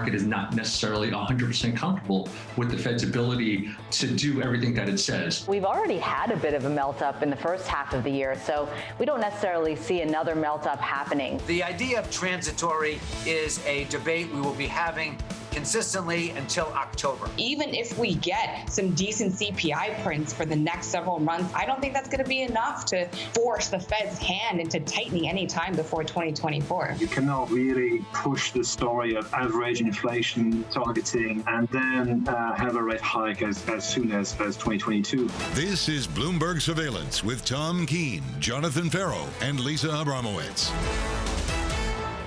market is not necessarily 100% comfortable with the Fed's ability to do everything that it says. We've already had a bit of a melt-up in the first half of the year, so we don't necessarily see another melt-up happening. The idea of transitory is a debate we will be having consistently until October. Even if we get some decent CPI prints for the next several months, I don't think that's going to be enough to force the Fed's hand into tightening any time before 2024. You cannot really push the story of average inflation targeting and then have a rate hike as soon as 2022. This is Bloomberg Surveillance with Tom Keene, Jonathan Ferro, and Lisa Abramowicz.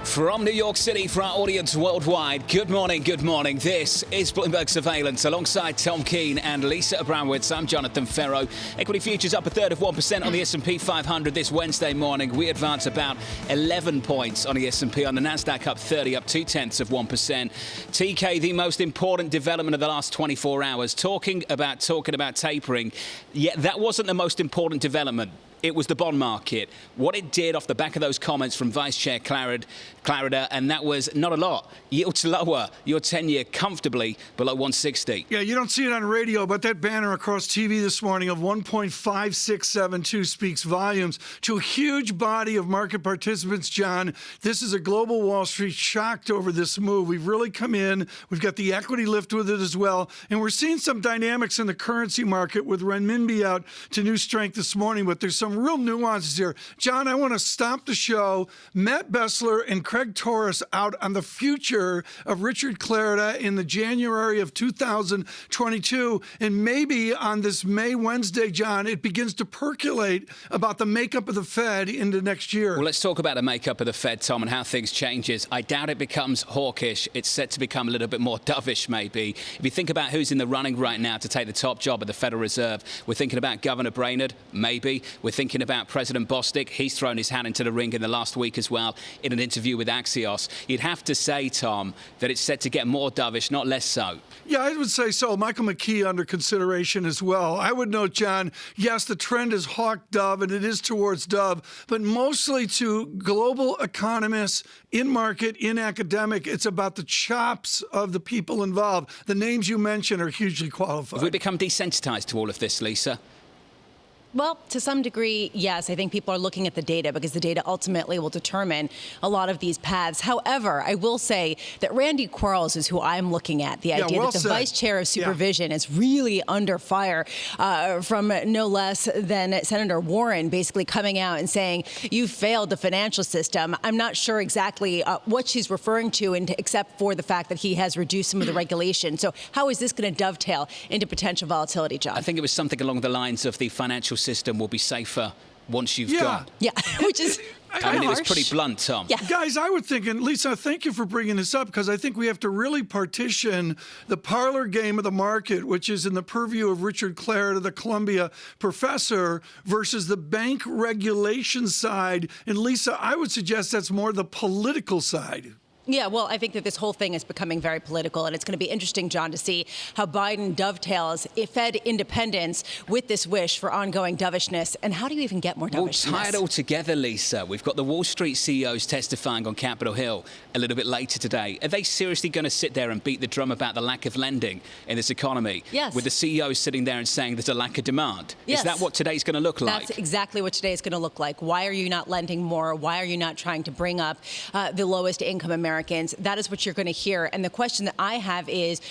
From New York City for our audience worldwide, good morning, good morning. This is Bloomberg Surveillance alongside Tom Keene and Lisa Abramowicz. I'm Jonathan Ferro. Equity futures up 1/3% on the S&P 500 this Wednesday morning. We advance about 11 points on the S&P. On the Nasdaq up 30, up 0.2%. TK, the most important development of the last 24 hours. Talking about tapering. Yet that wasn't the most important development. It was the bond market, what it did off the back of those comments from Vice Chair Clarida, and that was not a lot. Yields lower, your 10-year comfortably below 160. Yeah, you don't see it on radio, but that banner across TV this morning of 1.5672 speaks volumes to a huge body of market participants, John. This is a global Wall Street shocked over this move. We've really come in. We've got the equity lift with it as well. And we're seeing some dynamics in the currency market with renminbi out to new strength this morning, but there's some real nuances here. John, I want to stop the show. Matt Bessler and Craig Torres out on the future of Richard Clarida in the January of 2022. And maybe on this Wednesday, John, it begins to percolate about the makeup of the Fed into next year. Well, let's talk about the makeup of the Fed, Tom, and how things changes. I doubt it becomes hawkish. It's set to become a little bit more dovish, maybe. If you think about who's in the running right now to take the top job at the Federal Reserve, we're thinking about Governor Brainerd, maybe. We're thinking about President Bostic. He's thrown his hat into the ring in the last week as well in an interview with Axios. You'd have to say, Tom, that it's set to get more dovish, not less so. Yeah, I would say so. Michael McKee under consideration as well. I would note, John, yes, the trend is hawk dove, and it is towards dove, but mostly to global economists in market, in academic. It's about the chops of the people involved. The names you mentioned are hugely qualified. Have we become desensitized to all of this, Lisa? Well, to some degree, yes. I think people are looking at the data because the data ultimately will determine a lot of these paths. However, I will say that Randy Quarles is who I'm looking at. The idea that the vice chair of supervision is really under fire from no less than Senator Warren basically coming out and saying, you failed the financial system. I'm not sure exactly what she's referring to, except for the fact that he has reduced some of the regulation. So how is this going to dovetail into potential volatility, John? I think it was something along the lines of the financial system will be safer once you've gone. Yeah, which is I mean, it was pretty blunt, Tom. Yeah. Guys, I would think, and Lisa, thank you for bringing this up, because I think we have to really partition the parlor game of the market, which is in the purview of Richard Clarida, the Columbia professor, versus the bank regulation side. And Lisa, I would suggest that's more the political side. Yeah, well, I think that this whole thing is becoming very political, and it's going to be interesting, John, to see how Biden dovetails Fed independence with this wish for ongoing dovishness. And how do you even get more dovishness? We'll tie it all together, Lisa. We've got the Wall Street CEOs testifying on Capitol Hill a little bit later today. Are they seriously going to sit there and beat the drum about the lack of lending in this economy? Yes. With the CEOs sitting there and saying there's a lack of demand? Yes. Is that what today's going to look like? That's exactly what today is going to look like. Why are you not lending more? Why are you not trying to bring up the lowest income Americans? That is what you're going to hear. And the question that I have is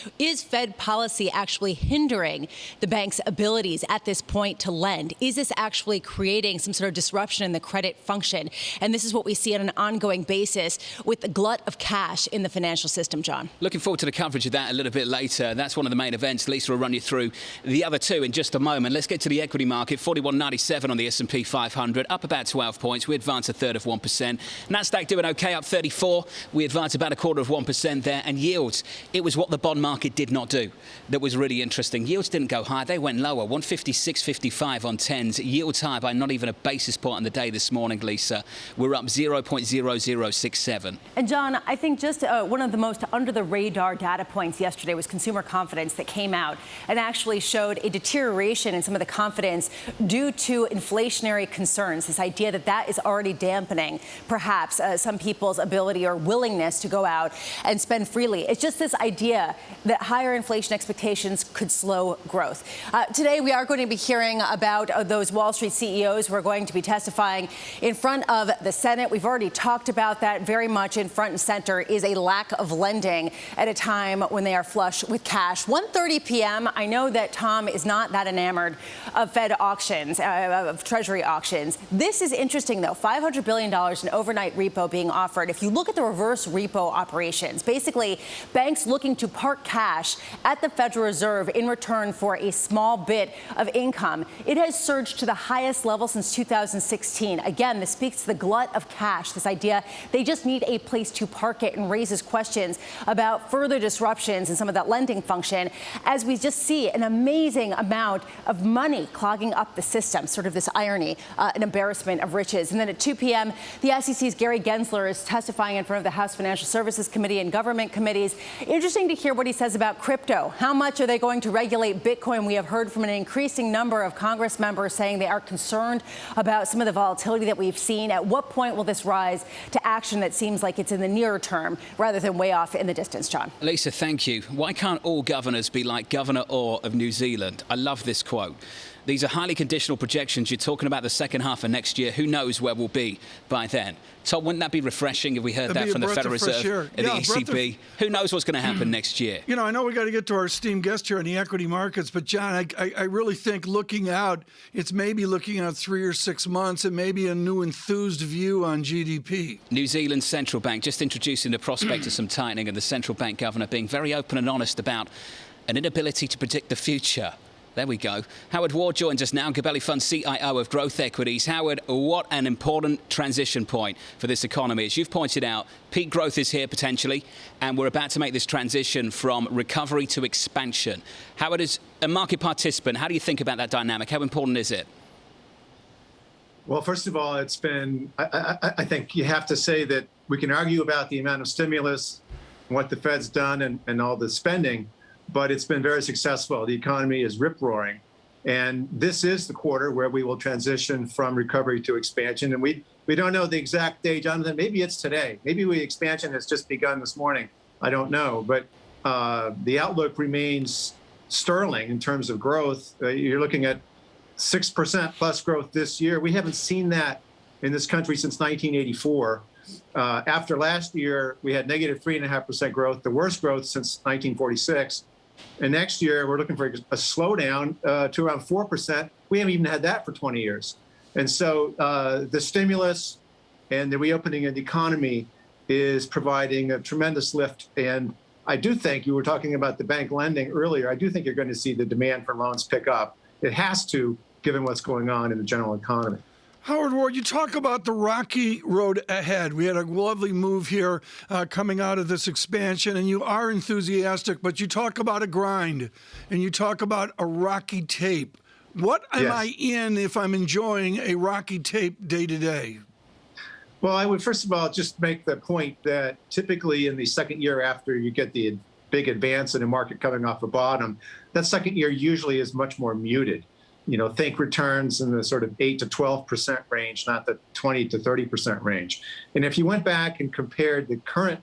Fed policy actually hindering the bank's abilities at this point to lend? Is this actually creating some sort of disruption in the credit function? And this is what we see on an ongoing basis with the glut of cash in the financial system, John. Looking forward to the coverage of that a little bit later. That's one of the main events. Lisa will run you through the other two in just a moment. Let's get to the equity market. 41.97 on the S&P 500, up about 12 points. We advance 1/3%. Nasdaq doing okay, up 34. We advance about 1/4% there. And yields, it was what the bond market did not do that was really interesting. Yields didn't go high. They went lower. 156.55 on 10s. Yields high by not even a basis point on the day this morning, Lisa. We're up 0.0067. And John, I think just one of the most under-the-radar data points yesterday was consumer confidence that came out and actually showed a deterioration in some of the confidence due to inflationary concerns. This idea that that is already dampening perhaps some people's ability or willingness willingness to go out and spend freely. It's just this idea that higher inflation expectations could slow growth. Today, we are going to be hearing about those Wall Street CEOs who are going to be testifying in front of the Senate. We've already talked about that. Very much in front and center is a lack of lending at a time when they are flush with cash. 1:30 p.m. I know that Tom is not that enamored of Fed auctions, of Treasury auctions. This is interesting, though. $500 billion in overnight repo being offered. If you look at the reverse repo operations, basically banks looking to park cash at the Federal Reserve in return for a small bit of income. It has surged to the highest level since 2016. Again, this speaks to the glut of cash, this idea they just need a place to park it, and raises questions about further disruptions in some of that lending function as we just see an amazing amount of money clogging up the system, sort of this irony, an embarrassment of riches. And then at 2 p.m., the SEC's Gary Gensler is testifying in front of the House Financial Services Committee and government committees. Interesting to hear what he says about crypto. How much are they going to regulate Bitcoin? We have heard from an increasing number of Congress members saying they are concerned about some of the volatility that we've seen. At what point will this rise to action that seems like it's in the nearer term rather than way off in the distance, John? Lisa, thank you. Why can't all governors be like Governor Orr of New Zealand? I love this quote. These are highly conditional projections. You're talking about the second half of next year. Who knows where we'll be by then? Tom, wouldn't that be refreshing if we heard that from the Federal Reserve and the ECB? Who knows what's going to happen next year? You know, I know we got to get to our esteemed guest here on the equity markets, but John, I really think looking out, it's maybe looking out 3 or 6 months and maybe a new enthused view on GDP. New Zealand's central bank just introducing the prospect of some tightening, and the central bank governor being very open and honest about an inability to predict the future. There we go. Howard Ward joins us now, Gabelli Fund CIO of Growth Equities. Howard, what an important transition point for this economy. As you've pointed out, peak growth is here potentially, and we're about to make this transition from recovery to expansion. Howard, as a market participant, how do you think about that dynamic? How important is it? Well, first of all, it's been, I think you have to say that we can argue about the amount of stimulus, what the Fed's done, and all the spending, but it's been very successful. The economy is rip-roaring. And this is the quarter where we will transition from recovery to expansion. And we don't know the exact day, Jonathan. Maybe it's today. Maybe expansion has just begun this morning. I don't know. But the outlook remains sterling in terms of growth. You're looking at 6% plus growth this year. We haven't seen that in this country since 1984. After last year, we had negative 3.5% growth, the worst growth since 1946. And next year, we're looking for a slowdown to around 4%. We haven't even had that for 20 years. And so the stimulus and the reopening of the economy is providing a tremendous lift. And I do think, you were talking about the bank lending earlier, I do think you're going to see the demand for loans pick up. It has to, given what's going on in the general economy. Howard Ward, you talk about the rocky road ahead. We had a lovely move here coming out of this expansion, and you are enthusiastic, but you talk about a grind, and you talk about a rocky tape. What am I in if I'm enjoying a rocky tape day to day? Well, I would first of all just make the point that typically in the second year after you get the big advance in the market coming off a bottom, that second year usually is much more muted. You know, think returns in the sort of 8 to 12% range, not the 20 to 30% range. And if you went back and compared the current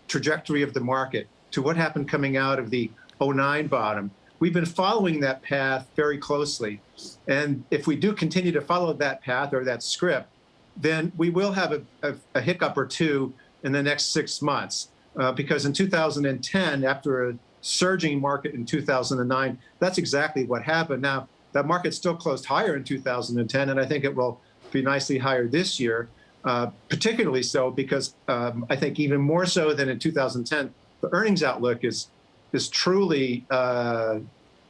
trajectory of the market to what happened coming out of the 09 bottom, we've been following that path very closely. And if we do continue to follow that path or that script, then we will have a hiccup or two in the next 6 months. Because in 2010, after a surging market in 2009, that's exactly what happened. Now, that market still closed higher in 2010, and I think it will be nicely higher this year, particularly so because I think even more so than in 2010, the earnings outlook is truly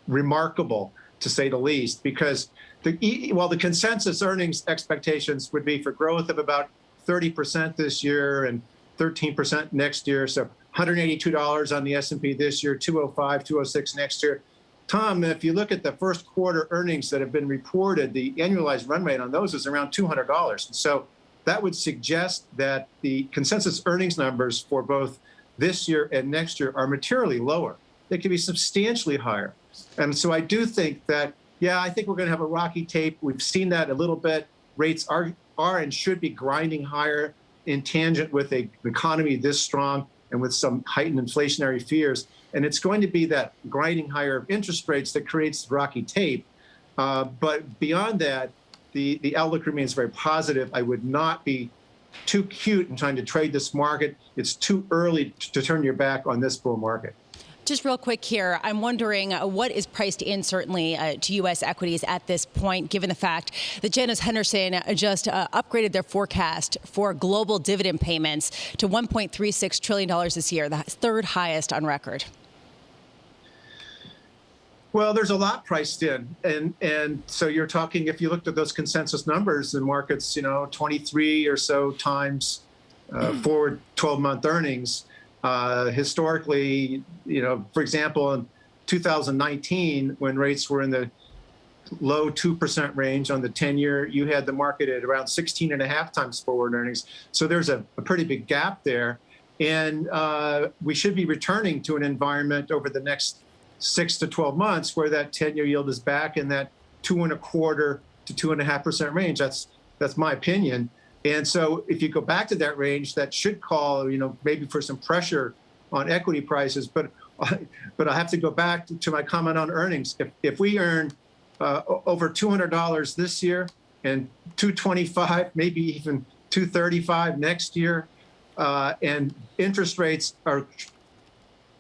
remarkable, to say the least, because while the consensus earnings expectations would be for growth of about 30% this year and 13% next year, so $182 on the S&P this year, 205, 206 next year. Tom, if you look at the first quarter earnings that have been reported, the annualized run rate on those is around $200. So that would suggest that the consensus earnings numbers for both this year and next year are materially lower. They could be substantially higher. And so I do think that, I think we're going to have a rocky tape. We've seen that a little bit. Rates are and should be grinding higher. in tangent with an economy this strong and with some heightened inflationary fears. And it's going to be that grinding higher interest rates that creates the rocky tape. But beyond that, the outlook remains very positive. I would not be too cute in trying to trade this market. It's too early to turn your back on this bull market. Just real quick here, I'm wondering what is priced in, certainly, to U.S. equities at this point, given the fact that Janus Henderson just upgraded their forecast for global dividend payments to $1.36 trillion this year, the third highest on record. Well, there's a lot priced in. And so you're talking, if you looked at those consensus numbers, the market's, 23 or so times forward 12-month earnings. Historically, for example, in 2019, when rates were in the low 2% range on the 10-year, you had the market at around 16.5 times forward earnings. So there's a pretty big gap there. And we should be returning to an environment over the next 6 to 12 months where that 10-year yield is back in that 2.25% to 2.5% range. That's my opinion. And so if you go back to that range, that should call, maybe for some pressure on equity prices. But I have to go back to my comment on earnings. If we earn over $200 this year and $225, maybe even $235 next year, and interest rates are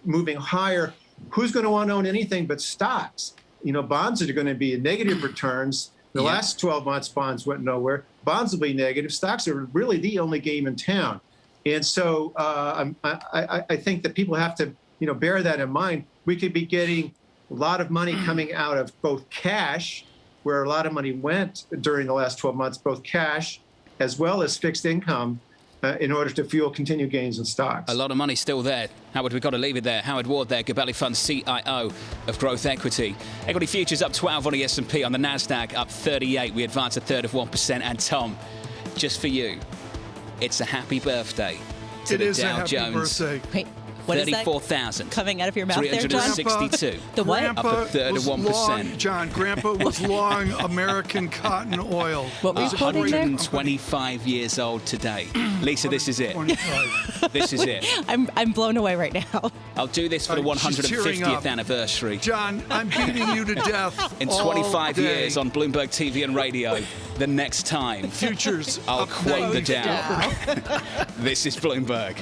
moving higher, who's going to want to own anything but stocks? Bonds are going to be negative returns. The last 12 months, bonds went nowhere. Bonds will be negative. Stocks are really the only game in town. And so I think that people have to, bear that in mind. We could be getting a lot of money coming out of both cash, where a lot of money went during the last 12 months, both cash as well as fixed income, in order to fuel continued gains in stocks. A lot of money still there. Howard, we've got to leave it there. Howard Ward there, Gabelli Fund's CIO of Growth Equity. Equity futures up 12 on the S&P. On the NASDAQ, up 38. We advance a third of 1%. And Tom, just for you, it's a happy birthday to the Dow Jones. Wait, what is that 34,000 coming out of your mouth there, John? 362. The what? Up a third of 1%. John, Grandpa was long American cotton oil. What were you quoting there? 125 years old today. Lisa, this is it. 25. This is it. I'm blown away right now. I'll do this for the 150th anniversary. John, I'm beating you to death. In 25 years on Bloomberg TV and radio, the next time futures I'll quote the Dow. This is Bloomberg.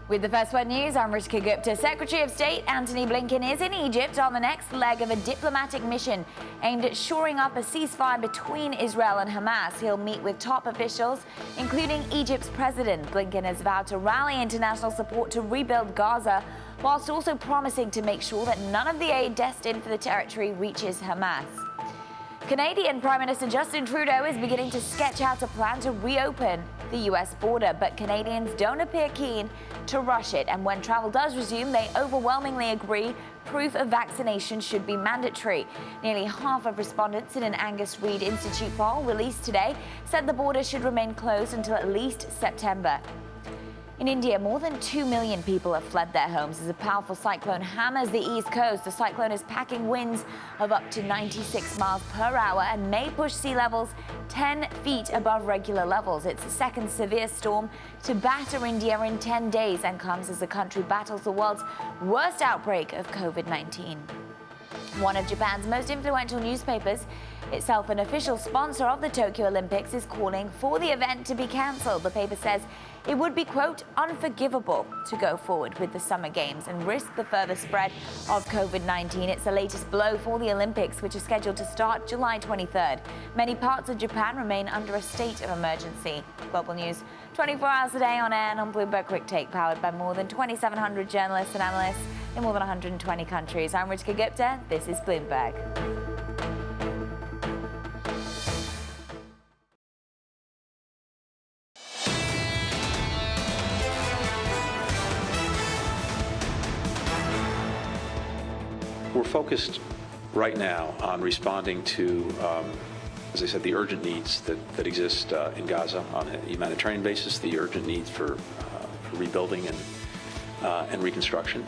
With the First Word News, I'm Rishika Gupta. Secretary of State Antony Blinken is in Egypt on the next leg of a diplomatic mission aimed at shoring up a ceasefire between Israel and Hamas. He'll meet with top officials, including Egypt's president. Blinken has vowed to rally international support to rebuild Gaza, whilst also promising to make sure that none of the aid destined for the territory reaches Hamas. Canadian Prime Minister Justin Trudeau is beginning to sketch out a plan to reopen the U.S. border, but Canadians don't appear keen to rush it. And when travel does resume, they overwhelmingly agree proof of vaccination should be mandatory. Nearly half of respondents in an Angus Reid Institute poll released today said the border should remain closed until at least September. In India, more than 2 million people have fled their homes as a powerful cyclone hammers the east coast. The cyclone is packing winds of up to 96 miles per hour and may push sea levels 10 feet above regular levels. It's the second severe storm to batter India in 10 days and comes as the country battles the world's worst outbreak of COVID-19. One of Japan's most influential newspapers, itself an official sponsor of the Tokyo Olympics, is calling for the event to be cancelled. The paper says it would be, quote, unforgivable to go forward with the Summer Games and risk the further spread of COVID-19. It's the latest blow for the Olympics, which are scheduled to start July 23rd. Many parts of Japan remain under a state of emergency. Global News, 24 hours a day on air and on Bloomberg Quick Take, powered by more than 2,700 journalists and analysts in more than 120 countries. I'm Rishika Gupta. This is Bloomberg. We're focused right now on responding to, as I said, the urgent needs that exist in Gaza on a humanitarian basis, the urgent needs for rebuilding and reconstruction,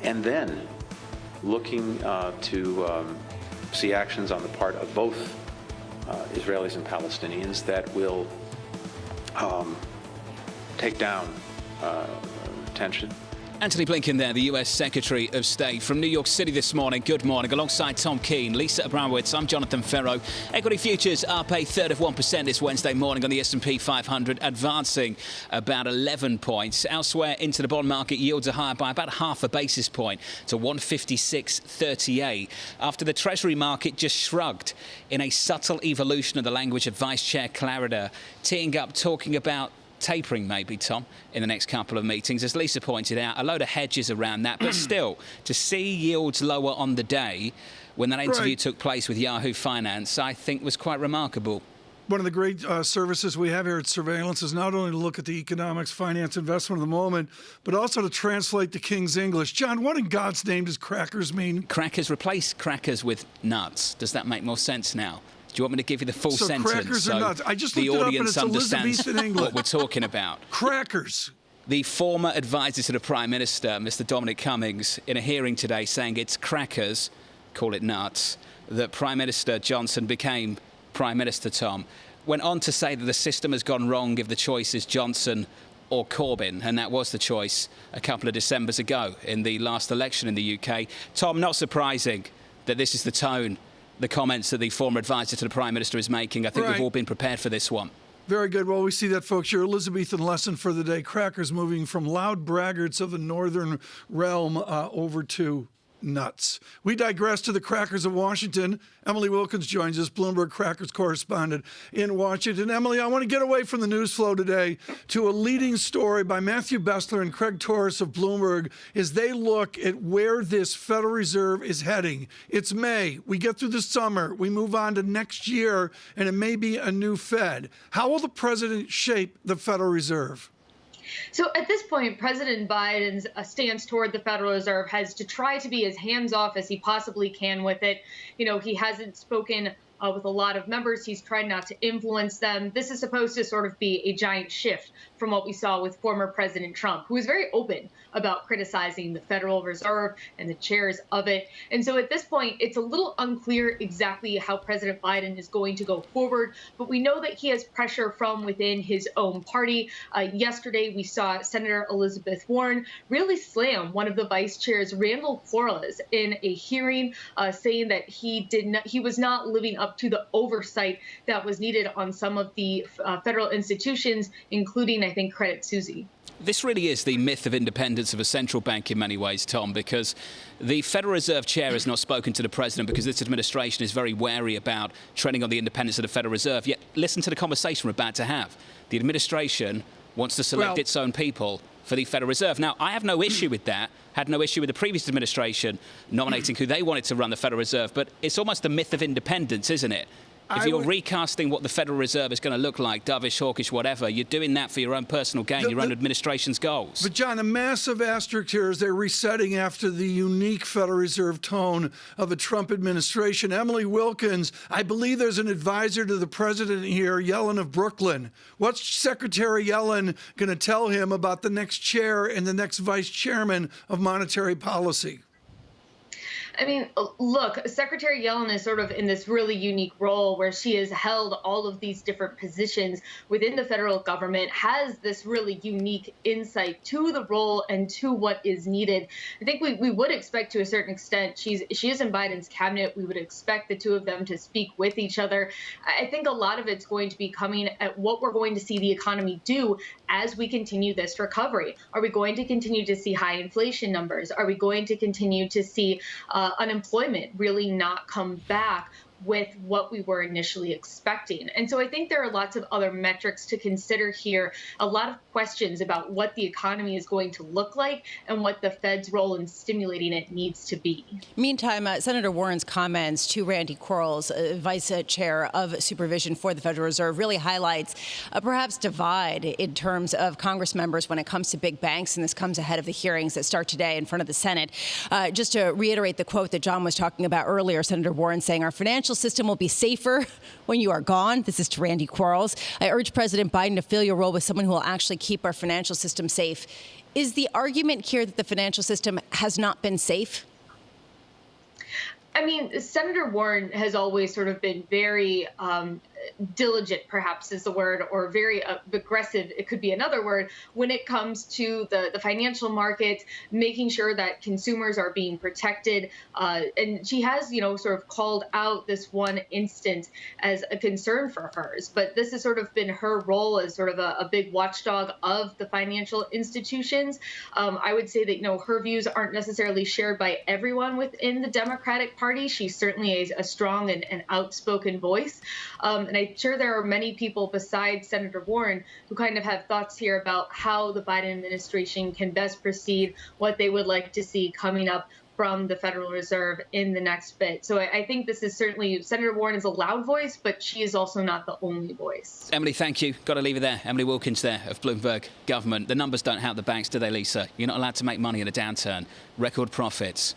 and then looking to see actions on the part of both Israelis and Palestinians that will take down tension. Antony Blinken there, the U.S. Secretary of State from New York City this morning. Good morning. Alongside Tom Keene, Lisa Abramowicz, I'm Jonathan Ferro. Equity futures up a third of 1% this Wednesday morning on the S&P 500, advancing about 11 points. Elsewhere into the bond market, yields are higher by about half a basis point to 156.38 after the Treasury market just shrugged in a subtle evolution of the language of Vice Chair Clarida, teeing up talking about tapering maybe, Tom, in the next couple of meetings. As Lisa pointed out, a load of hedges around that. But still, to see yields lower on the day when that interview took place with Yahoo Finance, I think was quite remarkable. One of the great services we have here at Surveillance is not only to look at the economics, finance, investment of the moment, but also to translate the King's English. John, what in God's name does crackers mean? Crackers, replace crackers with nuts. Does that make more sense now? Do you want me to give you the full sentence crackers or nuts? I just the looked it up and audience it's understands Elizabethan English. what we're talking about? Crackers. The former advisor to the Prime Minister, Mr. Dominic Cummings, in a hearing today saying it's crackers, call it nuts, that Prime Minister Johnson became Prime Minister, Tom, went on to say that the system has gone wrong if the choice is Johnson or Corbyn, and that was the choice a couple of Decembers ago in the last election in the UK. Tom, not surprising that this is the tone, the comments that the former advisor to the Prime Minister is making. I think we've all been prepared for this one. Very good. Well, we see that, folks. Your Elizabethan lesson for the day. Crackers moving from loud braggarts of the northern realm over to nuts. We digress to the crackers of Washington. Emily Wilkins joins us, Bloomberg Crackers correspondent in Washington. Emily, I want to get away from the news flow today to a leading story by Matthew Bessler and Craig Torres of Bloomberg as they look at where this Federal Reserve is heading. It's May. We get through the summer. We move on to next year, and it may be a new Fed. How will the president shape the Federal Reserve? So at this point, President Biden's stance toward the Federal Reserve has to try to be as hands-off as he possibly can with it. You know, he hasn't spoken with a lot of members. He's tried not to influence them. This is supposed to sort of be a giant shift from what we saw with former President Trump, who was very open about criticizing the Federal Reserve and the chairs of it. And so at this point, it's a little unclear exactly how President Biden is going to go forward, but we know that he has pressure from within his own party. Yesterday, we saw Senator Elizabeth Warren really slam one of the vice chairs, Randall Quarles, in a hearing, saying that he was not living up to the oversight that was needed on some of the federal institutions, including, I think, Credit Suisse. This really is the myth of independence of a central bank in many ways, Tom, because the Federal Reserve Chair has not spoken to the president because this administration is very wary about treading on the independence of the Federal Reserve. Yet, listen to the conversation we're about to have. The administration wants to select its own people for the Federal Reserve. Now, I have no issue with that. Had no issue with the previous administration nominating who they wanted to run the Federal Reserve. But it's almost the myth of independence, isn't it? If you're recasting what the Federal Reserve is going to look like, dovish, hawkish, whatever, you're doing that for your own personal gain, your own administration's goals. But, John, a massive asterisk here is they're resetting after the unique Federal Reserve tone of a Trump administration. Emily Wilkins, I believe there's an advisor to the president here, Yellen of Brooklyn. What's Secretary Yellen going to tell him about the next chair and the next vice chairman of monetary policy? I mean, look, Secretary Yellen is sort of in this really unique role where she has held all of these different positions within the federal government, has this really unique insight to the role and to what is needed. I think we would expect to a certain extent, she is in Biden's cabinet. We would expect the two of them to speak with each other. I think a lot of it's going to be coming at what we're going to see the economy do as we continue this recovery. Are we going to continue to see high inflation numbers? Are we going to continue to see unemployment really not come back with what we were initially expecting? And so I think there are lots of other metrics to consider here, a lot of questions about what the economy is going to look like and what the Fed's role in stimulating it needs to be. Meantime, Senator Warren's comments to Randy Quarles, Vice Chair of Supervision for the Federal Reserve, really highlights a perhaps divide in terms of Congress members when it comes to big banks, and this comes ahead of the hearings that start today in front of the Senate. Just to reiterate the quote that John was talking about earlier, Senator Warren saying, "Our financial system will be safer when you are gone." This is to Randy Quarles. "I urge President Biden to fill your role with someone who will actually keep our financial system safe." Is the argument here that the financial system has not been safe? I mean, Senator Warren has always sort of been very diligent, perhaps is the word, or very aggressive, it could be another word, when it comes to the financial markets, making sure that consumers are being protected. And she has, sort of called out this one instance as a concern for hers. But this has sort of been her role as sort of a big watchdog of the financial institutions. I would say that, her views aren't necessarily shared by everyone within the Democratic Party. She's certainly a strong and outspoken voice. And I'm sure there are many people besides Senator Warren who kind of have thoughts here about how the Biden administration can best proceed, what they would like to see coming up from the Federal Reserve in the next bit. So I think this is certainly, Senator Warren is a loud voice, but she is also not the only voice. Emily, thank you. Got to leave it there. Emily Wilkins there of Bloomberg Government. The numbers don't help the banks, do they, Lisa? You're not allowed to make money in a downturn. Record profits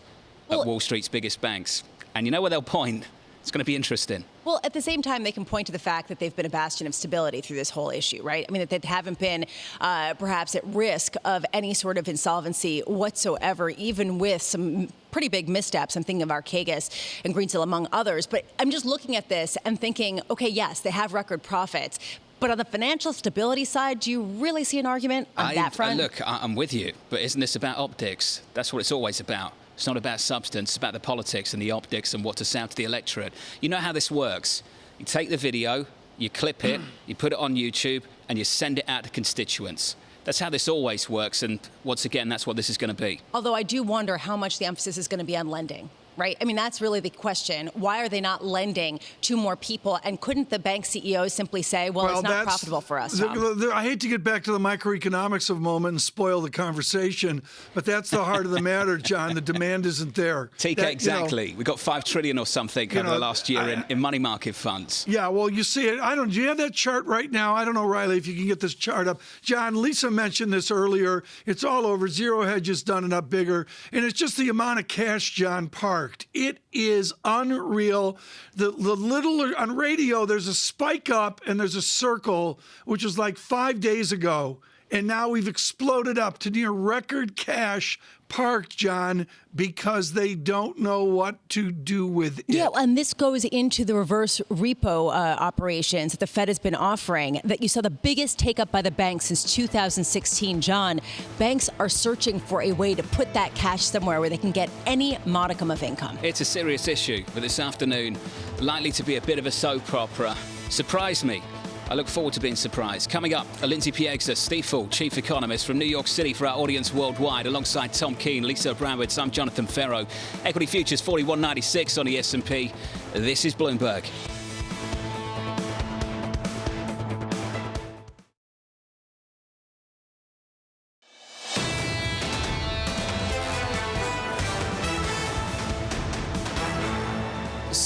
at Wall Street's biggest banks. And you know where they'll point? It's going to be interesting. Well, at the same time, they can point to the fact that they've been a bastion of stability through this whole issue, right? I mean, that they haven't been perhaps at risk of any sort of insolvency whatsoever, even with some pretty big missteps. I'm thinking of Archegos and Greensill, among others. But I'm just looking at this and thinking, okay, yes, they have record profits. But on the financial stability side, do you really see an argument on that front? Look, I'm with you. But isn't this about optics? That's what it's always about. It's not about substance, it's about the politics and the optics and what to sound to the electorate. You know how this works. You take the video, you clip it, you put it on YouTube, and you send it out to constituents. That's how this always works, and once again, that's what this is going to be. Although I do wonder how much the emphasis is going to be on lending. Right? I mean, that's really the question. Why are they not lending to more people? And couldn't the bank CEOs simply say, well it's not profitable for us, Tom? I hate to get back to the microeconomics of a moment and spoil the conversation, but that's the heart of the matter, John. The demand isn't there. Exactly. We got $5 trillion or something over the last year in money market funds. Yeah, well, you see it. Do you have that chart right now? I don't know, Riley, if you can get this chart up. John, Lisa mentioned this earlier. It's all over. Zero Hedge has done it up bigger. And it's just the amount of cash, John, parked. It is unreal. The little on radio, there's a spike up and there's a circle, which was like 5 days ago. And now we've exploded up to near record cash parked, John, because they don't know what to do with it. Yeah, and this goes into the reverse repo operations that the Fed has been offering, that you saw the biggest take up by the banks since 2016, John. Banks are searching for a way to put that cash somewhere where they can get any modicum of income. It's a serious issue, but this afternoon, likely to be a bit of a soap opera. Surprise me. I look forward to being surprised. Coming up, Lindsay Piegza, Stifel, chief economist from New York City for our audience worldwide, alongside Tom Keene, Lisa Abramowicz. I'm Jonathan Ferro. Equity futures 41.96 on the S&P. This is Bloomberg.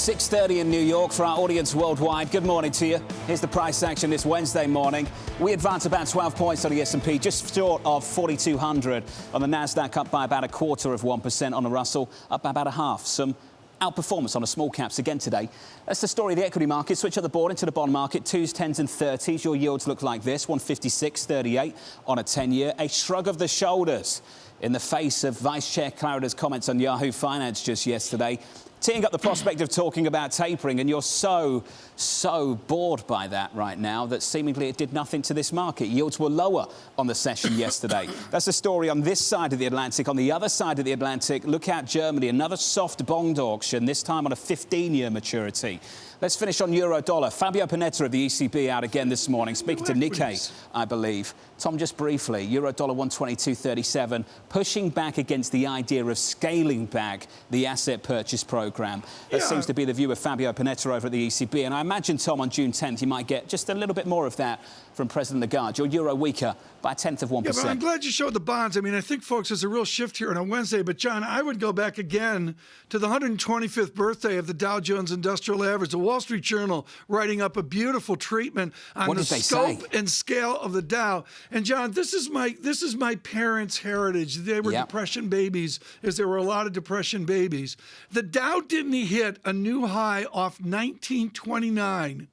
.30 in New York for our audience worldwide. Good morning to you. Here's the price action this Wednesday morning. We advance about 12 points on the S&P, just short of 4,200. On the Nasdaq, up by about 0.25%. On the Russell, up by about 0.5%. Some outperformance on the small caps again today. That's the story of the equity market. Switch up the board into the bond market. 2s, 10s and 30s. Your yields look like this. 156.38 on a 10-year. A shrug of the shoulders in the face of Vice Chair Clarida's comments on Yahoo Finance just yesterday, teeing up the prospect of talking about tapering, and you're so bored by that right now that seemingly it did nothing to this market. Yields were lower on the session yesterday. That's the story on this side of the Atlantic. On the other side of the Atlantic, look out Germany, another soft bond auction, this time on a 15-year maturity. Let's finish on euro-dollar. Fabio Panetta of the ECB out again this morning, speaking to Nikkei, I believe. Tom, just briefly, euro-dollar 122.37, pushing back against the idea of scaling back the asset purchase program. That seems to be the view of Fabio Panetta over at the ECB. And I imagine, Tom, on June 10th, you might get just a little bit more of that from President Lagarde. Your euro weaker by 1/10 of 1%. Yeah, but I'm glad you showed the bonds. I mean, I think, folks, there's a real shift here on a Wednesday. But, John, I would go back again to the 125th birthday of the Dow Jones Industrial Average. The Wall Street Journal writing up a beautiful treatment on the scope and scale of the Dow. And, John, this is my parents' heritage. They were Depression babies, as there were a lot of Depression babies. The Dow didn't hit a new high off 1929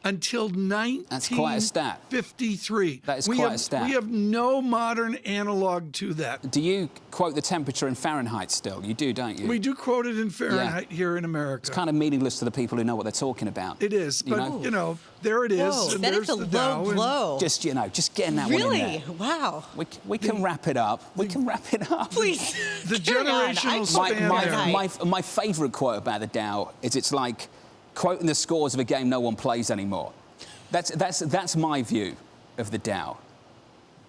until 1953. That's quite a stat. That is quite a stat. We have no modern analog to that. Do you quote the temperature in Fahrenheit still? You do, don't you? We do quote it in Fahrenheit here in America. It's kind of meaningless to the people who know what they're talking about. It is, but there it is. Whoa, and that there's is a the low Dow, blow. Just getting that one in there. Really? Wow. We can wrap it up. We can wrap it up. Please. The generational span. My favourite quote about the Dow is it's like quoting the scores of a game no one plays anymore. That's my view of the Dow.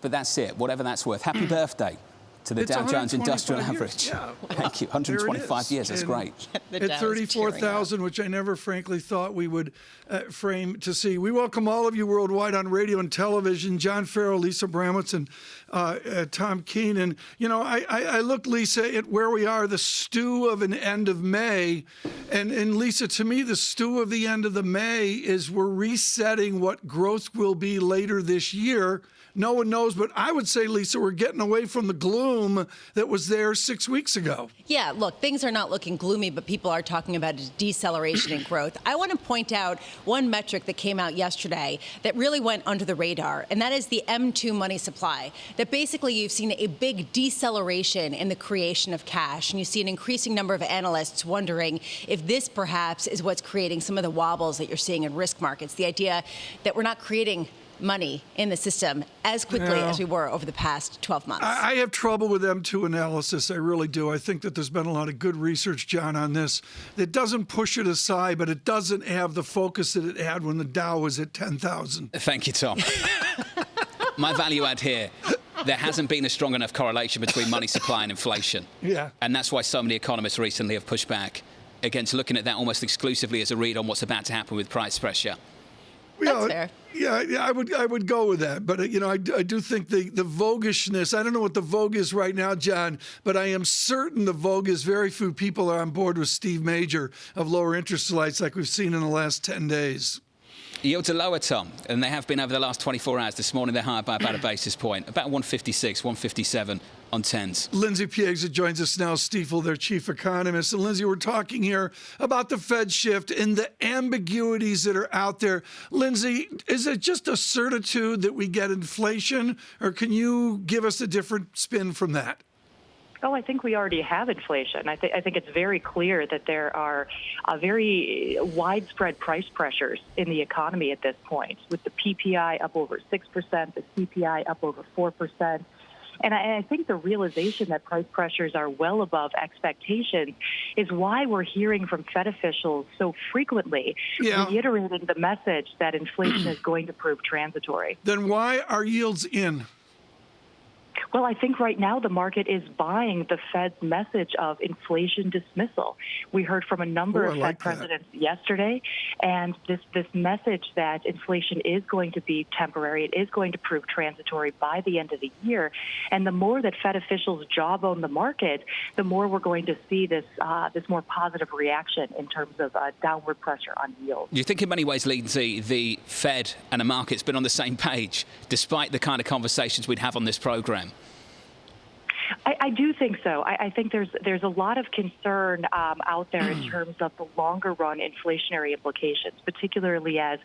But that's it, whatever that's worth. Happy birthday to the Dow Jones Industrial Average. Yeah. Thank you. 125 years, that's great. At 34,000, which I never frankly thought we would frame to see. We welcome all of you worldwide on radio and television. John Ferro, Lisa Abramowicz, and Tom Keene. And, I look, Lisa, at where we are, the stew of an end of May. And Lisa, to me, the stew of the end of the May is we're resetting what growth will be later this year. No one knows, but I would say, Lisa, we're getting away from the gloom that was there 6 weeks ago. Yeah, look, things are not looking gloomy, but people are talking about a deceleration in growth. I want to point out one metric that came out yesterday that really went under the radar, and that is the M2 money supply. That basically you've seen a big deceleration in the creation of cash, and you see an increasing number of analysts wondering if this perhaps is what's creating some of the wobbles that you're seeing in risk markets. The idea that we're not creating money in the system as quickly as we were over the past 12 months. I have trouble with M2 analysis. I really do. I think that there's been a lot of good research, John, on this. It doesn't push it aside, but it doesn't have the focus that it had when the Dow was at 10,000. Thank you, Tom. My value add here, there hasn't been a strong enough correlation between money supply and inflation. Yeah. And that's why so many economists recently have pushed back against looking at that almost exclusively as a read on what's about to happen with price pressure. That's fair. Yeah, I would go with that. But, I do think the voguishness, I don't know what the vogue is right now, John, but I am certain the vogue is very few people are on board with Steve Major of lower interest rates like we've seen in the last 10 days. Yields are lower, Tom, and they have been over the last 24 hours. This morning, they're higher by about a basis point, about 156, 157 on 10s. Lindsay Piegza joins us now, Stifel, their chief economist. And Lindsay, we're talking here about the Fed shift and the ambiguities that are out there. Lindsay, is it just a certitude that we get inflation, or can you give us a different spin from that? Oh, I think we already have inflation. I think it's very clear that there are very widespread price pressures in the economy at this point, with the PPI up over 6%, the CPI up over 4%. And I think the realization that price pressures are well above expectations is why we're hearing from Fed officials so frequently, reiterating the message that inflation is going to prove transitory. Then why are yields in? Well, I think right now the market is buying the Fed's message of inflation dismissal. We heard from a number of Fed presidents yesterday, and this message that inflation is going to be temporary, it is going to prove transitory by the end of the year. And the more that Fed officials jawbone the market, the more we're going to see this more positive reaction in terms of downward pressure on yields. Do you think in many ways, Lindsay, the Fed and the market's been on the same page, despite the kind of conversations we'd have on this program? I do think so. I think there's a lot of concern out there in terms of the longer run inflationary implications, particularly as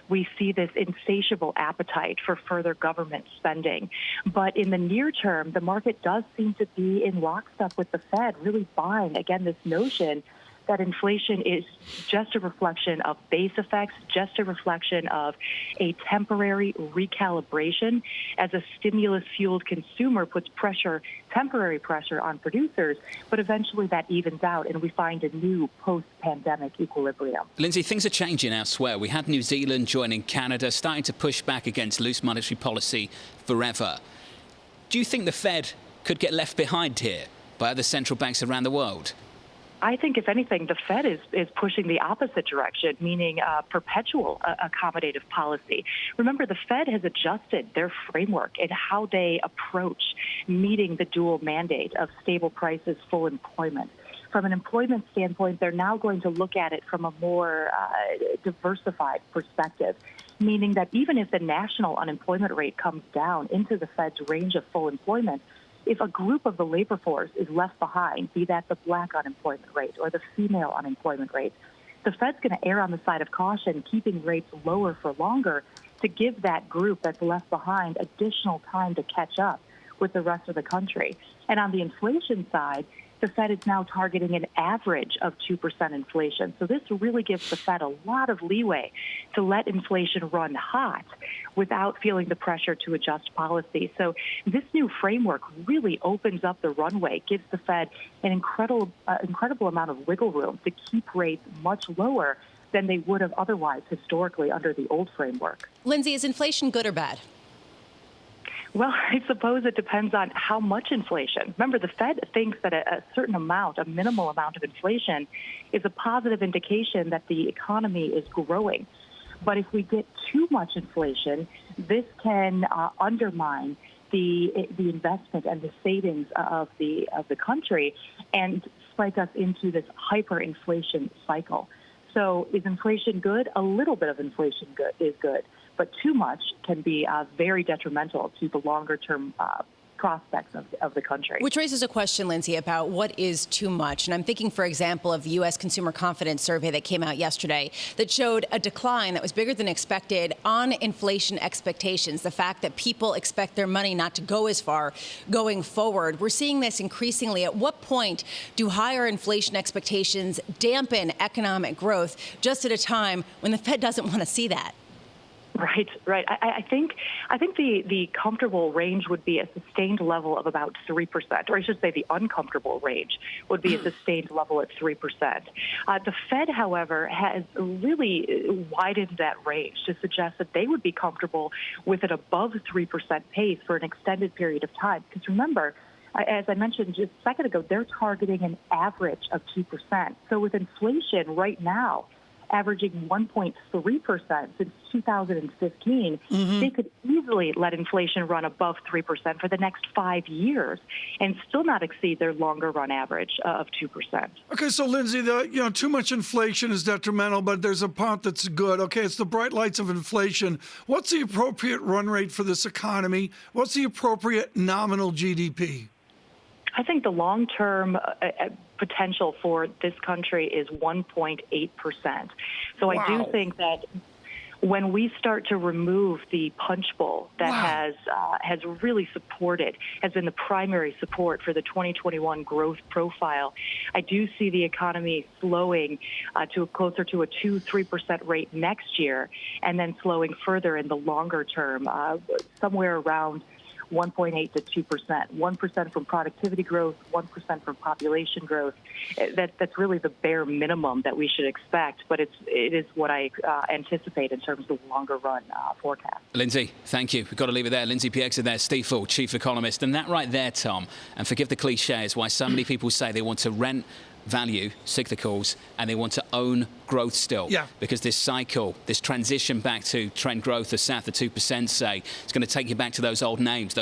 we see this insatiable appetite for further government spending. But in the near term, the market does seem to be in lockstep with the Fed, really buying, again, this notion that inflation is just a reflection of base effects, just a reflection of a temporary recalibration as a stimulus-fueled consumer puts temporary pressure on producers, but eventually that evens out and we find a new post-pandemic equilibrium. Lindsay, things are changing elsewhere. We had New Zealand joining Canada, starting to push back against loose monetary policy forever. Do you think the Fed could get left behind here by other central banks around the world? I think, if anything, the Fed is pushing the opposite direction, meaning perpetual accommodative policy. Remember, the Fed has adjusted their framework and how they approach meeting the dual mandate of stable prices, full employment. From an employment standpoint, they're now going to look at it from a more diversified perspective, meaning that even if the national unemployment rate comes down into the Fed's range of full employment, if a group of the labor force is left behind, be that the black unemployment rate or the female unemployment rate, the Fed's going to err on the side of caution, keeping rates lower for longer to give that group that's left behind additional time to catch up with the rest of the country. And on the inflation side, the Fed is now targeting an average of 2% inflation. So this really gives the Fed a lot of leeway to let inflation run hot without feeling the pressure to adjust policy. So this new framework really opens up the runway, gives the Fed an incredible amount of wiggle room to keep rates much lower than they would have otherwise historically under the old framework. Lindsay, is inflation good or bad? Well, I suppose it depends on how much inflation. Remember, the Fed thinks that a certain amount, a minimal amount of inflation, is a positive indication that the economy is growing. But if we get too much inflation, this can undermine the investment and the savings of the country and spike us into this hyperinflation cycle. So is inflation good? A little bit of inflation is good. But too much can be very detrimental to the longer-term prospects of the country. Which raises a question, Lindsay, about what is too much. And I'm thinking, for example, of the U.S. Consumer Confidence Survey that came out yesterday that showed a decline that was bigger than expected on inflation expectations, the fact that people expect their money not to go as far going forward. We're seeing this increasingly. At what point do higher inflation expectations dampen economic growth just at a time when the Fed doesn't want to see that? Right. I think the comfortable range would be a sustained level of about 3%, or I should say the uncomfortable range would be a sustained level at 3%. The Fed, however, has really widened that range to suggest that they would be comfortable with an above 3% pace for an extended period of time. Because remember, as I mentioned just a second ago, they're targeting an average of 2%. So with inflation right now averaging 1.3% since 2015, they could easily let inflation run above 3% for the next 5 years and still not exceed their longer run average of 2%. Okay, so Lindsay, too much inflation is detrimental, but there's a part that's good. Okay, it's the bright lights of inflation. What's the appropriate run rate for this economy? What's the appropriate nominal GDP? I think the long-term potential for this country is 1.8%. So I do think that when we start to remove the punch bowl that has really has been the primary support for the 2021 growth profile, I do see the economy slowing to closer to a 2-3% rate next year, and then slowing further in the longer term, somewhere around 1.8 to 2%, 1% from productivity growth, 1% from population growth. That's really the bare minimum that we should expect, but it is what I anticipate in terms of the longer run forecast. Lindsay, thank you. We've got to leave it there. Lindsay Piegza there, Stifel, chief economist. And that right there, Tom, and forgive the cliche, is why so many people say they want to rent value, cyclicals, and they want to own growth still. Yeah. Because this cycle, this transition back to trend growth of south of 2%, say, it's going to take you back to those old names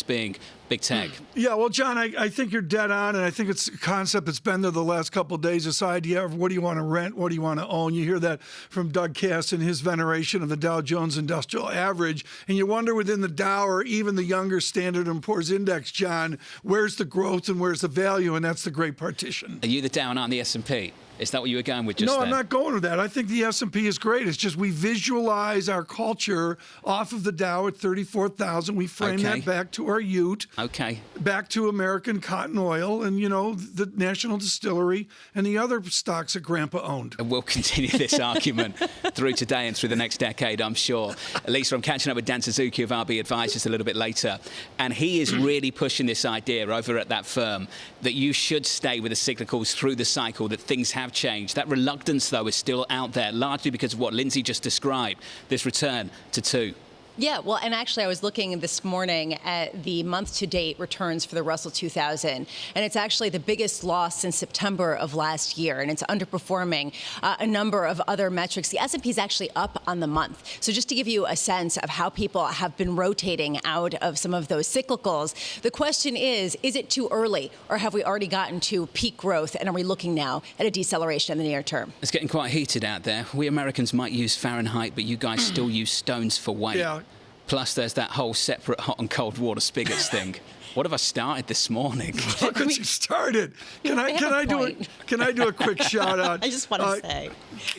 being big tech. Yeah, well, John, I think you're dead on, and I think it's a concept that's been there the last couple of days, this idea of what do you want to rent, what do you want to own. You hear that from Doug Cass in his veneration of the Dow Jones Industrial Average, and you wonder within the Dow or even the younger Standard & Poor's Index, John, where's the growth and where's the value, and that's the great partition. Are you the Dow and I'm the S&P? Is that what you were going with just No, then? I'm not going with that. I think the S&P is great. It's just we visualize our culture off of the Dow at 34,000. We frame that back to our Ute. Okay. Back to American Cotton Oil and, the National Distillery and the other stocks that Grandpa owned. And we'll continue this argument through today and through the next decade, I'm sure. Lisa, I'm catching up with Dan Suzuki of RB Advisors a little bit later. And he is really pushing this idea over at that firm that you should stay with the cyclicals through the cycle, that things have changed. That reluctance, though, is still out there, largely because of what Lindsay just described, this return to 2. Yeah, well, and actually I was looking this morning at the month-to-date returns for the Russell 2000, and it's actually the biggest loss since September of last year, and it's underperforming a number of other metrics. The S&P is actually up on the month. So just to give you a sense of how people have been rotating out of some of those cyclicals, the question is it too early, or have we already gotten to peak growth, and are we looking now at a deceleration in the near term? It's getting quite heated out there. We Americans might use Fahrenheit, but you guys still use stones for weight. Yeah. Plus, there's that whole separate hot and cold water spigots thing. What have I started this morning? Look what you started. Can I do a quick shout out? I just want to say,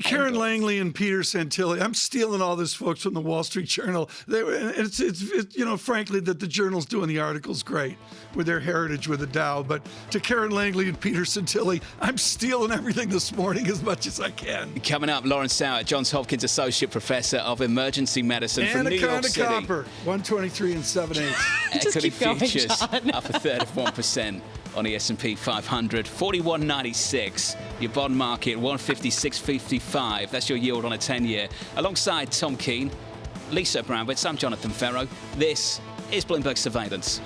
Karen Langley and Peter Santilli. I'm stealing all this, folks, from the Wall Street Journal. It's frankly, that the Journal's doing the articles great with their heritage with the Dow. But to Karen Langley and Peter Santilli, I'm stealing everything this morning as much as I can. Coming up, Lauren Sauer, Johns Hopkins Associate Professor of Emergency Medicine from New York City. Copper, 123 and 7/8. Equity futures up a third of 1% on the S&P 500, 41.96. Your bond market 156.55. That's your yield on a 10-year. Alongside Tom Keene, Lisa Abramowicz, I'm Jonathan Ferro. This is Bloomberg Surveillance.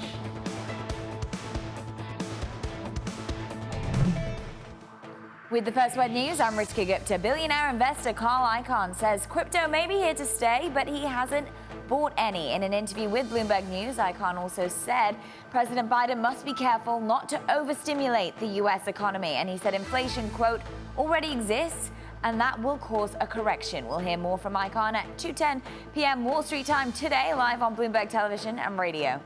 With the First Word News, I'm Ritika Gupta. Billionaire investor Carl Icahn says crypto may be here to stay, but he hasn't bought any. In an interview with Bloomberg News, Icahn also said President Biden must be careful not to overstimulate the U.S. economy. And he said inflation, quote, already exists, and that will cause a correction. We'll hear more from Icahn at 2:10 p.m. Wall Street time today, live on Bloomberg Television and radio.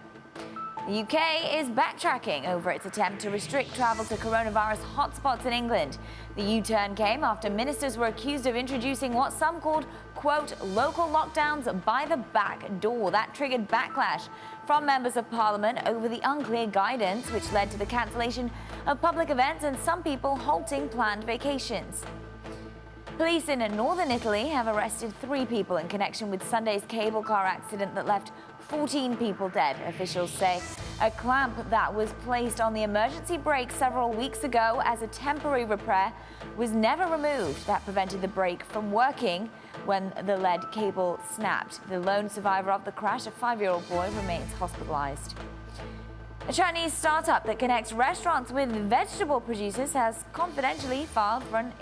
The UK is backtracking over its attempt to restrict travel to coronavirus hotspots in England. The U-turn came after ministers were accused of introducing what some called, quote, local lockdowns by the back door. That triggered backlash from members of parliament over the unclear guidance, which led to the cancellation of public events and some people halting planned vacations. Police in northern Italy have arrested 3 people in connection with Sunday's cable car accident that left 14 people dead. Officials say a clamp that was placed on the emergency brake several weeks ago as a temporary repair was never removed. That prevented the brake from working when the lead cable snapped. The lone survivor of the crash, a 5-year-old boy, remains hospitalized. A Chinese startup that connects restaurants with vegetable producers has confidentially filed for an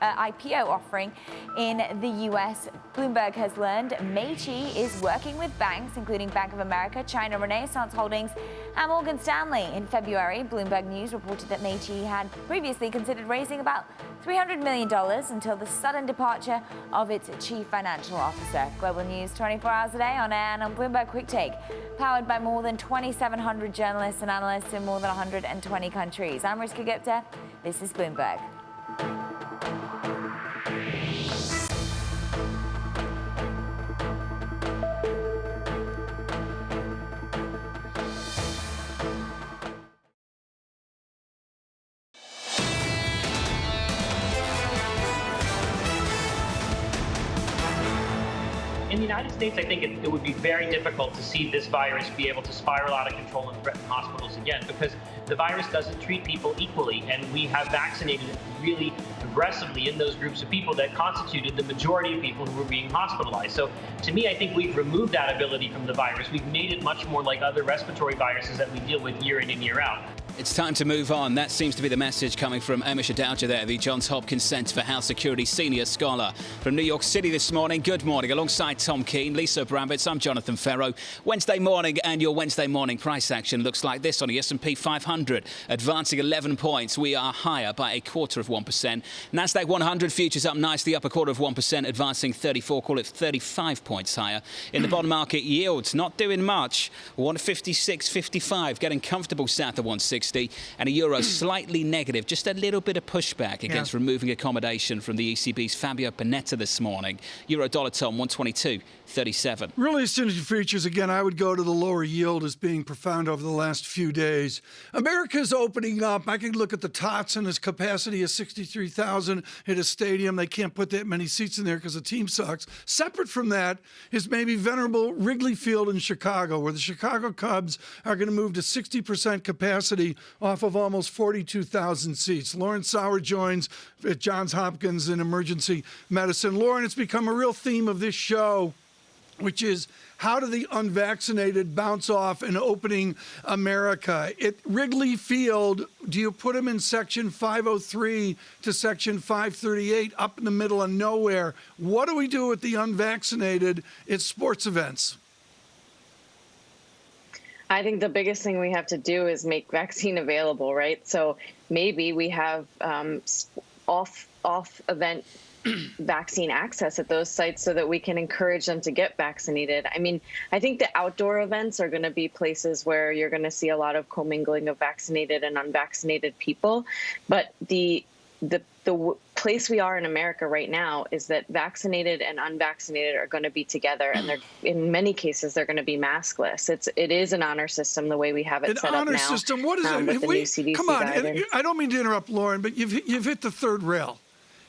IPO offering in the U.S. Bloomberg has learned May.26 is working with banks, including Bank of America, China Renaissance Holdings, and Morgan Stanley. In February, Bloomberg News reported that May.26 had previously considered raising about $300 million until the sudden departure of its chief financial officer. Global News 24 hours a day on air and on Bloomberg Quick Take, powered by more than 2,700 journalists and analysts in more than 120 countries. I'm Ritika Gupta. This is Bloomberg. In the United States, I think it would be very difficult to see this virus be able to spiral out of control and threaten hospitals again, because the virus doesn't treat people equally, and we have vaccinated really aggressively in those groups of people that constituted the majority of people who were being hospitalized. So to me, I think we've removed that ability from the virus. We've made it much more like other respiratory viruses that we deal with year in and year out. It's time to move on. That seems to be the message coming from Amish Adalja there, the Johns Hopkins Center for Health Security Senior Scholar from New York City this morning. Good morning. Alongside Tom Keene, Lisa Abramowicz, I'm Jonathan Ferro. Wednesday morning, and your Wednesday morning price action looks like this on the S&P 500, advancing 11 points. We are higher by 1/4%. Nasdaq 100 futures up nicely, up 1/4%, advancing 34, call it 35 points higher. In the bond market, yields not doing much, 156.55, getting comfortable south of 160. And a euro slightly negative, just a little bit of pushback against removing accommodation from the ECB's Fabio Panetta this morning. Euro dollar, Tom, 122.37. Really, as soon as you features again, I would go to the lower yield as being profound over the last few days. America's opening up. I can look at the tots and its capacity of 63,000 at a stadium. They can't put that many seats in there because the team sucks. Separate from that is maybe venerable Wrigley Field in Chicago, where the Chicago Cubs are going to move to 60% capacity off of almost 42,000 seats. Lauren Sauer joins at Johns Hopkins in emergency medicine. Lauren, it's become a real theme of this show, which is how do the unvaccinated bounce off in opening America? At Wrigley Field, do you put them in section 503 to section 538 up in the middle of nowhere? What do we do with the unvaccinated at sports events? I think the biggest thing we have to do is make vaccine available, right? So maybe we have off event vaccine access at those sites so that we can encourage them to get vaccinated. I mean, I think the outdoor events are going to be places where you're going to see a lot of commingling of vaccinated and unvaccinated people. But the place we are in America right now is that vaccinated and unvaccinated are going to be together, and they're, in many cases, they're going to be maskless. It is an honor system the way we have it set up now. An honor system? What is it? With the new CDC come on, guidance. I don't mean to interrupt, Lauren, but you've hit the third rail.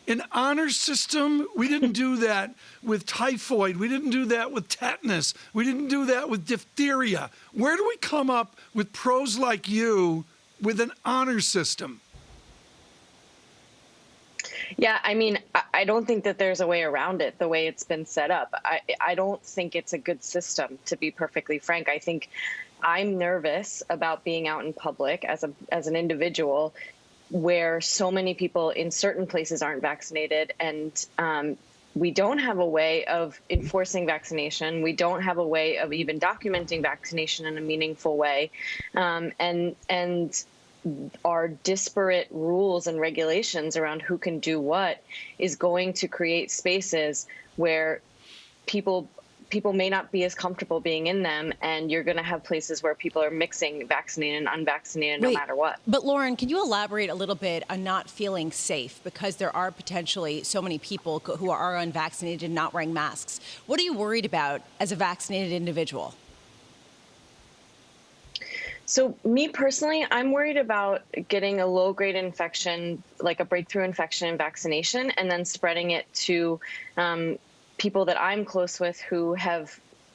An honor system? We didn't do that with typhoid. We didn't do that with tetanus. We didn't do that with diphtheria. Where do we come up with pros like you with an honor system? Yeah, I mean, I don't think that there's a way around it the way it's been set up. I don't think it's a good system, to be perfectly frank. I think I'm nervous about being out in public as an individual where so many people in certain places aren't vaccinated, and we don't have a way of enforcing vaccination. We don't have a way of even documenting vaccination in a meaningful way. And our disparate rules and regulations around who can do what is going to create spaces where people may not be as comfortable being in them, and you're going to have places where people are mixing vaccinated and unvaccinated no matter what. But Lauren, can you elaborate a little bit on not feeling safe because there are potentially so many people who are unvaccinated and not wearing masks? What are you worried about as a vaccinated individual? So me personally, I'm worried about getting a low-grade infection, like a breakthrough infection in vaccination, and then spreading it to people that I'm close with who are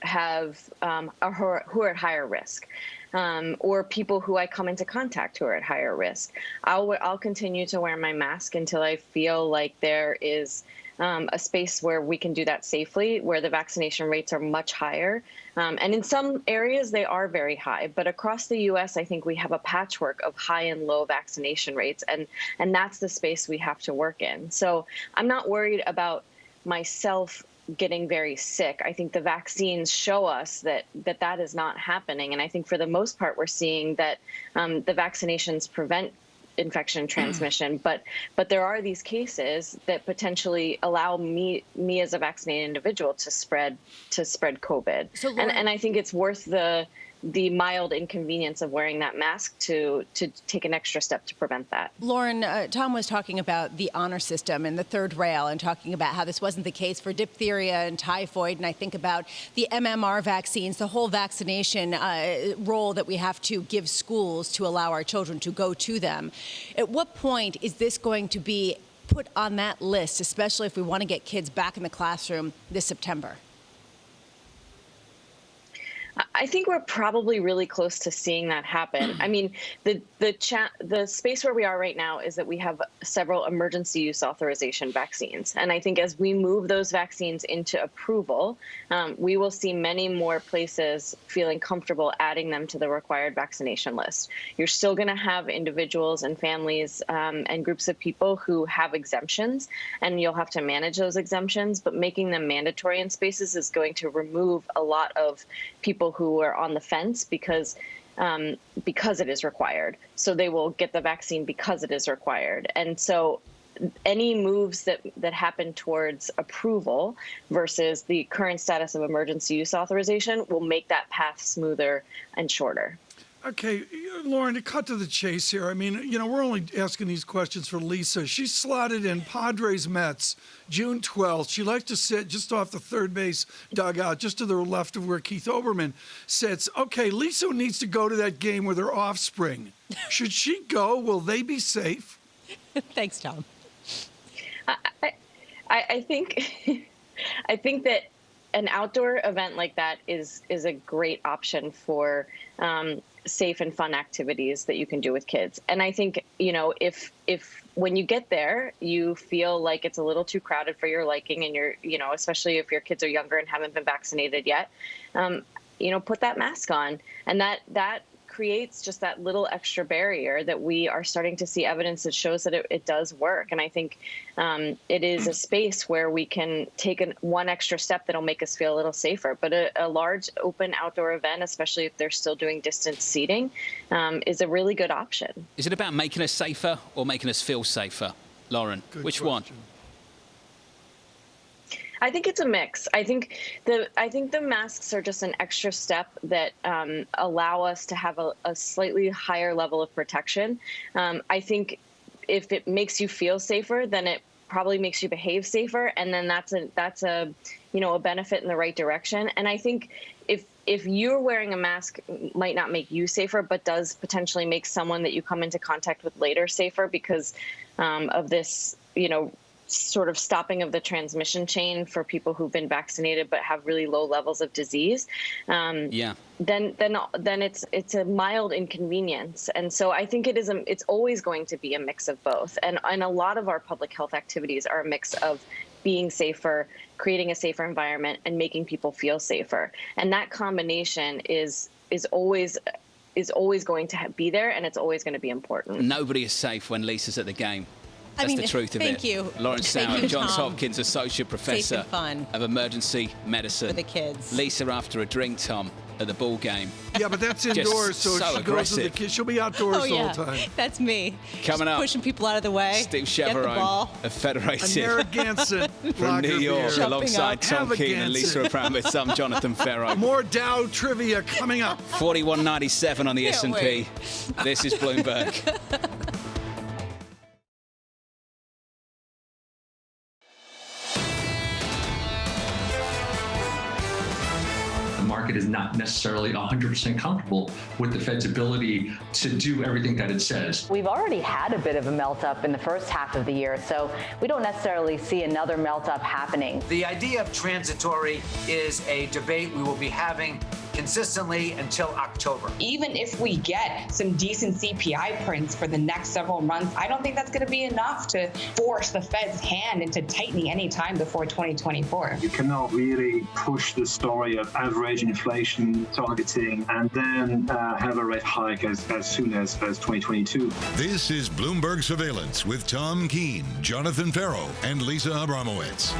at higher risk, or people who I come into contact who are at higher risk. I'll continue to wear my mask until I feel like there is a space where we can do that safely, where the vaccination rates are much higher. And in some areas, they are very high. But across the U.S., I think we have a patchwork of high and low vaccination rates. And that's the space we have to work in. So I'm not worried about myself getting very sick. I think the vaccines show us that is not happening. And I think for the most part, we're seeing that the vaccinations prevent infection transmission, but there are these cases that potentially allow me as a vaccinated individual to spread COVID. So Lauren, and I think it's worth the mild inconvenience of wearing that mask to take an extra step to prevent that. Lauren, Tom was talking about the honor system and the third rail and talking about how this wasn't the case for diphtheria and typhoid. And I think about the MMR vaccines, the whole vaccination role that we have to give schools to allow our children to go to them. At what point is this going to be put on that list, especially if we want to get kids back in the classroom this September? I think we're probably really close to seeing that happen. I mean, the space where we are right now is that we have several emergency use authorization vaccines. And I think as we move those vaccines into approval, we will see many more places feeling comfortable adding them to the required vaccination list. You're still going to have individuals and families and groups of people who have exemptions, and you'll have to manage those exemptions. But making them mandatory in spaces is going to remove a lot of people who are on the fence because it is required. So they will get the vaccine because it is required. And so any moves that happen towards approval versus the current status of emergency use authorization will make that path smoother and shorter. Okay, Lauren, to cut to the chase here, I mean, we're only asking these questions for Lisa. She's slotted in Padres Mets, June 12th. She likes to sit just off the third base dugout, just to the left of where Keith Olbermann sits. Okay, Lisa needs to go to that game with her offspring. Should she go? Will they be safe? Thanks, Tom. I think that an outdoor event like that is a great option for safe and fun activities that you can do with kids. And I think, if when you get there, you feel like it's a little too crowded for your liking, and you're, especially if your kids are younger and haven't been vaccinated yet, put that mask on. And that creates just that little extra barrier that we are starting to see evidence that shows that it does work. And I think it is a space where we can take one extra step that'll make us feel a little safer. But a large open outdoor event, especially if they're still doing distance seating, is a really good option. Is it about making us safer or making us feel safer, Lauren? Good Which question. one? I think it's a mix. I think the masks are just an extra step that allow us to have a slightly higher level of protection. I think if it makes you feel safer, then it probably makes you behave safer, and then that's a benefit in the right direction. And I think if you're wearing a mask might not make you safer, but does potentially make someone that you come into contact with later safer because of this, sort of stopping of the transmission chain for people who've been vaccinated but have really low levels of disease. Then it's a mild inconvenience. And so I think it's always going to be a mix of both. And a lot of our public health activities are a mix of being safer, creating a safer environment, and making people feel safer. And that combination is always going to be there, and it's always going to be important. Nobody is safe when Lisa's at the game. That's the truth of it. Thank you. Lawrence Sauer, Johns Hopkins Associate Professor of Emergency Medicine. For the kids. Lisa after a drink, Tom, at the ball game. Yeah, but that's indoors, so she goes with the kids. She'll be outdoors the whole time. That's me. Coming up, pushing people out of the way. Steve Cheverone of Federated. Narragansett from New York, alongside Tom Keene and Lisa Abramowicz. I'm Jonathan Ferro. More Dow trivia coming up. 41.97 on the S&P. This is Bloomberg. Market is not necessarily 100% comfortable with the Fed's ability to do everything that it says. We've already had a bit of a melt-up in the first half of the year, so we don't necessarily see another melt-up happening. The idea of transitory is a debate we will be having consistently until October. Even if we get some decent CPI prints for the next several months, I don't think that's going to be enough to force the Fed's hand into tightening any time before 2024. You cannot really push the story of average inflation targeting and then have a rate hike as soon as 2022. This is Bloomberg Surveillance with Tom Keene, Jonathan Ferro, and Lisa Abramowicz.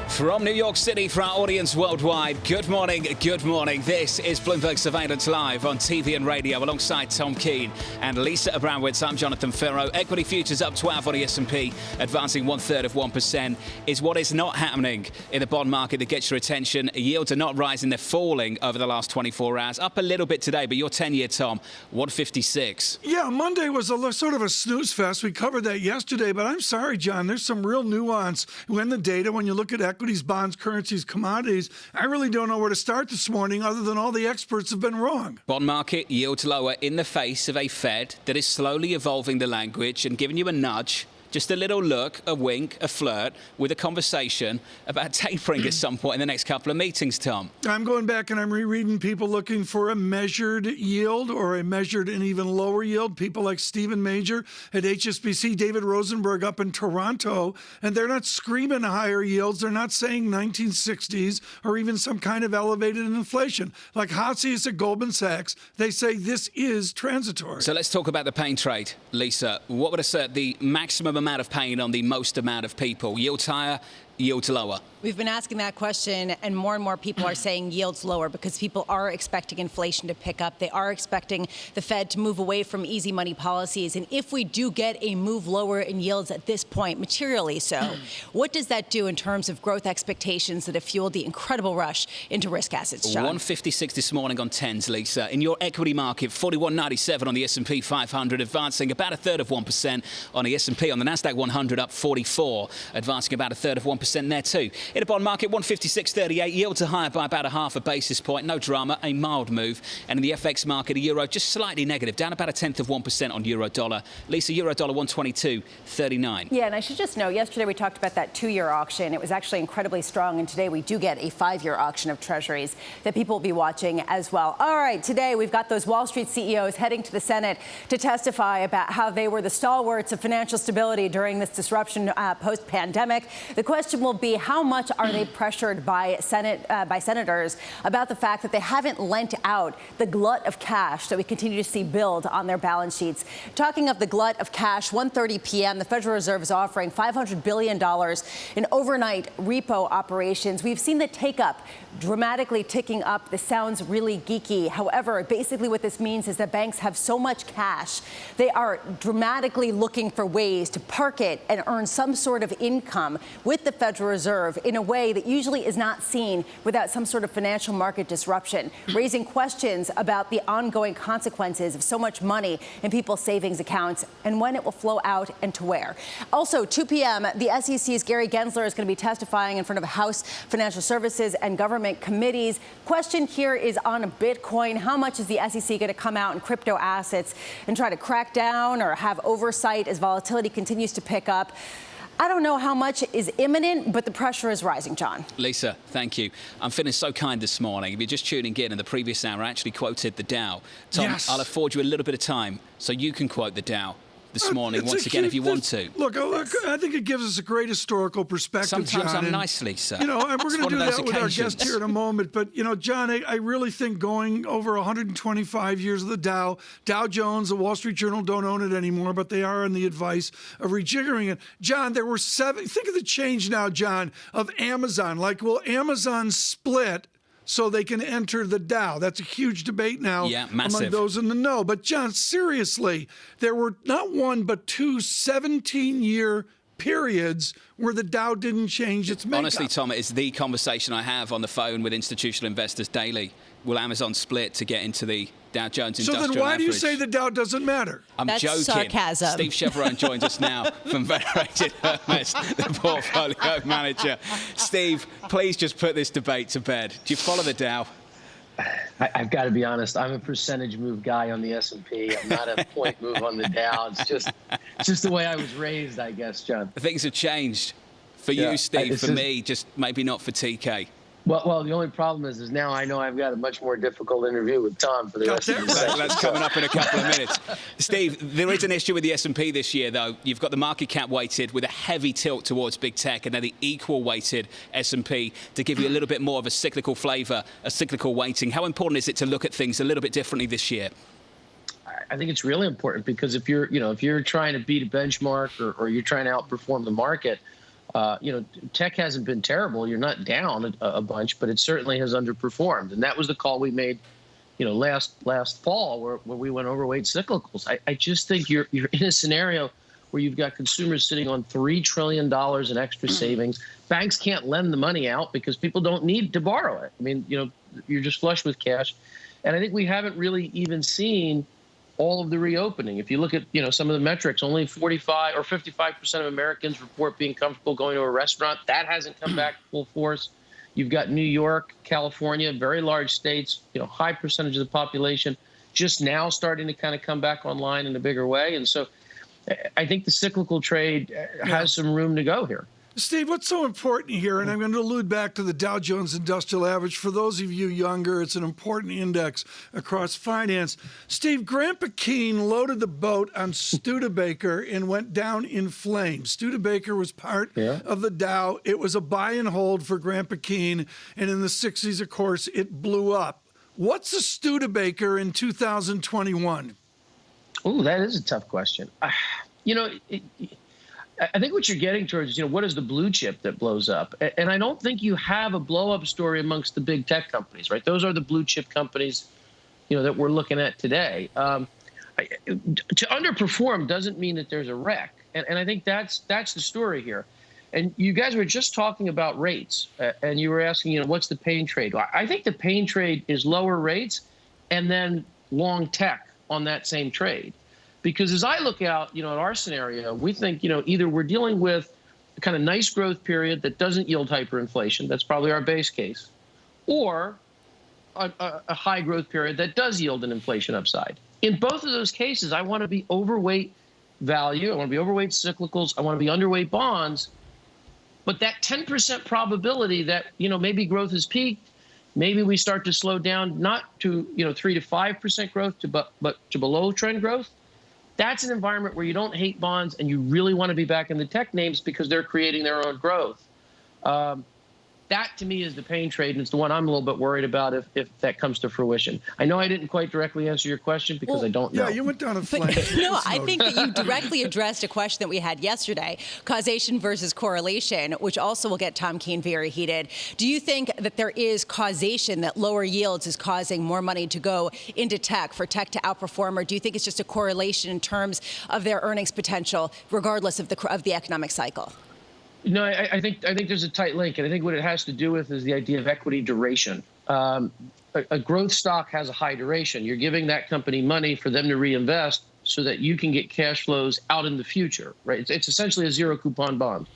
From New York City for our audience worldwide, good morning, good morning. This is Bloomberg Surveillance Live on TV and radio alongside Tom Keene and Lisa Abramowicz. I'm Jonathan Ferro. Equity futures up 12 on the S&P, advancing 1/3%. Is what is not happening in the bond market that gets your attention. Yields are not rising, they're falling over the last 24 hours. Up a little bit today, but your 10-year, Tom, 156. Yeah, Monday was a sort of a snooze fest. We covered that yesterday, but I'm sorry, John, there's some real nuance in the data when you look at equities, bonds, currencies, commodities. I really don't know where to start this morning other than all the experts have been wrong. Bond market yields lower in the face of a Fed that is slowly evolving the language and giving you a nudge. Just a little look, a wink, a flirt with a conversation about tapering at some point in the next couple of meetings, Tom. I'm going back and I'm rereading people looking for a measured yield or a measured and even lower yield. People like Stephen Major at HSBC, David Rosenberg up in Toronto, and they're not screaming higher yields. They're not saying 1960s or even some kind of elevated inflation. Like Hatsius at Goldman Sachs, they say this is transitory. So let's talk about the pain trade, Lisa. What would assert the maximum amount of pain on the most amount of people? Yields higher, yields lower? We've been asking that question, and more people are saying yields lower because people are expecting inflation to pick up. They are expecting the Fed to move away from easy money policies. And if we do get a move lower in yields at this point, materially so, what does that do in terms of growth expectations that have fueled the incredible rush into risk assets, John? 156 this morning on 10s, Lisa. In your equity market, 41.97 on the S&P 500, advancing about 1/3% on the S&P. On the Nasdaq 100, up 44, advancing about 1/3% there too. In a bond market, 156.38, yields are higher by about 0.5 basis point. No drama, a mild move. And in the FX market, a euro just slightly negative, down about 0.1% on euro dollar. Lisa, euro dollar 122.39. Yeah, and I should just note, yesterday we talked about that 2-year auction. It was actually incredibly strong, and today we do get a 5-year auction of treasuries that people will be watching as well. All right, today we've got those Wall Street CEOs heading to the Senate to testify about how they were the stalwarts of financial stability during this disruption post-pandemic. The question will be, how much are they pressured by senators about the fact that they haven't lent out the glut of cash that we continue to see build on their balance sheets? Talking of the glut of cash, 1:30 p.m., the Federal Reserve is offering $500 billion in overnight repo operations. We've seen the take-up dramatically ticking up. This sounds really geeky. However, basically what this means is that banks have so much cash, they are dramatically looking for ways to park it and earn some sort of income with the Federal Federal Reserve in a way that usually is not seen without some sort of financial market disruption, raising questions about the ongoing consequences of so much money in people's savings accounts and when it will flow out and to where. Also, 2 p.m., the SEC's Gary Gensler is going to be testifying in front of House Financial Services and Government Committees. Question here is on Bitcoin. How much is the SEC going to come out in crypto assets and try to crack down or have oversight as volatility continues to pick up? I don't know how much is imminent, but the pressure is rising, John. Lisa, thank you. I'm feeling so kind this morning. If you're just tuning in the previous hour, I actually quoted the Dow. Tom, yes. I'll afford you a little bit of time so you can quote the Dow this morning once again if you want to. Look, I think it gives us a great historical perspective, Sometimes John. I'm nice, Lisa. You know, and we're going to do that with our guest here in a moment. But, you know, John, I really think going over 125 years of the Dow Jones, the Wall Street Journal don't own it anymore, but they are on the advice of rejiggering it. John, there were 7. Think of the change now, John, of Amazon. Like, will Amazon split so they can enter the Dow? That's a huge debate now among those in the know. But, John, seriously, there were not one but 2 17-year periods where the Dow didn't change its makeup. Honestly, Tom, it's the conversation I have on the phone with institutional investors daily. Will Amazon split to get into the Dow Jones Industrial Average? So then why do you say the Dow doesn't matter? That's joking. Sarcasm. Steve Chevron joins us now from Venerated Hermes, the portfolio manager. Steve, please just put this debate to bed. Do you follow the Dow? I've got to be honest. I'm a percentage move guy on the S&P. I'm not a point move on the Dow. It's just the way I was raised, I guess, John. Things have changed for you, Steve. For me, just maybe not for TK. Well, the only problem is now I know I've got a much more difficult interview with Tom for the rest of the session. That's coming up in a couple of minutes. Steve, there is an issue with the S&P this year, though. You've got the market cap weighted with a heavy tilt towards big tech, and then the equal weighted S&P to give you a little bit more of a cyclical flavour, a cyclical weighting. How important is it to look at things a little bit differently this year? I think it's really important because if you're trying to beat a benchmark or you're trying to outperform the market, tech hasn't been terrible. You're not down a bunch, but it certainly has underperformed. And that was the call we made, last fall where we went overweight cyclicals. I just think you're in a scenario where you've got consumers sitting on $3 trillion in extra savings. Banks can't lend the money out because people don't need to borrow it. I mean, you're just flush with cash. And I think we haven't really even seen all of the reopening. If you look at, some of the metrics, only 45 or 55% of Americans report being comfortable going to a restaurant. That hasn't come back full force. You've got New York, California, very large states, high percentage of the population just now starting to kind of come back online in a bigger way. And so I think the cyclical trade has some room to go here. Steve, what's so important here, and I'm going to allude back to the Dow Jones Industrial Average. For those of you younger, it's an important index across finance. Steve, Grandpa Keene loaded the boat on Studebaker and went down in flames. Studebaker was part of the Dow. It was a buy and hold for Grandpa Keene, and in the 60s, of course, it blew up. What's a Studebaker in 2021? Oh, that is a tough question. I think what you're getting towards is, what is the blue chip that blows up? And I don't think you have a blow up story amongst the big tech companies, right? Those are the blue chip companies, that we're looking at today. To underperform doesn't mean that there's a wreck. And I think that's the story here. And you guys were just talking about rates and you were asking, what's the pain trade? I think the pain trade is lower rates and then long tech on that same trade. Because as I look out, at our scenario, we think, either we're dealing with a kind of nice growth period that doesn't yield hyperinflation. That's probably our base case. Or a high growth period that does yield an inflation upside. In both of those cases, I want to be overweight value. I want to be overweight cyclicals. I want to be underweight bonds. But that 10% probability that, maybe growth has peaked, maybe we start to slow down, not to, 3 to 5% growth, but to below trend growth. That's an environment where you don't hate bonds and you really want to be back in the tech names because they're creating their own growth. That, to me, is the pain trade, and it's the one I'm a little bit worried about if that comes to fruition. I know I didn't quite directly answer your question because I don't know. Yeah, you went down a flame. No, I think that you directly addressed a question that we had yesterday, causation versus correlation, which also will get Tom Keene very heated. Do you think that there is causation that lower yields is causing more money to go into tech, for tech to outperform, or do you think it's just a correlation in terms of their earnings potential, regardless of the economic cycle? No, I think there's a tight link, and I think what it has to do with is the idea of equity duration. A growth stock has a high duration. You're giving that company money for them to reinvest so that you can get cash flows out in the future, right? It's essentially a zero coupon bond.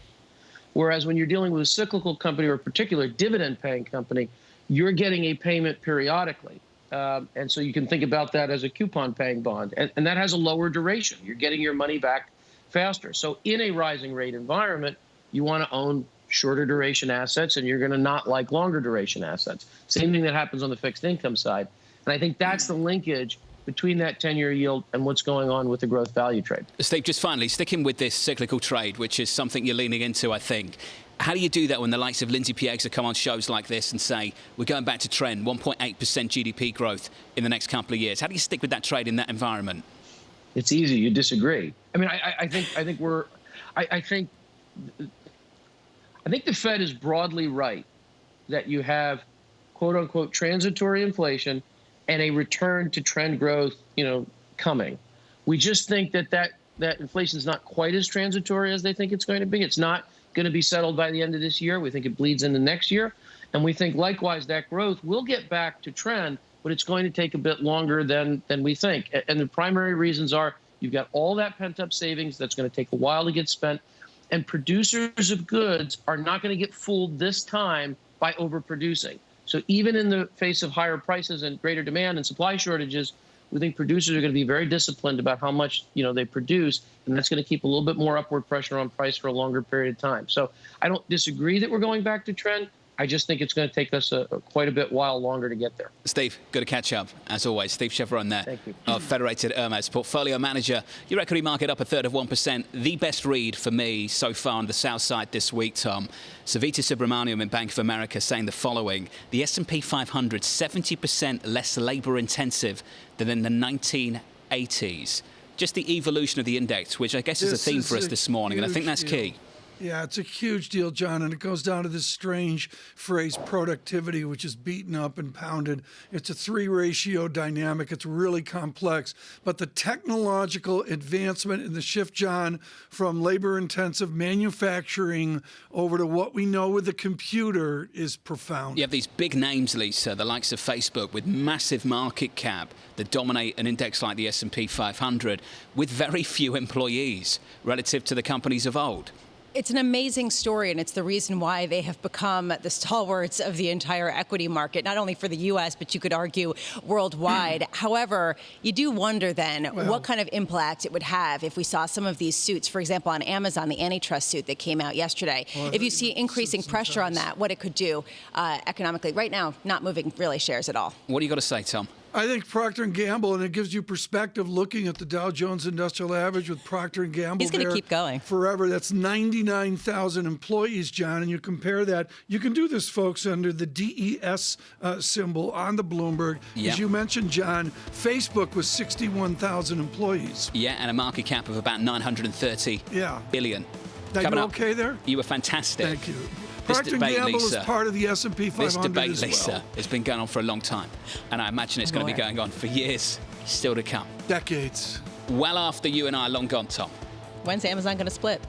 Whereas when you're dealing with a cyclical company or a particular dividend-paying company, you're getting a payment periodically. And so you can think about that as a coupon-paying bond. And that has a lower duration. You're getting your money back faster. So in a rising rate environment, you want to own shorter duration assets, and you're going to not like longer duration assets. Same thing that happens on the fixed income side. And I think that's the linkage between that 10-year yield and what's going on with the growth value trade. Steve, just finally, sticking with this cyclical trade, which is something you're leaning into, I think. How do you do that when the likes of Lindsay Piegza come on shows like this and say, we're going back to trend, 1.8% GDP growth in the next couple of years? How do you stick with that trade in that environment? It's easy. You disagree. I mean, I think the Fed is broadly right that you have quote unquote transitory inflation and a return to trend growth, coming. We just think that inflation is not quite as transitory as they think it's going to be. It's not going to be settled by the end of this year. We think it bleeds into next year. And we think likewise that growth will get back to trend, but it's going to take a bit longer than we think. And the primary reasons are you've got all that pent up savings that's going to take a while to get spent. And producers of goods are not going to get fooled this time by overproducing. So even in the face of higher prices and greater demand and supply shortages, we think producers are going to be very disciplined about how much they produce, and that's going to keep a little bit more upward pressure on price for a longer period of time. So I don't disagree that we're going back to trend. I just think it's going to take us quite a bit while longer to get there. Steve, good to catch up, as always. Steve Chevron there. Thank you. Of Federated Hermes, portfolio manager. Your equity market up 1/3%. The best read for me so far on the south side this week, Tom. Savita Subramaniam in Bank of America saying the following. The S&P 500, 70% less labor intensive than in the 1980s. Just the evolution of the index, which I guess is a theme for us this morning, and I think that's key. Yeah, it's a huge deal, John, and it goes down to this strange phrase, productivity, which is beaten up and pounded. It's a 3-ratio dynamic. It's really complex. But the technological advancement in the shift, John, from labor-intensive manufacturing over to what we know with the computer is profound. You have these big names, Lisa, the likes of Facebook, with massive market cap that dominate an index like the S&P 500 with very few employees relative to the companies of old. It's an amazing story, and it's the reason why they have become the stalwarts of the entire equity market, not only for the U.S., but you could argue worldwide. However, you do wonder then what kind of impact it would have if we saw some of these suits, for example, on Amazon, the antitrust suit that came out yesterday. If you see increasing pressure on that, what it could do economically. Right now, not moving really shares at all. What do you got to say, Tom? I think Procter & Gamble, and it gives you perspective looking at the Dow Jones Industrial Average with Procter & Gamble. He's going to keep going forever. That's 99,000 employees, John, and you compare that. You can do this, folks, under the DES symbol on the Bloomberg. Yeah. As you mentioned, John, Facebook was 61,000 employees. Yeah, and a market cap of about 930 billion. Now, you okay there? You were fantastic. Thank you. Procter & Gamble is part of the S&P 500 This debate, as well. Lisa, has been going on for a long time. And I imagine it's going to be going on for years still to come. Decades. Well after you and I are long gone, Tom. When's Amazon going to split?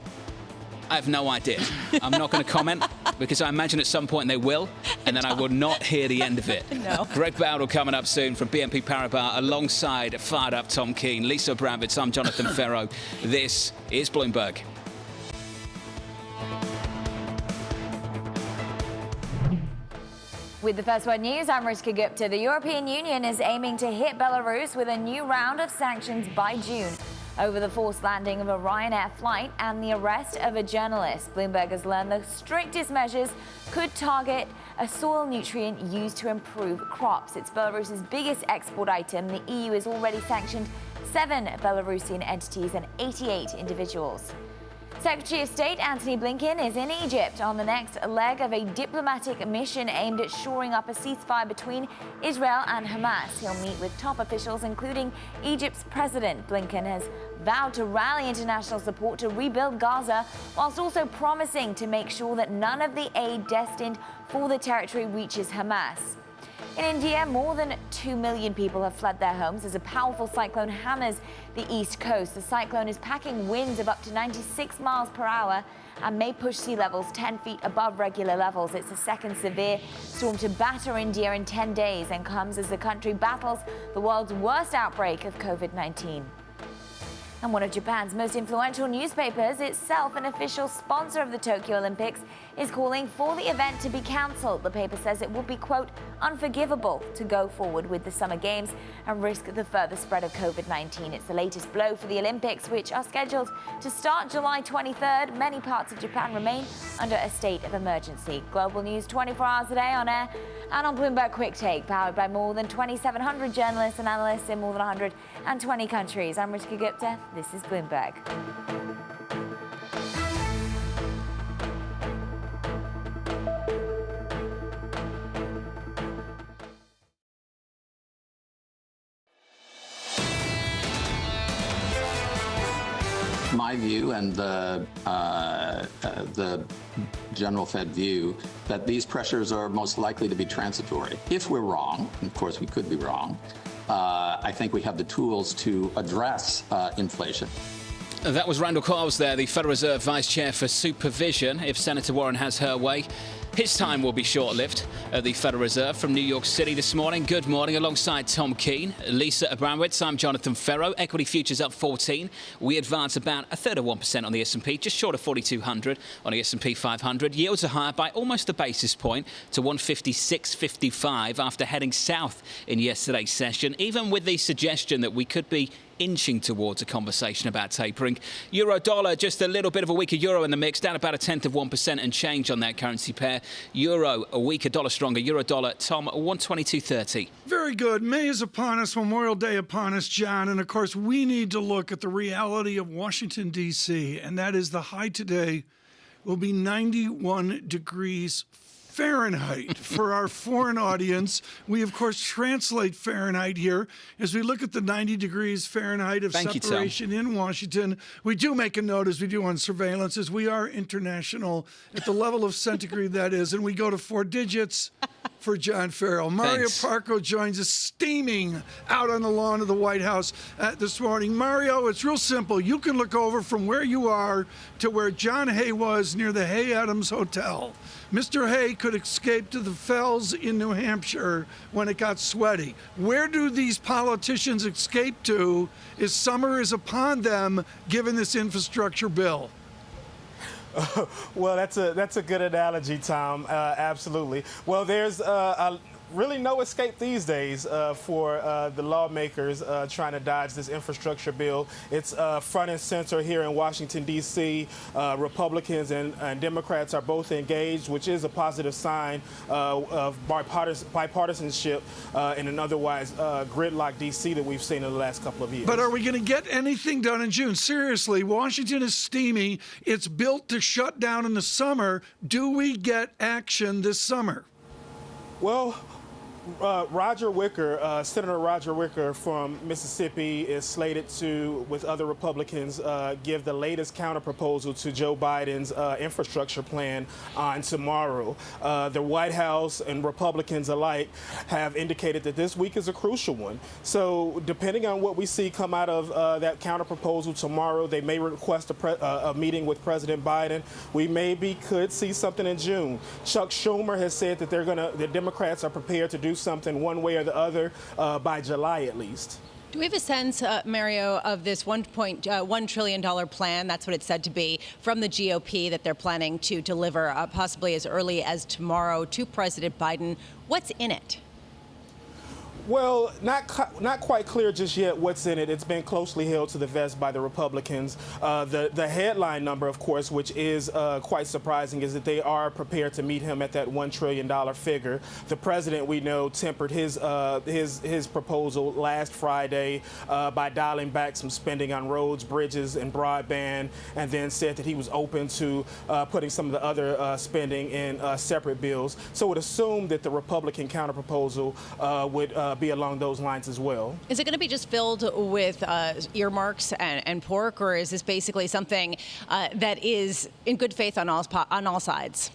I have no idea. I'm not going to comment because I imagine at some point they will, and then I will not hear the end of it. No. Greg Bowdle coming up soon from BNP Paribas alongside fired up Tom Keene, Lisa Abramowicz. I'm Jonathan Ferro. This is Bloomberg. With the First Word News, I'm Rishka Gupta. The European Union is aiming to hit Belarus with a new round of sanctions by June over the forced landing of a Ryanair flight and the arrest of a journalist. Bloomberg has learned the strictest measures could target a soil nutrient used to improve crops. It's Belarus's biggest export item. The EU has already sanctioned 7 Belarusian entities and 88 individuals. Secretary of State Antony Blinken is in Egypt on the next leg of a diplomatic mission aimed at shoring up a ceasefire between Israel and Hamas. He'll meet with top officials, including Egypt's president. Blinken has vowed to rally international support to rebuild Gaza, whilst also promising to make sure that none of the aid destined for the territory reaches Hamas. In India, more than 2 million people have fled their homes as a powerful cyclone hammers the east coast. The cyclone is packing winds of up to 96 miles per hour and may push sea levels 10 feet above regular levels. It's the second severe storm to batter India in 10 days and comes as the country battles the world's worst outbreak of COVID-19. And one of Japan's most influential newspapers, itself an official sponsor of the Tokyo Olympics, is calling for the event to be cancelled. The paper says it would be, quote, unforgivable to go forward with the Summer Games and risk the further spread of COVID-19. It's the latest blow for the Olympics, which are scheduled to start July 23rd. Many parts of Japan remain under a state of emergency. Global news 24 hours a day on air and on Bloomberg Quick Take, powered by more than 2,700 journalists and analysts in more than 120 countries. I'm Ritika Gupta. This is Bloomberg. My view and the general Fed view that these pressures are most likely to be transitory. If we're wrong, and of course we could be wrong, I think we have the tools to address inflation. That was Randall Quarles there, the Federal Reserve Vice Chair for Supervision. If Senator Warren has her way, his time will be short-lived at the Federal Reserve. From New York City this morning, good morning, alongside Tom Keene, Lisa Abramowicz. I'm Jonathan Ferro. Equity futures up 14. We advance about 1/3 on the S&P, just short of 4,200 on the S&P 500. Yields are higher by almost a basis point to 156.55 after heading south in yesterday's session, even with the suggestion that we could be inching towards a conversation about tapering. Euro dollar, just a little bit of a weaker euro in the mix, down about 1/10% and change on that currency pair. Euro a weaker, dollar stronger. Euro dollar, Tom, 122.30. Very good. May is upon us, Memorial Day upon us, John. And of course, we need to look at the reality of Washington, D.C., and that is the high today will be 91 degrees Fahrenheit. For our foreign audience, we of course translate Fahrenheit here. As we look at the 90 degrees Fahrenheit of separation in Washington, we do make a note, as we do on surveillance, as we are international at the level of centigrade that is, and we go to 4 digits for John Farrell. Mario Parco joins us steaming out on the lawn of the White House this morning. Mario, it's real simple. You can look over from where you are to where John Hay was near the Hay Adams Hotel. Mr. Hay could escape to the fells in New Hampshire when it got sweaty. Where do these politicians escape to as summer is upon them, given this infrastructure bill? Well, that's a good analogy, Tom. Absolutely. Well, there's really no escape these days for the lawmakers trying to dodge this infrastructure bill. It's front and center here in Washington, D.C. Republicans and Democrats are both engaged, which is a positive sign of bipartisanship in an otherwise gridlocked D.C. that we've seen in the last couple of years. But are we going to get anything done in June? Seriously, Washington is steamy. It's built to shut down in the summer. Do we get action this summer? Well, Roger Wicker, Senator Roger Wicker from Mississippi is slated to, with other Republicans, give the latest counterproposal to Joe Biden's infrastructure plan on tomorrow. The White House and Republicans alike have indicated that this week is a crucial one. So depending on what we see come out of that counterproposal tomorrow, they may request a meeting with President Biden. We maybe could see something in June. Chuck Schumer has said that the Democrats are prepared to do something one way or the other by July at least. Do we have a sense, Mario, of this $1.1 trillion plan, that's what it's said to be, from the GOP that they're planning to deliver possibly as early as tomorrow to President Biden? What's in it? Well, not quite clear just yet what's in it. It's been closely held to the vest by the Republicans. The headline number, of course, which is quite surprising, is that they are prepared to meet him at that $1 trillion figure. The president, we know, tempered his proposal last Friday by dialing back some spending on roads, bridges, and broadband, and then said that he was open to putting some of the other spending in separate bills. So it would assume that the Republican counterproposal would be along those lines as well. Is it going to be just filled with earmarks and pork, or is this basically something that is in good faith on all sides?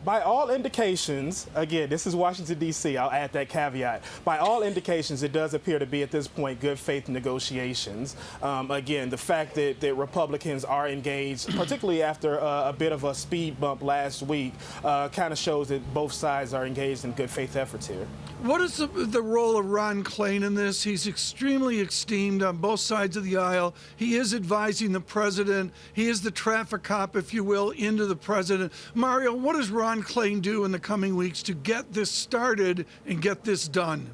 By all indications, again, this is Washington, D.C., I'll add that caveat. By all indications, it does appear to be, at this point, good faith negotiations. Again, the fact that Republicans are engaged, particularly after a bit of a speed bump last week, kind of shows that both sides are engaged in good faith efforts here. What is the role of Ron Klain in this? He's extremely esteemed on both sides of the aisle. He is advising the president. He is the traffic cop, if you will, into the president. Mario, what does Ron Klain do in the coming weeks to get this started and get this done?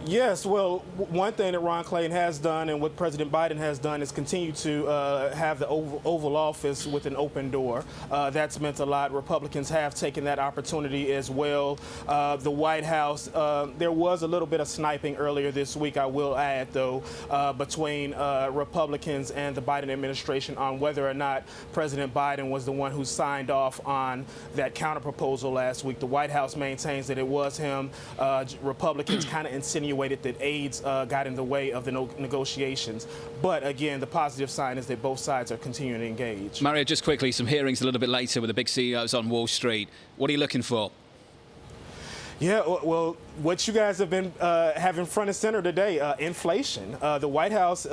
Yes, well, one thing that Ron Klain has done and what President Biden has done is continue to have the Oval Office with an open door. That's meant a lot. Republicans have taken that opportunity as well. The White House, there was a little bit of sniping earlier this week, I will add, though, between Republicans and the Biden administration on whether or not President Biden was the one who signed off on that counterproposal last week. The White House maintains that it was him. Republicans kind of insinuated that aides got in the way of the negotiations. But again, the positive sign is that both sides are continuing to engage. Mario, just quickly, some hearings a little bit later with the big CEOs on Wall Street. What are you looking for? Yeah, well, what you guys have been having front and center today, inflation. The White House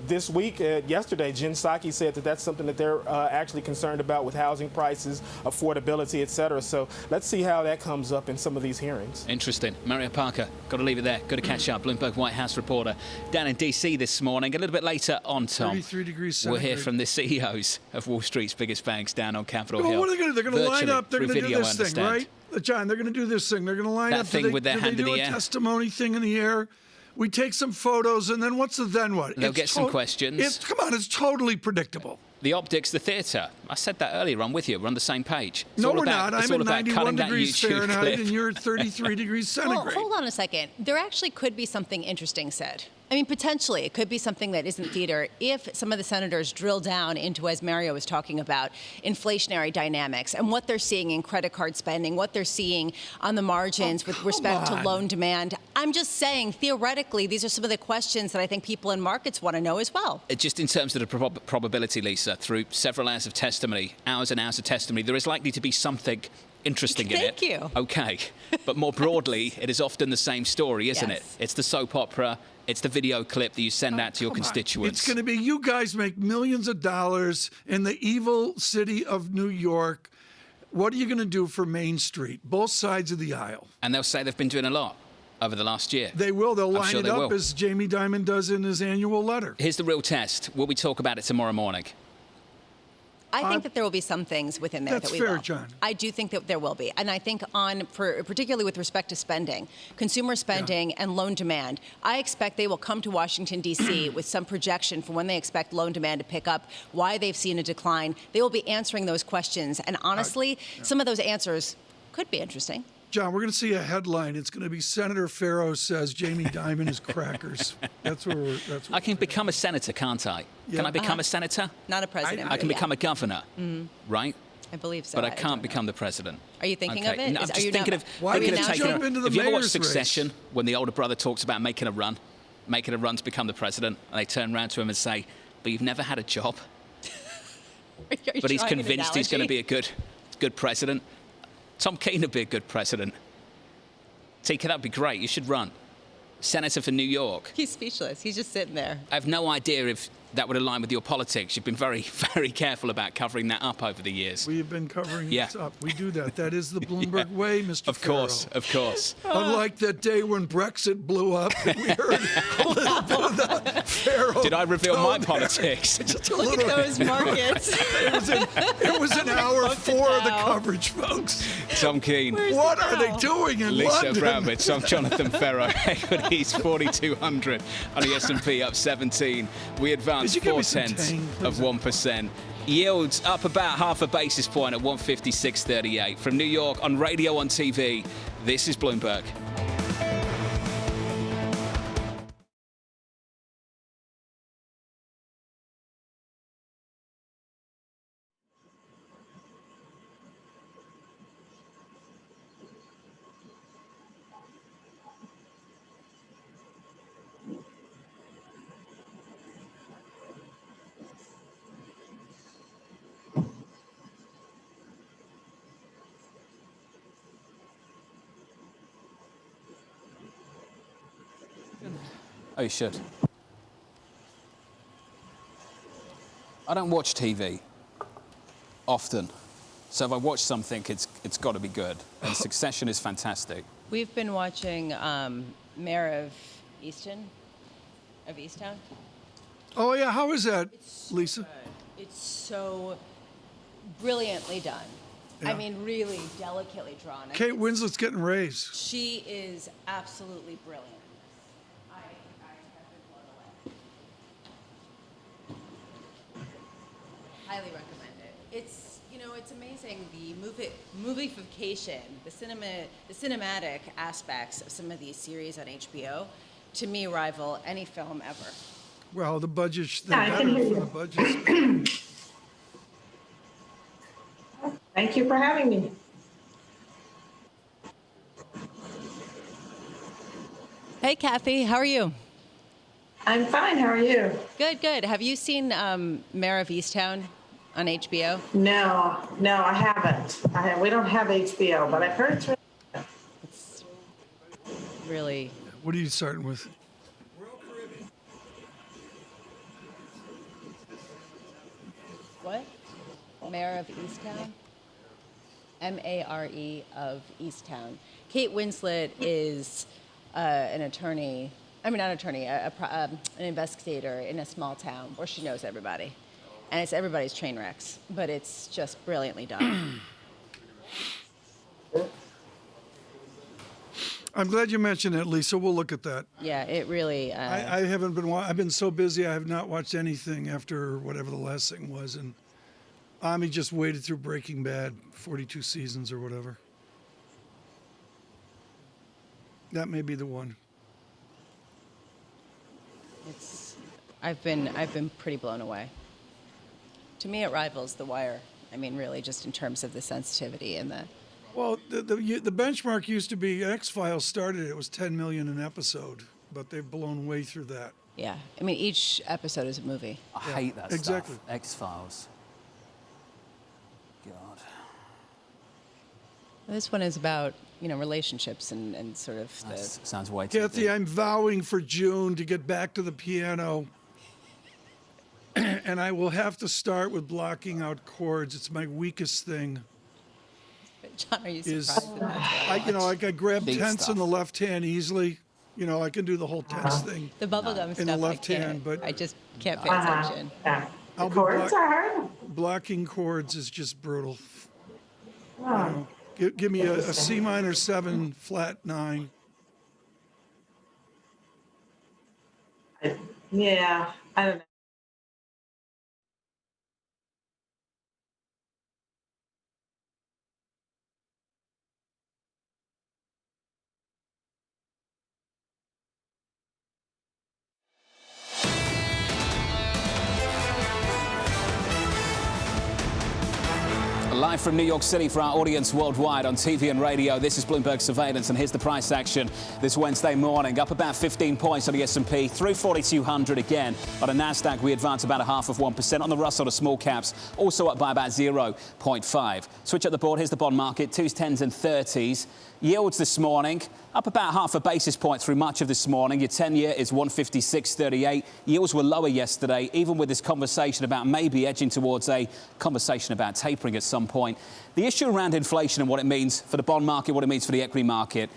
this week, yesterday, Jen Psaki said that that's something that they're actually concerned about with housing prices, affordability, et cetera. So let's see how that comes up in some of these hearings. Interesting. Mario Parker, got to leave it there. Good to catch up. Bloomberg White House reporter down in D.C. this morning. A little bit later on, Tom. 33 degrees centigrade. We'll hear from the CEOs of Wall Street's biggest banks down on Capitol Hill. What are they going to do? They're going to line up. They're going to do this thing, understand. right? John, they're going to do this thing. They're going to line that up. Thing with their hand in the air. Do a testimony thing in the air? We take some photos, and then what's the then what? They'll get some questions. Come on, it's totally predictable. The optics, the theatre. I said that earlier. I'm with you. We're on the same page. No, we're not. I'm at 91 degrees Fahrenheit, and you're at 33 degrees centigrade. Well, hold on a second. There actually could be something interesting said. I mean, potentially, it could be something that isn't theater if some of the senators drill down into, as Mario was talking about, inflationary dynamics and what they're seeing in credit card spending, what they're seeing on the margins with respect to loan demand. I'm just saying, theoretically, these are some of the questions that I think people in markets want to know as well. Just in terms of the probability, Lisa, through several hours of testimony, hours and hours of testimony, there is likely to be something interesting in it. Thank you. Okay. But more broadly, it is often the same story, isn't it? It's the soap opera. It's the video clip that you send out to your constituents. It's going to be, you guys make millions of dollars in the evil city of New York. What are you going to do for Main Street? Both sides of the aisle. And they'll say they've been doing a lot over the last year. They will. They'll line it up as Jamie Dimon does in his annual letter. Here's the real test. Will we talk about it tomorrow morning? I think that there will be some things within there that we will. That's fair, John. I do think that there will be. And I think particularly with respect to spending, consumer spending and loan demand, I expect they will come to Washington, D.C. with some projection for when they expect loan demand to pick up, why they've seen a decline. They will be answering those questions. And honestly, some of those answers could be interesting. John, we're going to see a headline. It's going to be Senator Ferro says Jamie Dimon is crackers. That's where I can become a senator, can't I? Yeah. Can I become a senator? Not a president. I can become a governor, right? I believe so. But I can't become the president. Are you thinking of it? No, I'm just thinking of taking. Have you ever watched Succession when the older brother talks about making a run to become the president, and they turn around to him and say, "But you've never had a job." But he's convinced he's going to be a good president. Tom Keene would be a good president. TK, that'd be great. You should run. Senator for New York. He's speechless. He's just sitting there. I have no idea if that would align with your politics. You've been very, very careful about covering that up over the years. We have been covering this up. We do that. That is the Bloomberg way, Mr. Of course, of course. Unlike that day when Brexit blew up, and we heard a little bit of the Ferro. Did I reveal my politics? Look at those markets. It was an hour 4 of the coverage, folks. Tom Keene. What are they doing in Lisa London? Abramowicz. I'm Jonathan Ferro. Equities 4,200 on the S&P up 17. We advance 0.4 of 1%. Yields up about half a basis point at 156.38. From New York on radio, on TV, this is Bloomberg. Oh, you should. I don't watch TV often. So if I watch something, it's got to be good. And Succession is fantastic. We've been watching Mayor of Easttown. Oh, yeah. How is that, Lisa? It's so brilliantly done. Yeah. I mean, really delicately drawn. Kate Winslet's getting raised. She is absolutely brilliant. I have been blown away. Highly recommend it. It's, you know, it's amazing the movification, the cinematic aspects of some of these series on HBO, to me, rival any film ever. Well, the budget's the Yeah, I can better hear for you. the budget. Thank you for having me. Hey, Kathy, how are you? I'm fine. How are you? Good, good. Have you seen Mayor of Easttown on HBO? No, I haven't. We don't have HBO, but I've heard it's really good. It's really. What are you starting with? What? Mayor of Easttown? M-A-R-E of Easttown. Kate Winslet is an attorney. I mean, not an attorney, an investigator in a small town where she knows everybody. And it's everybody's train wrecks, but it's just brilliantly done. I'm glad you mentioned it, Lisa. We'll look at that. Yeah, it really. I haven't been. I've been so busy. I have not watched anything after whatever the last thing was, and Ami just waded through Breaking Bad, 42 seasons or whatever. That may be the one. I've been pretty blown away. To me, it rivals The Wire. I mean, really, just in terms of the sensitivity and the. Well, the benchmark used to be X-Files started. It was 10 million an episode, but they've blown way through that. Yeah, I mean, each episode is a movie. I hate that exactly. stuff. X-Files. God. This one is about, relationships and sort of the. Sounds way too Kathy, I'm vowing for June to get back to the piano, and I will have to start with blocking out chords. It's my weakest thing. John, are you surprised? I grab Big tense stuff. in the left hand easily. I can do the whole tense thing. The bubblegum in stuff, the left I can't. hand, but I just can't pay attention. Yeah. I'll The be chords are hard. blocking chords is just brutal. Oh. Give me a C minor 7 flat 9. Yeah, I don't know. Live from New York City for our audience worldwide on TV and radio, this is Bloomberg Surveillance, and here's the price action this Wednesday morning. Up about 15 points on the S&P, through 4,200 again. On a NASDAQ, we advance about 0.5%. On the Russell, the small caps, also up by about 0.5. Switch at the board, here's the bond market, 2s, 10s and 30s. Yields this morning, up about 0.5 basis point through much of this morning. Your 10-year is 156.38. Yields were lower yesterday, even with this conversation about maybe edging towards a conversation about tapering at some point. The issue around inflation and what it means for the bond market, what it means for the equity market.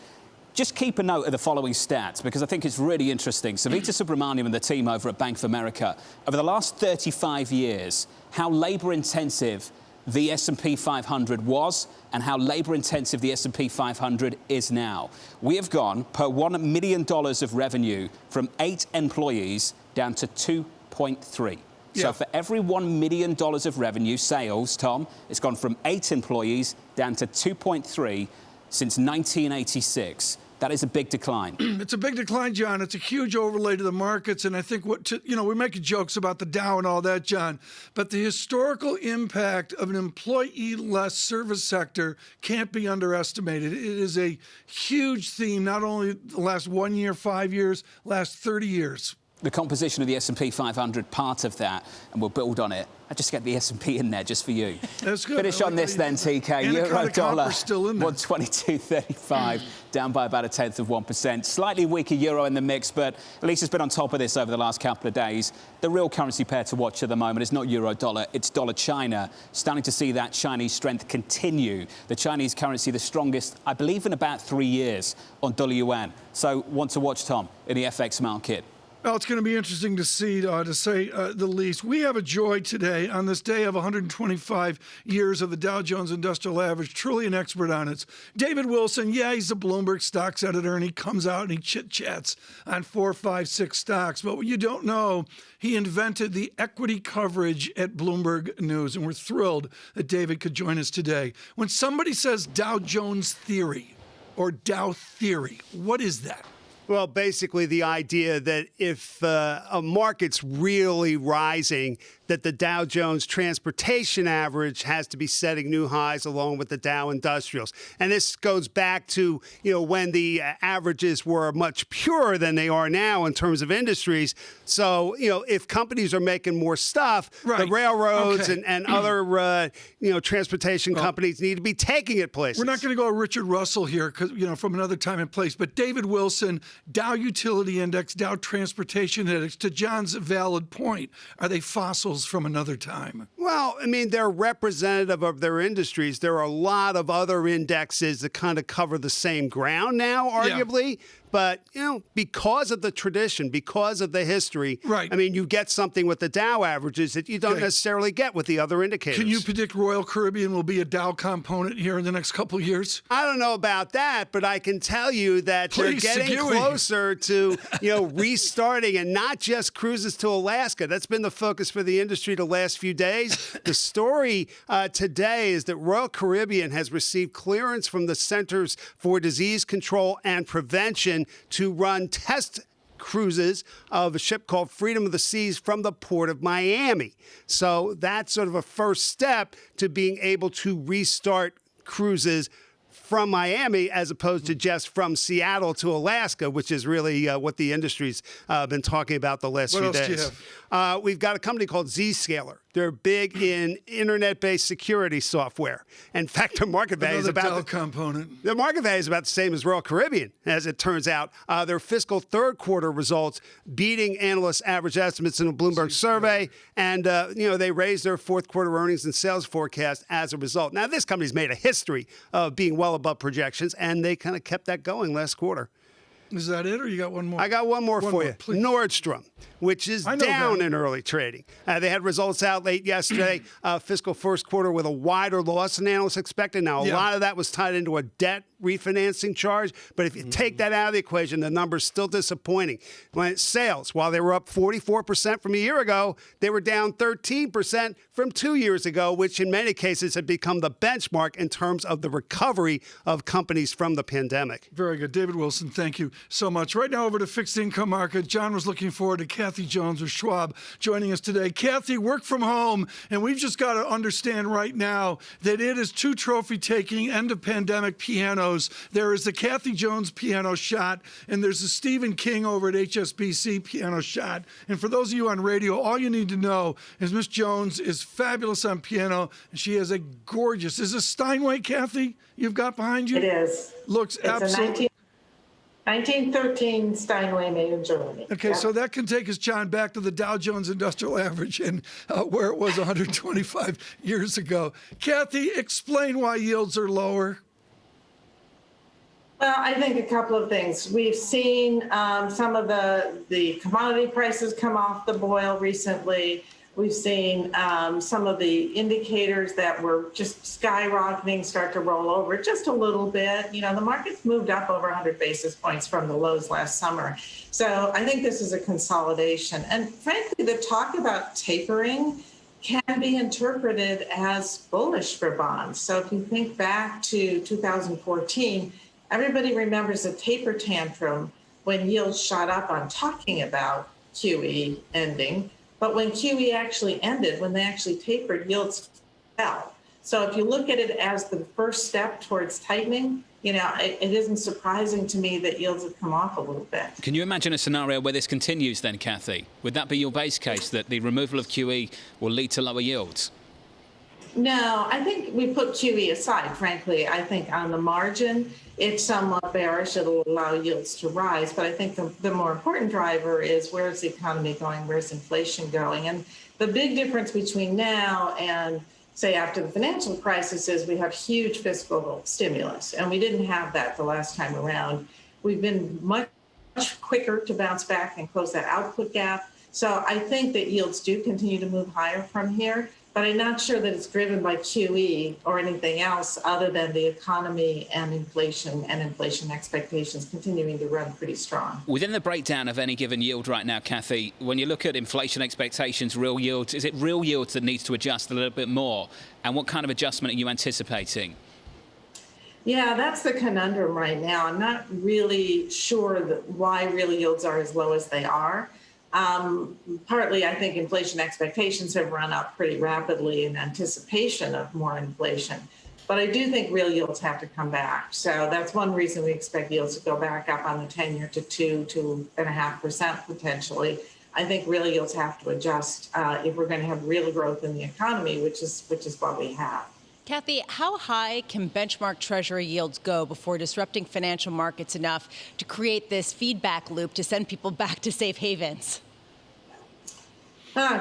Just keep a note of the following stats, because I think it's really interesting. Savita Subramaniam and the team over at Bank of America, over the last 35 years, how labour-intensive the S&P 500 was and how labour-intensive the S&P 500 is now. We have gone per $1 million of revenue from 8 employees down to 2.3. Yeah. So for every $1 million of revenue, sales, Tom, it's gone from 8 employees down to 2.3 since 1986. That is a big decline. It's a big decline, John. It's a huge overlay to the markets. And I think we're making jokes about the Dow and all that, John. But the historical impact of an employee-less service sector can't be underestimated. It is a huge theme, not only the last 1 year, 5 years, last 30 years. the composition of the S&P 500, part of that, and we'll build on it. I just get the S&P in there just for you. That's good. Finish on this then, TK. Euro dollar, 122.35, down by about 0.1%. Slightly weaker euro in the mix, but Lisa's been on top of this over the last couple of days. The real currency pair to watch at the moment is not euro dollar, it's dollar China. Starting to see that Chinese strength continue. The Chinese currency, the strongest, I believe, in about 3 years on dollar yuan. So, want to watch, Tom, in the FX market. Well, it's going to be interesting to see, to say the least. We have a joy today on this day of 125 years of the Dow Jones Industrial Average, truly an expert on it. David Wilson, yeah, he's a Bloomberg stocks editor, and he comes out and he chit-chats on 4, 5, 6 stocks. But what you don't know, he invented the equity coverage at Bloomberg News, and we're thrilled that David could join us today. When somebody says Dow Jones Theory or Dow Theory, what is that? Well, basically the idea that if a market's really rising, that the Dow Jones Transportation Average has to be setting new highs along with the Dow Industrials. And this goes back to, when the averages were much purer than they are now in terms of industries. So, if companies are making more stuff, the railroads and other, transportation companies need to be taking it places. We're not going to go Richard Russell here, because from another time and place, but David Wilson, Dow Utility Index, Dow Transportation Index, to John's valid point, are they fossils from another time? Well, they're representative of their industries. There are a lot of other indexes that kind of cover the same ground now, arguably. Yeah. But, because of the tradition, because of the history, you get something with the Dow averages that you don't necessarily get with the other indicators. Can you predict Royal Caribbean will be a Dow component here in the next couple of years? I don't know about that, but I can tell you that they're getting closer to, restarting, and not just cruises to Alaska. That's been the focus for the industry the last few days. The story today is that Royal Caribbean has received clearance from the Centers for Disease Control and Prevention to run test cruises of a ship called Freedom of the Seas from the port of Miami. So that's sort of a first step to being able to restart cruises from Miami as opposed to just from Seattle to Alaska, which is really what the industry's been talking about the last few days. What else do you have? We've got a company called Zscaler. They're big in internet-based security software. In fact, their market value is about the market value is about the same as Royal Caribbean, as it turns out. Their fiscal third quarter results beating analysts' average estimates in a Bloomberg survey, and they raised their fourth quarter earnings and sales forecast as a result. Now, this company's made a history of being well above projections, and they kind of kept that going last quarter. Is that it, or you got one more? I got one more for you. Please. Nordstrom, which is down in early trading. They had results out late yesterday, fiscal first quarter with a wider loss than analysts expected. Now, a lot of that was tied into a debt refinancing charge, but if you take that out of the equation, the number's still disappointing. When sales, while they were up 44% from a year ago, they were down 13% from 2 years ago, which in many cases had become the benchmark in terms of the recovery of companies from the pandemic. Very good. David Wilson, thank you so much. Right now over to fixed income market. John was looking forward to Kathy Jones with Schwab joining us today. Kathy, work from home, and we've just got to understand right now that it is two trophy-taking end-of-pandemic pianos. There is the Kathy Jones piano shot, and there's the Stephen King over at HSBC piano shot. And for those of you on radio, all you need to know is Miss Jones is fabulous on piano, and she has a gorgeous, is this Steinway, Kathy, you've got behind you? It is. Looks it's absolutely... 1913 Steinway made in Germany. Okay, so that can take us, John, back to the Dow Jones Industrial Average and where it was 125 years ago. Kathy, explain why yields are lower. Well, I think a couple of things. We've seen some of the commodity prices come off the boil recently. We've seen some of the indicators that were just skyrocketing start to roll over just a little bit. The market's moved up over 100 basis points from the lows last summer. So I think this is a consolidation. And frankly, the talk about tapering can be interpreted as bullish for bonds. So if you think back to 2014, everybody remembers a taper tantrum when yields shot up on talking about QE ending. But when QE actually ended, when they actually tapered, yields fell. So if you look at it as the first step towards tightening, it isn't surprising to me that yields have come off a little bit. Can you imagine a scenario where this continues then, Kathy? Would that be your base case, that the removal of QE will lead to lower yields? No, I think we put QE aside, frankly. I think on the margin, it's somewhat bearish. It'll allow yields to rise. But I think the more important driver is where's the economy going? Where's inflation going? And the big difference between now and, say, after the financial crisis is we have huge fiscal stimulus. And we didn't have that the last time around. We've been much quicker to bounce back and close that output gap. So I think that yields do continue to move higher from here. But I'm not sure that it's driven by QE or anything else other than the economy and inflation expectations continuing to run pretty strong. Within the breakdown of any given yield right now, Kathy, when you look at inflation expectations, real yields, is it real yields that needs to adjust a little bit more? And what kind of adjustment are you anticipating? Yeah, that's the conundrum right now. I'm not really sure why real yields are as low as they are. Partly, I think inflation expectations have run up pretty rapidly in anticipation of more inflation. But I do think real yields have to come back. So that's one reason we expect yields to go back up on the 10-year to 2.5% potentially. I think real yields have to adjust if we're going to have real growth in the economy, which is what we have. Kathy, how high can benchmark Treasury yields go before disrupting financial markets enough to create this feedback loop to send people back to safe havens?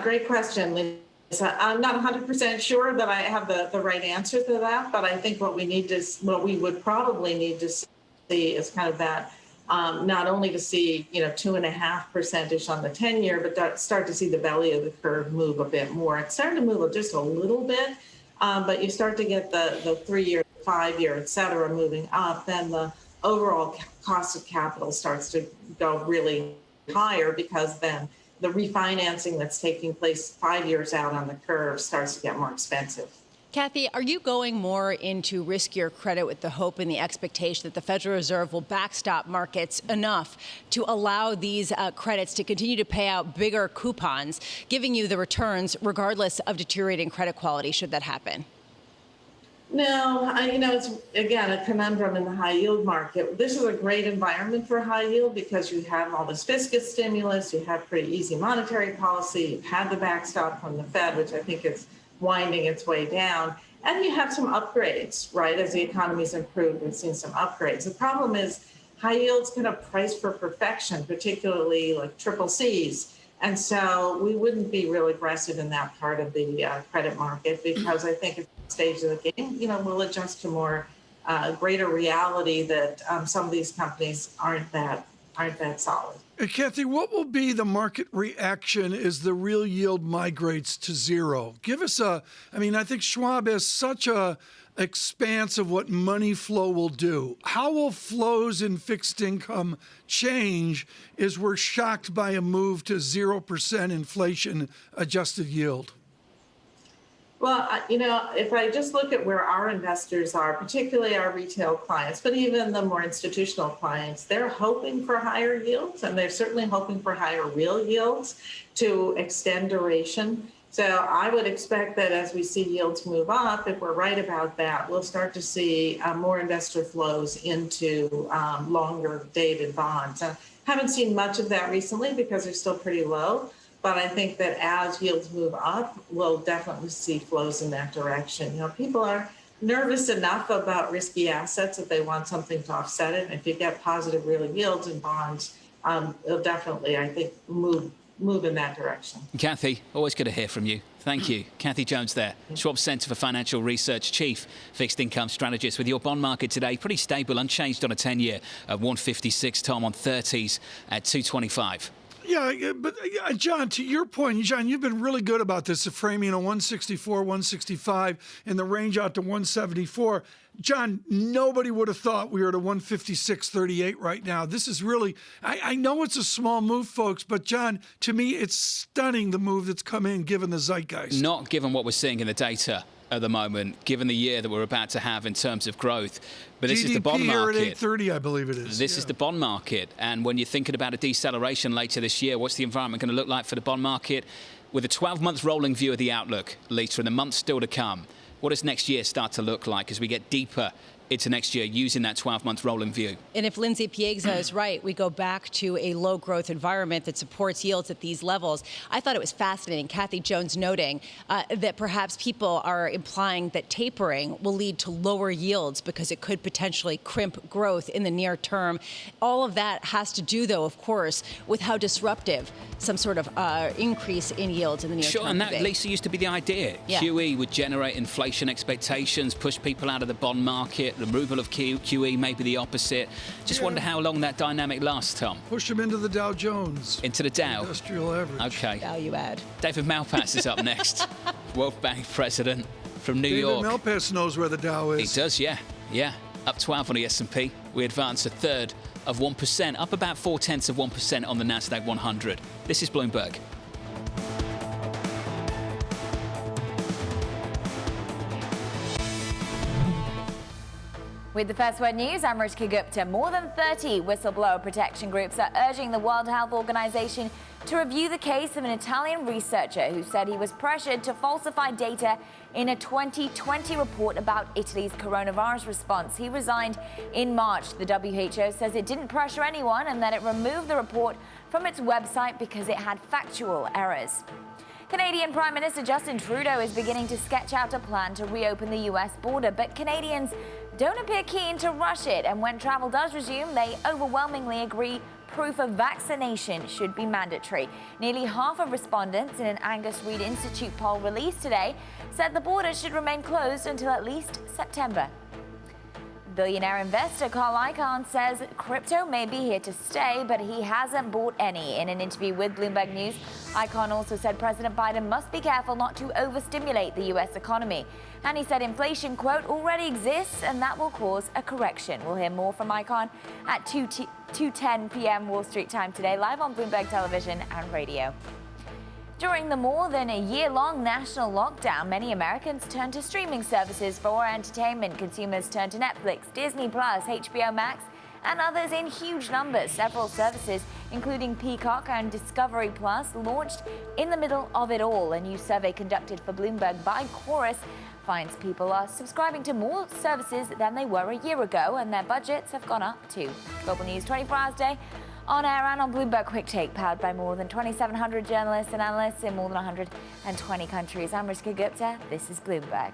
Great question, Lisa. I'm not 100% sure that I have the right answer to that, but I think what we would probably need to see is kind of that, not only to see 2.5% on the 10-year, but start to see the belly of the curve move a bit more. It's starting to move just a little bit. But you start to get the 3-year, 5-year, et cetera, moving up, then the overall cost of capital starts to go really higher because then the refinancing that's taking place 5 years out on the curve starts to get more expensive. Kathy, are you going more into riskier credit with the hope and the expectation that the Federal Reserve will backstop markets enough to allow these credits to continue to pay out bigger coupons, giving you the returns regardless of deteriorating credit quality should that happen? No, it's, again, a conundrum in the high yield market. This is a great environment for high yield because you have all this fiscal stimulus, you have pretty easy monetary policy, you've had the backstop from the Fed, which I think is winding its way down. And you have some upgrades, right? As the economy's improved, we've seen some upgrades. The problem is high yields kind of price for perfection, particularly like triple Cs. And so we wouldn't be real aggressive in that part of the credit market because I think at this stage of the game, we'll adjust to more greater reality that some of these companies aren't that solid. Kathy, what will be the market reaction as the real yield migrates to zero? Give us I think Schwab has such a expanse of what money flow will do. How will flows in fixed income change as we're shocked by a move to 0% inflation adjusted yield? Well, if I just look at where our investors are, particularly our retail clients, but even the more institutional clients, they're hoping for higher yields, and they're certainly hoping for higher real yields to extend duration. So I would expect that as we see yields move up, if we're right about that, we'll start to see more investor flows into longer dated bonds. Haven't seen much of that recently because they're still pretty low. But I think that as yields move up, we'll definitely see flows in that direction. People are nervous enough about risky assets that they want something to offset it. And if you get positive real yields in bonds, it'll definitely, I think, move in that direction. Kathy, always good to hear from you. Thank you. Kathy Jones there, Schwab Center for Financial Research Chief Fixed Income Strategist with your bond market today. Pretty stable, unchanged on a 10-year at 156, Tom, on 30s at 225. Yeah, but John, to your point, John, you've been really good about this, framing a 164, 165, and the range out to 174. John, nobody would have thought we were at a 156.38 right now. This is really, I know it's a small move, folks, but John, to me, it's stunning the move that's come in given the zeitgeist. Not given what we're seeing in the data at the moment, given the year that we're about to have in terms of growth. But this is the bond market. GDP at 830, I believe it is. This is the bond market. And when you're thinking about a deceleration later this year, what's the environment going to look like for the bond market? With a 12-month rolling view of the outlook, Lisa, in the months still to come, what does next year start to look like as we get deeper into next year using that 12-month rolling view. And if Lindsay Piegza is right, we go back to a low-growth environment that supports yields at these levels. I thought it was fascinating, Kathy Jones noting that perhaps people are implying that tapering will lead to lower yields because it could potentially crimp growth in the near term. All of that has to do, though, of course, with how disruptive some sort of increase in yields in the near term. Sure, and that, Lisa, used to be the idea. Yeah. QE would generate inflation expectations, push people out of the bond market. Removal of QE may be the opposite. Just wonder how long that dynamic lasts, Tom. Push them into the Dow Jones. Into the Dow. Industrial average. Okay. Value add. David Malpass is up next. World Bank president from New York. David Malpass knows where the Dow is. He does, yeah. Yeah. Up 12 on the S&P. We advance 1/3 of 1%, up about 0.4% on the Nasdaq 100. This is Bloomberg. With the First Word News, I'm Rishka Gupta. More than 30 whistleblower protection groups are urging the World Health Organization to review the case of an Italian researcher who said he was pressured to falsify data in a 2020 report about Italy's coronavirus response. He resigned in March. The WHO says it didn't pressure anyone and that it removed the report from its website because it had factual errors. Canadian Prime Minister Justin Trudeau is beginning to sketch out a plan to reopen the U.S. border, but Canadians don't appear keen to rush it, and when travel does resume, they overwhelmingly agree proof of vaccination should be mandatory. Nearly half of respondents in an Angus Reid Institute poll released today said the border should remain closed until at least September. Billionaire investor Carl Icahn says crypto may be here to stay, but he hasn't bought any. In an interview with Bloomberg News, Icahn also said President Biden must be careful not to overstimulate the U.S. economy. And he said inflation, quote, already exists and that will cause a correction. We'll hear more from Icahn at 2:10 p.m. Wall Street time today, live on Bloomberg Television and radio. During the more than a year-long national lockdown, many Americans turned to streaming services for entertainment. Consumers turned to Netflix, Disney+, HBO Max, and others in huge numbers. Several services, including Peacock and Discovery Plus, launched in the middle of it all. A new survey conducted for Bloomberg by Chorus finds people are subscribing to more services than they were a year ago, and their budgets have gone up too. Global News 24 hours a day, on air and on Bloomberg Quick Take, powered by more than 2,700 journalists and analysts in more than 120 countries. I'm Rishka Gupta. This is Bloomberg.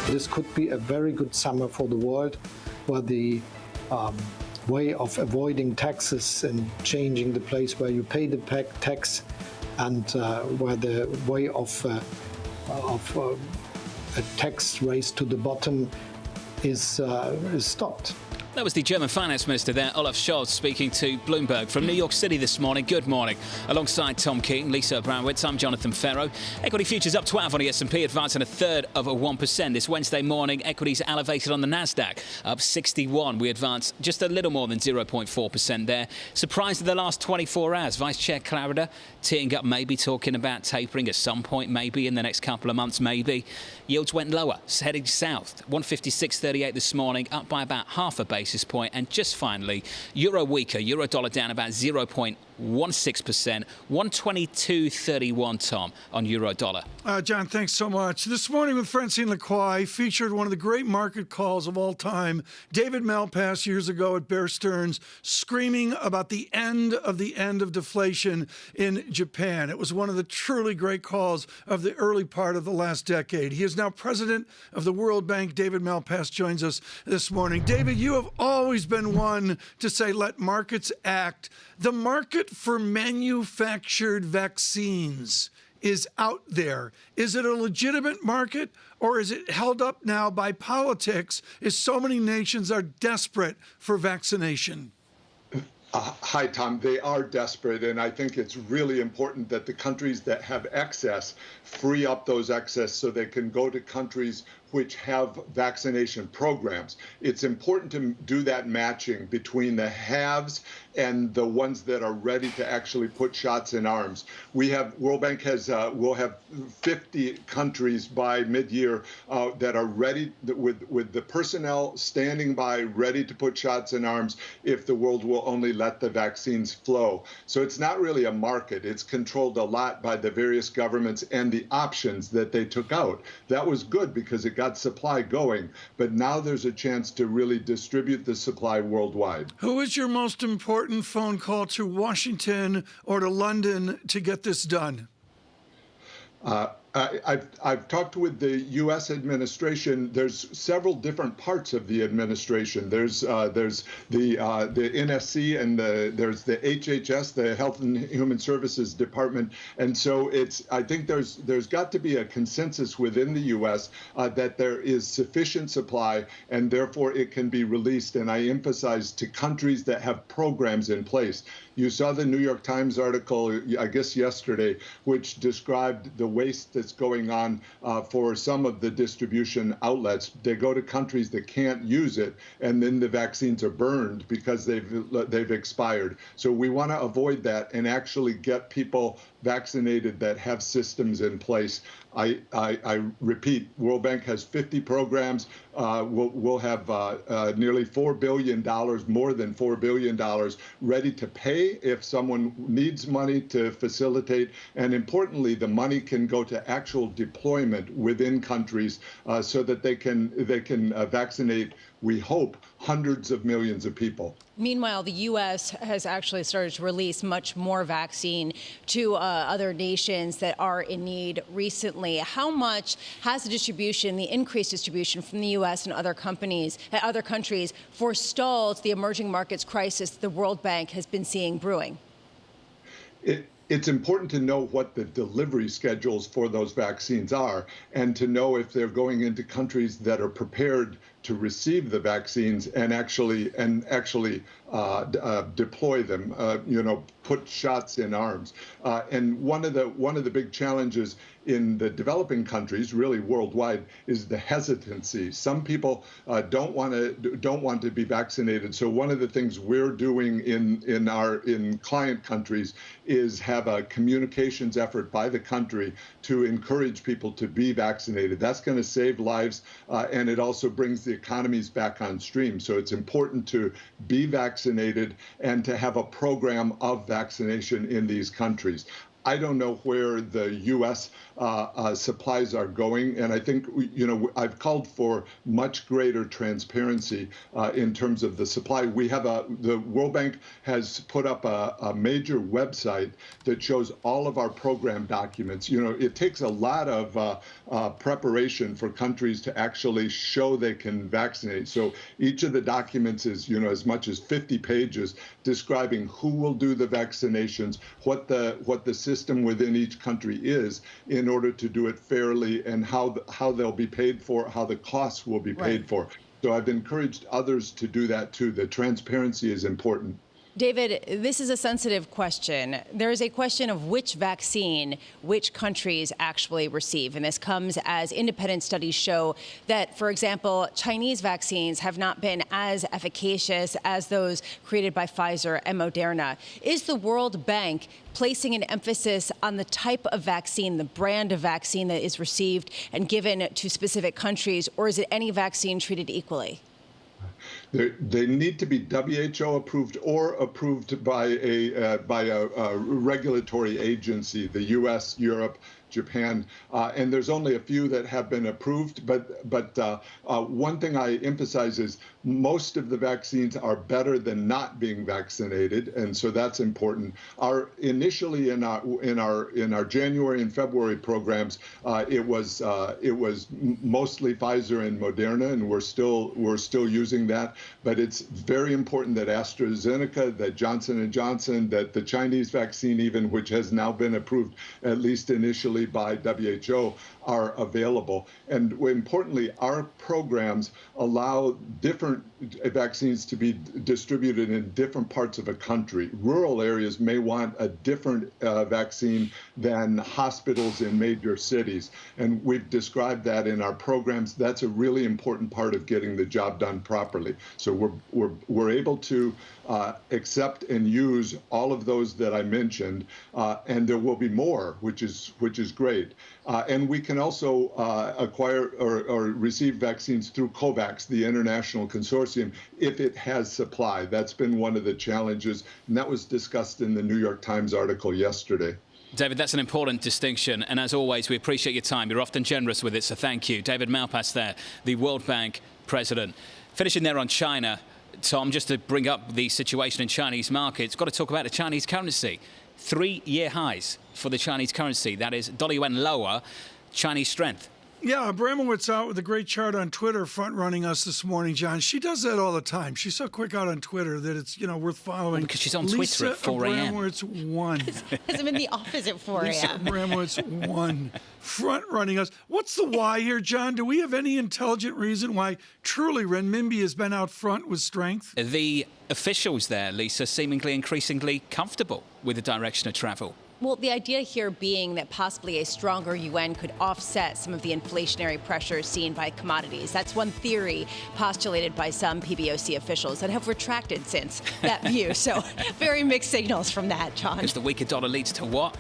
This could be a very good summer for the world, where the way of avoiding taxes and changing the place where you pay the tax, and where the way of a tax race to the bottom is stopped. That was the German finance minister there, Olaf Scholz, speaking to Bloomberg from New York City this morning. Good morning. Alongside Tom Keene, Lisa Abramowicz, I'm Jonathan Ferro. Equity futures up 12 on the S&P, advancing 1/3 of 1%. This Wednesday morning, equities elevated on the Nasdaq, up 61. We advanced just a little more than 0.4% there. Surprised in the last 24 hours. Vice Chair Clarida teeing up, maybe talking about tapering at some point, maybe in the next couple of months, maybe. Yields went lower, heading south. 156.38 this morning, up by about half a basis point. And just finally, euro weaker, euro dollar down about 0.16%, 122.31, Tom, on euro dollar. John, thanks so much. This morning with Francine Lacroix featured one of the great market calls of all time, David Malpass years ago at Bear Stearns, screaming about the end of deflation in Japan. It was one of the truly great calls of the early part of the last decade. He is now president of the World Bank. David Malpass joins us this morning. David, you have always been one to say, let markets act. The market for manufactured vaccines is out there. Is it a legitimate market, or is it held up now by politics as so many nations are desperate for vaccination? Hi, Tom. They are desperate, and I think it's really important that the countries that have excess free up those excess so they can go to countries which have vaccination programs. It's important to do that matching between the haves and the ones that are ready to actually put shots in arms. World Bank will have 50 countries by mid-year that are ready with the personnel standing by, ready to put shots in arms if the world will only let the vaccines flow. So it's not really a market. It's controlled a lot by the various governments and the options that they took out. That was good because it got supply going, but now there's a chance to really distribute the supply worldwide. Who is your most important phone call to Washington or to London to get this done? I've talked with the U.S. administration. There's several different parts of the administration. There's the NSC and there's the HHS, the Health and Human Services Department, and so I think there's got to be a consensus within the U.S. That there is sufficient supply and therefore it can be released. And I emphasize to countries that have programs in place. You saw the New York Times article, I guess yesterday, which described the waste that's going on for some of the distribution outlets. They go to countries that can't use it, and then the vaccines are burned because they've expired. So we want to avoid that and actually get people vaccinated that have systems in place. I repeat, World Bank has 50 programs. We'll have nearly $4 billion, more than $4 billion, ready to pay if someone needs money to facilitate. And importantly, the money can go to actual deployment within countries so that they can vaccinate, we hope, hundreds of millions of people. Meanwhile, the U.S. has actually started to release much more vaccine to other nations that are in need recently. How much has the increased distribution from the U.S. and other countries forestalled the emerging markets crisis the World Bank has been seeing brewing? It's important to know what the delivery schedules for those vaccines are and to know if they're going into countries that are prepared to receive the vaccines and actually deploy them, put shots in arms. And one of the big challenges in the developing countries, really worldwide, is the hesitancy. Some people don't want to be vaccinated. So one of the things we're doing in client countries is have a communications effort by the country to encourage people to be vaccinated. That's going to save lives, and it also brings the economies back on stream. So it's important to be vaccinated and to have a program of vaccination in these countries. I don't know where the U.S. Supplies are going, and I think I've called for much greater transparency in terms of the supply. We have the World Bank has put up a major website that shows all of our program documents. It takes a lot of preparation for countries to actually show they can vaccinate. So each of the documents is as much as 50 pages describing who will do the vaccinations, what the system within each country is in order to do it fairly, and how they'll be paid for, how the costs will be paid for. So I've encouraged others to do that too. The transparency is important. David, this is a sensitive question. There is a question of which vaccine which countries actually receive. And this comes as independent studies show that, for example, Chinese vaccines have not been as efficacious as those created by Pfizer and Moderna. Is the World Bank placing an emphasis on the type of vaccine, the brand of vaccine that is received and given to specific countries, or is it any vaccine treated equally? They need to be WHO approved or approved by a regulatory agency, the U.S., Europe, Japan, and there's only a few that have been approved. But one thing I emphasize is most of the vaccines are better than not being vaccinated, and so that's important. Initially in our January and February programs, it was mostly Pfizer and Moderna, and we're still using that. But it's very important that AstraZeneca, that Johnson & Johnson, that the Chinese vaccine even, which has now been approved at least initially, officially by WHO, are available. And importantly, our programs allow different vaccines to be distributed in different parts of a country. Rural areas may want a different vaccine than hospitals in major cities. And we've described that in our programs. That's a really important part of getting the job done properly. So we're able to accept and use all of those that I mentioned, and there will be more, which is great. And we can also acquire or receive vaccines through COVAX, the international consortium, if it has supply. That's been one of the challenges, and that was discussed in the New York Times article yesterday. David, that's an important distinction. And as always, we appreciate your time. You're often generous with it, so thank you. David Malpass there, the World Bank president. Finishing there on China, Tom, just to bring up the situation in Chinese markets, got to talk about the Chinese currency. 3-year highs for the Chinese currency. That is dollar yuan lower, Chinese strength. Yeah, Abramowicz out with a great chart on Twitter front-running us this morning, John. She does that all the time. She's so quick out on Twitter that it's, worth following. Well, because she's on Twitter at 4 a.m. Abramowicz won. Has been in the office at 4 a.m. Lisa Abramowicz won. Front-running us. What's the why here, John? Do we have any intelligent reason why truly renminbi has been out front with strength? The officials there, Lisa, seemingly increasingly comfortable with the direction of travel. Well, the idea here being that possibly a stronger yuan could offset some of the inflationary pressures seen by commodities. That's one theory postulated by some PBOC officials that have retracted since that view. So very mixed signals from that, John. Because the weaker dollar leads to what?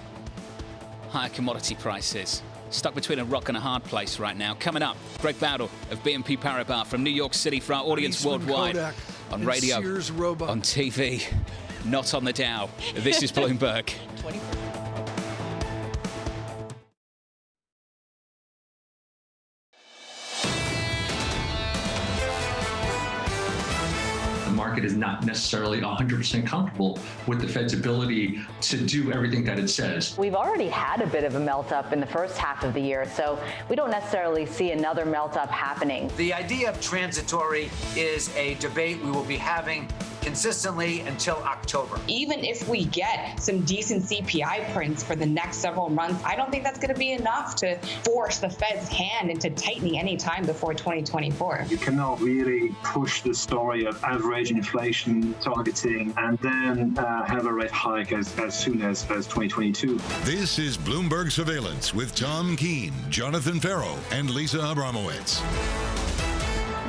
Higher commodity prices. Stuck between a rock and a hard place right now. Coming up, Greg Bowdle of BNP Paribas from New York City for our audience worldwide. Kodak On radio, Sears Roebuck. on TV, not on the Dow. This is Bloomberg. 20%. The market is not necessarily 100% comfortable with the Fed's ability to do everything that it says. We've already had a bit of a melt-up in the first half of the year, so we don't necessarily see another melt-up happening. The idea of transitory is a debate we will be having consistently until October. Even if we get some decent CPI prints for the next several months, I don't think that's going to be enough to force the Fed's hand into tightening any time before 2024. You cannot really push the story of average inflation targeting and then have a rate hike as soon as 2022. This is Bloomberg Surveillance with Tom Keene, Jonathan Ferro, and Lisa Abramowicz.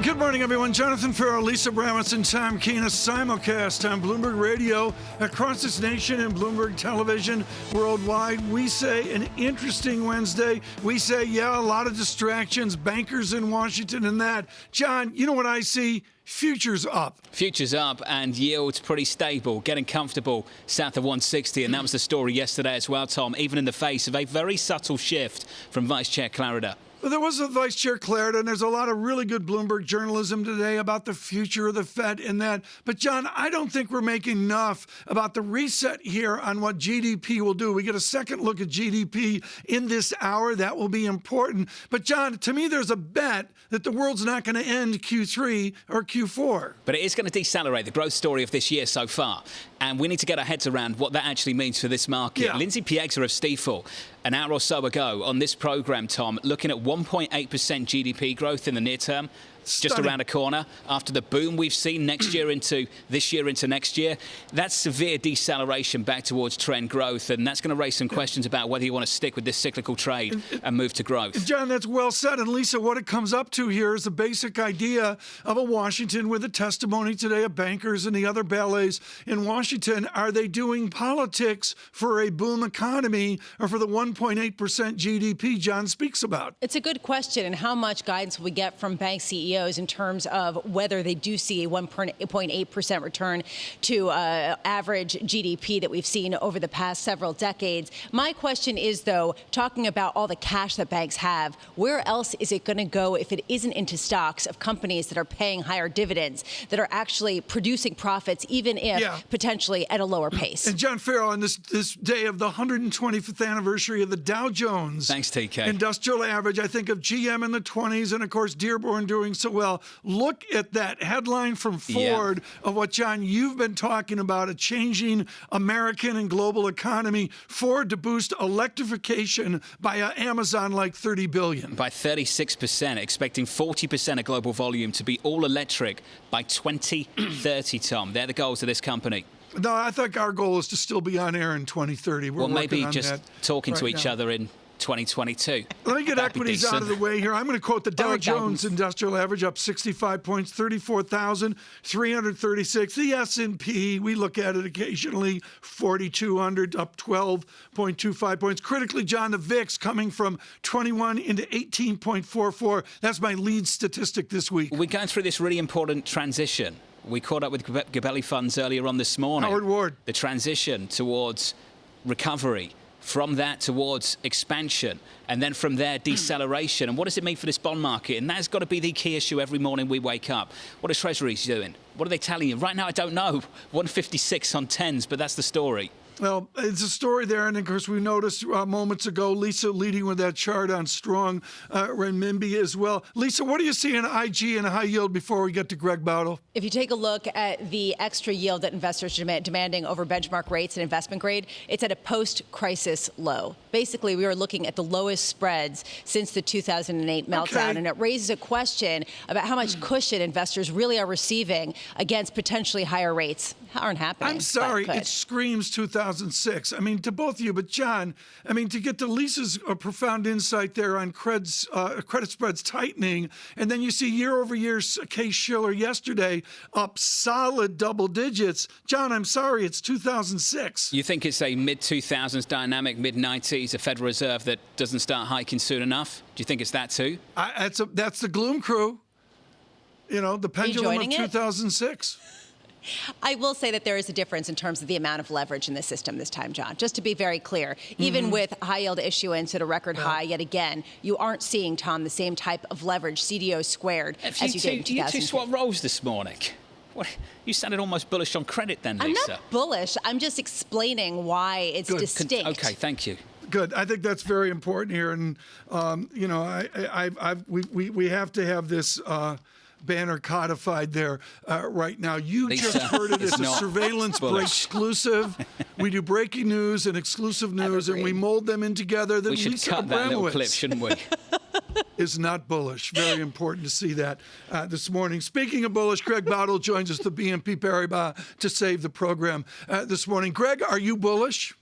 Good morning, everyone. Jonathan Ferro, Lisa Abramowicz, and Tom Keene, a simulcast on Bloomberg Radio across this nation and Bloomberg Television worldwide. We say an interesting Wednesday. We say, yeah, a lot of distractions, bankers in Washington and that. John, you know what I see? Futures up. Futures up and yields pretty stable, getting comfortable south of 160. And that was the story yesterday as well, Tom, even in the face of a very subtle shift from Vice Chair Clarida. Well, there was a Vice Chair Clarida, and there's a lot of really good Bloomberg journalism today about the future of the Fed and that. But, John, I don't think we're making enough about the reset here on what GDP will do. We get a second look at GDP in this hour. That will be important. But, John, to me, there's a bet that the world's not going to end Q3 or Q4. But it is going to decelerate, the growth story of this year so far. And we need to get our heads around what that actually means for this market. Yeah. Lindsay Piegza of Stifel, an hour or so ago on this program, Tom, looking at 1.8% GDP growth in the near term. Just around a corner after the boom we've seen next year into this year into next year. That's severe deceleration back towards trend growth, and that's going to raise some questions about whether you want to stick with this cyclical trade and move to growth. John, that's well said. And Lisa, what it comes up to here is the basic idea of a Washington with a testimony today of bankers and the other ballets in Washington. Are they doing politics for a boom economy or for the 1.8% GDP John speaks about? It's a good question, and how much guidance will we get from bank CEOs in terms of whether they do see a 1.8% return to average GDP that we've seen over the past several decades. My question is, though, talking about all the cash that banks have, where else is it going to go if it isn't into stocks of companies that are paying higher dividends, that are actually producing profits, even if potentially at a lower pace? And John Ferro, on this day of the 125th anniversary of the Dow Jones Thanks, TK. Industrial Average, I think of GM in the 20s and, of course, Dearborn doing so well. Look at that headline from Ford of what, John, you've been talking about, a changing American and global economy. Ford to boost electrification by Amazon like $30 billion. By 36%, expecting 40% of global volume to be all electric by 2030, Tom. They're the goals of this company. No, I think our goal is to still be on air in 2030. We're maybe on just that talking to right each now. other in 2022. Let me get equities out of the way here. I'm going to quote the Dow Jones Industrial Average up 65 points, 34,336. The S&P, we look at it occasionally, 4,200 up 12.25 points. Critically, John, the VIX coming from 21 into 18.44. That's my lead statistic this week. We're going through this really important transition. We caught up with Gabelli Funds earlier on this morning. Howard Ward. The transition towards recovery, from that towards expansion, and then from there deceleration. And what does it mean for this bond market? And that's got to be the key issue every morning we wake up. What are Treasuries doing? What are they telling you? Right now, I don't know. 156 on 10s, but that's the story. Well, it's a story there, and of course we noticed moments ago Lisa leading with that chart on strong renminbi as well. Lisa, what do you see in IG and high yield before we get to Greg Bowdle? If you take a look at the extra yield that investors are demanding over benchmark rates and investment grade, it's at a post-crisis low. Basically, we are looking at the lowest spreads since the 2008 meltdown, and it raises a question about how much cushion investors really are receiving against potentially higher rates. Aren't happening. I'm sorry, it screams 2006. I mean, to both of you, but John, I mean, to get to Lisa's profound insight there on credit spreads tightening, and then you see year-over-year Case-Shiller yesterday up solid double digits. John, I'm sorry, it's 2006. You think it's a mid-2000s dynamic, mid-90s, a Federal Reserve that doesn't start hiking soon enough? Do you think it's that too? That's the gloom crew. You know, the pendulum of 2006. I will say that there is a difference in terms of the amount of leverage in the system this time, John. Just to be very clear, even with high-yield issuance at a record high, yet again, you aren't seeing, Tom, the same type of leverage, CDO squared, as you did in 2000. You two swap roles this morning. What, you sounded almost bullish on credit then, Lisa. I'm not bullish. I'm just explaining why it's distinct. Okay, thank you. Good. I think that's very important here, and you know, we have to have this banner codified there right now. You Lisa, just heard it as a surveillance break exclusive. We do breaking news and exclusive news, and we mold them in together. Then We should Lisa cut that little Abramowicz clip, shouldn't we? is not bullish. Very important to see that this morning. Speaking of bullish, Greg Bowdle joins us, the BNP Paribas, to save the program this morning. Greg, are you bullish?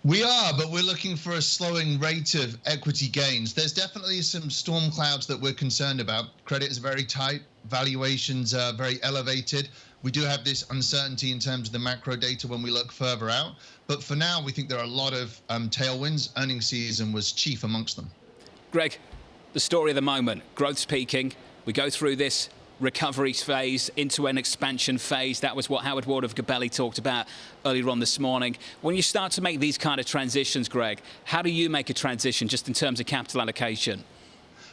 We are, but we're looking for a slowing rate of equity gains. There's definitely some storm clouds that we're concerned about. Credit is very tight. Valuations are very elevated. We do have this uncertainty in terms of the macro data when we look further out. But for now, we think there are a lot of tailwinds. Earnings season was chief amongst them. Greg, the story of the moment. Growth's peaking. We go through this recovery phase into an expansion phase. That was what Howard Ward of Gabelli talked about earlier on this morning. When you start to make these kind of transitions, Greg, how do you make a transition just in terms of capital allocation?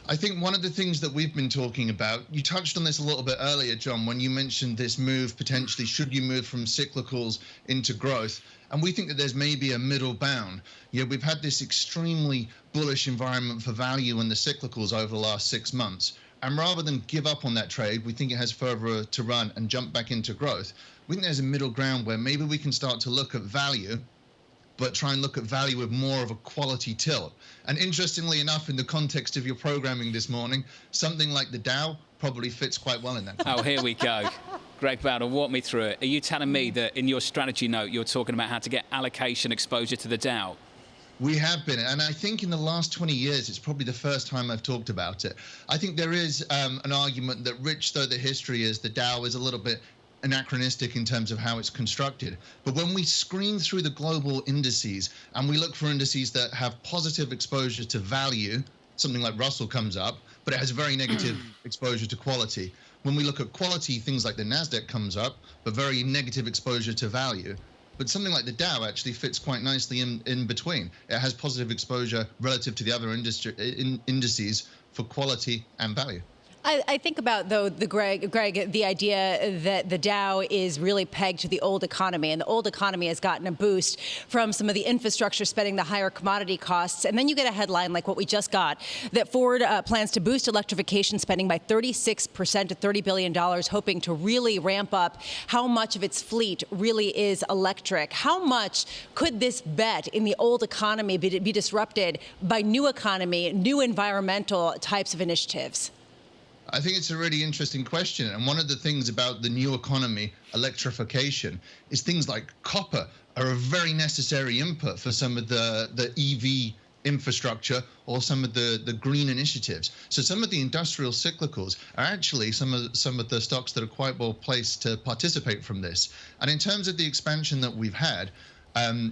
I think one of the things that we've been talking about, you touched on this a little bit earlier, John, when you mentioned this move, potentially, should you move from cyclicals into growth? And we think that there's maybe a middle bound. Yeah, we've had this extremely bullish environment for value in the cyclicals over the last 6 months. And rather than give up on that trade, we think it has further to run and jump back into growth. We think there's a middle ground where maybe we can start to look at value, but try and look at value with more of a quality tilt. And interestingly enough, in the context of your programming this morning, something like the Dow probably fits quite well in that context. Oh, here we go. Greg Bowdle, walk me through it. Are you telling me that in your strategy note, you're talking about how to get allocation exposure to the Dow? We have been, and I think in the last 20 years, it's probably the first time I've talked about it. I think there is an argument that, rich though the history is, the Dow is a little bit anachronistic in terms of how it's constructed. But when we screen through the global indices and we look for indices that have positive exposure to value, something like Russell comes up, but it has very negative exposure to quality. When we look at quality, things like the NASDAQ comes up, but very negative exposure to value. But something like the Dow actually fits quite nicely in between. It has positive exposure relative to the other indices for quality and value. I think about, though, Greg, the idea that the Dow is really pegged to the old economy, and the old economy has gotten a boost from some of the infrastructure spending, the higher commodity costs. And then you get a headline like what we just got, that Ford plans to boost electrification spending by 36% to $30 billion, hoping to really ramp up how much of its fleet really is electric. How much could this bet in the old economy be disrupted by new economy, new environmental types of initiatives? I think it's a really interesting question. And one of the things about the new economy, electrification, is things like copper are a very necessary input for some of the EV infrastructure or some of the green initiatives. So some of the industrial cyclicals are actually some of the stocks that are quite well placed to participate from this. And in terms of the expansion that we've had,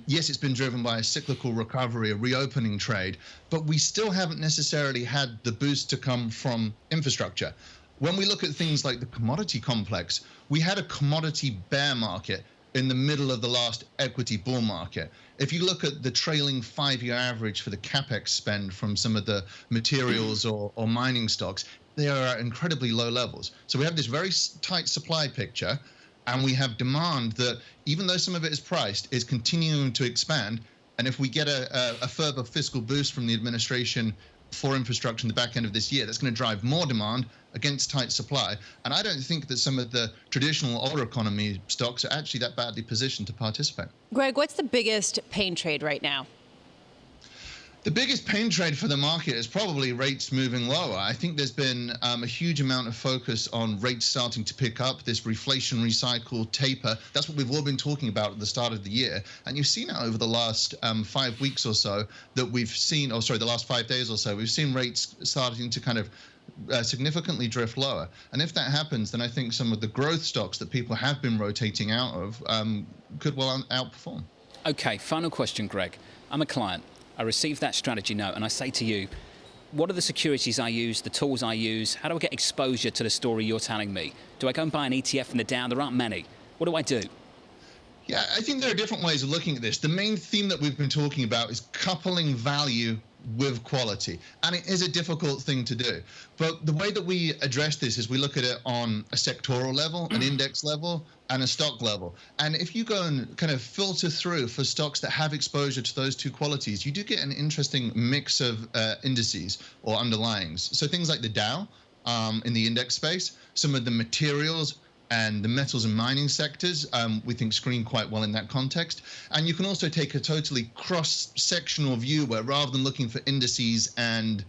yes, it's been driven by a cyclical recovery, a reopening trade, but we still haven't necessarily had the boost to come from infrastructure. When we look at things like the commodity complex, we had a commodity bear market in the middle of the last equity bull market. If you look at the trailing 5-year average for the capex spend from some of the materials or mining stocks, they are at incredibly low levels. So we have this very tight supply picture. And we have demand that, even though some of it is priced, is continuing to expand. And if we get a further fiscal boost from the administration for infrastructure in the back end of this year, that's going to drive more demand against tight supply. And I don't think that some of the traditional older economy stocks are actually that badly positioned to participate. Greg, what's the biggest pain trade right now? The biggest pain trade for the market is probably rates moving lower. I think there's been a huge amount of focus on rates starting to pick up, this reflationary cycle taper. That's what we've all been talking about at the start of the year. And you've seen it over the last 5 weeks or so that we've seen, the last 5 days or so, we've seen rates starting to kind of significantly drift lower. And if that happens, then I think some of the growth stocks that people have been rotating out of could well outperform. Okay, final question, Greg. I'm a client. I receive that strategy note and I say to you, what are the securities I use, the tools I use? How do I get exposure to the story you're telling me? Do I go and buy an ETF in the Dow? There aren't many. What do I do? Yeah, I think there are different ways of looking at this. The main theme that we've been talking about is coupling value with quality. And it is a difficult thing to do. But the way that we address this is we look at it on a sectoral level, an index level, and a stock level. And if you go and kind of filter through for stocks that have exposure to those two qualities, you do get an interesting mix of indices or underlyings. So things like the Dow in the index space, some of the materials and the metals and mining sectors, we think screen quite well in that context. And you can also take a totally cross-sectional view where rather than looking for indices and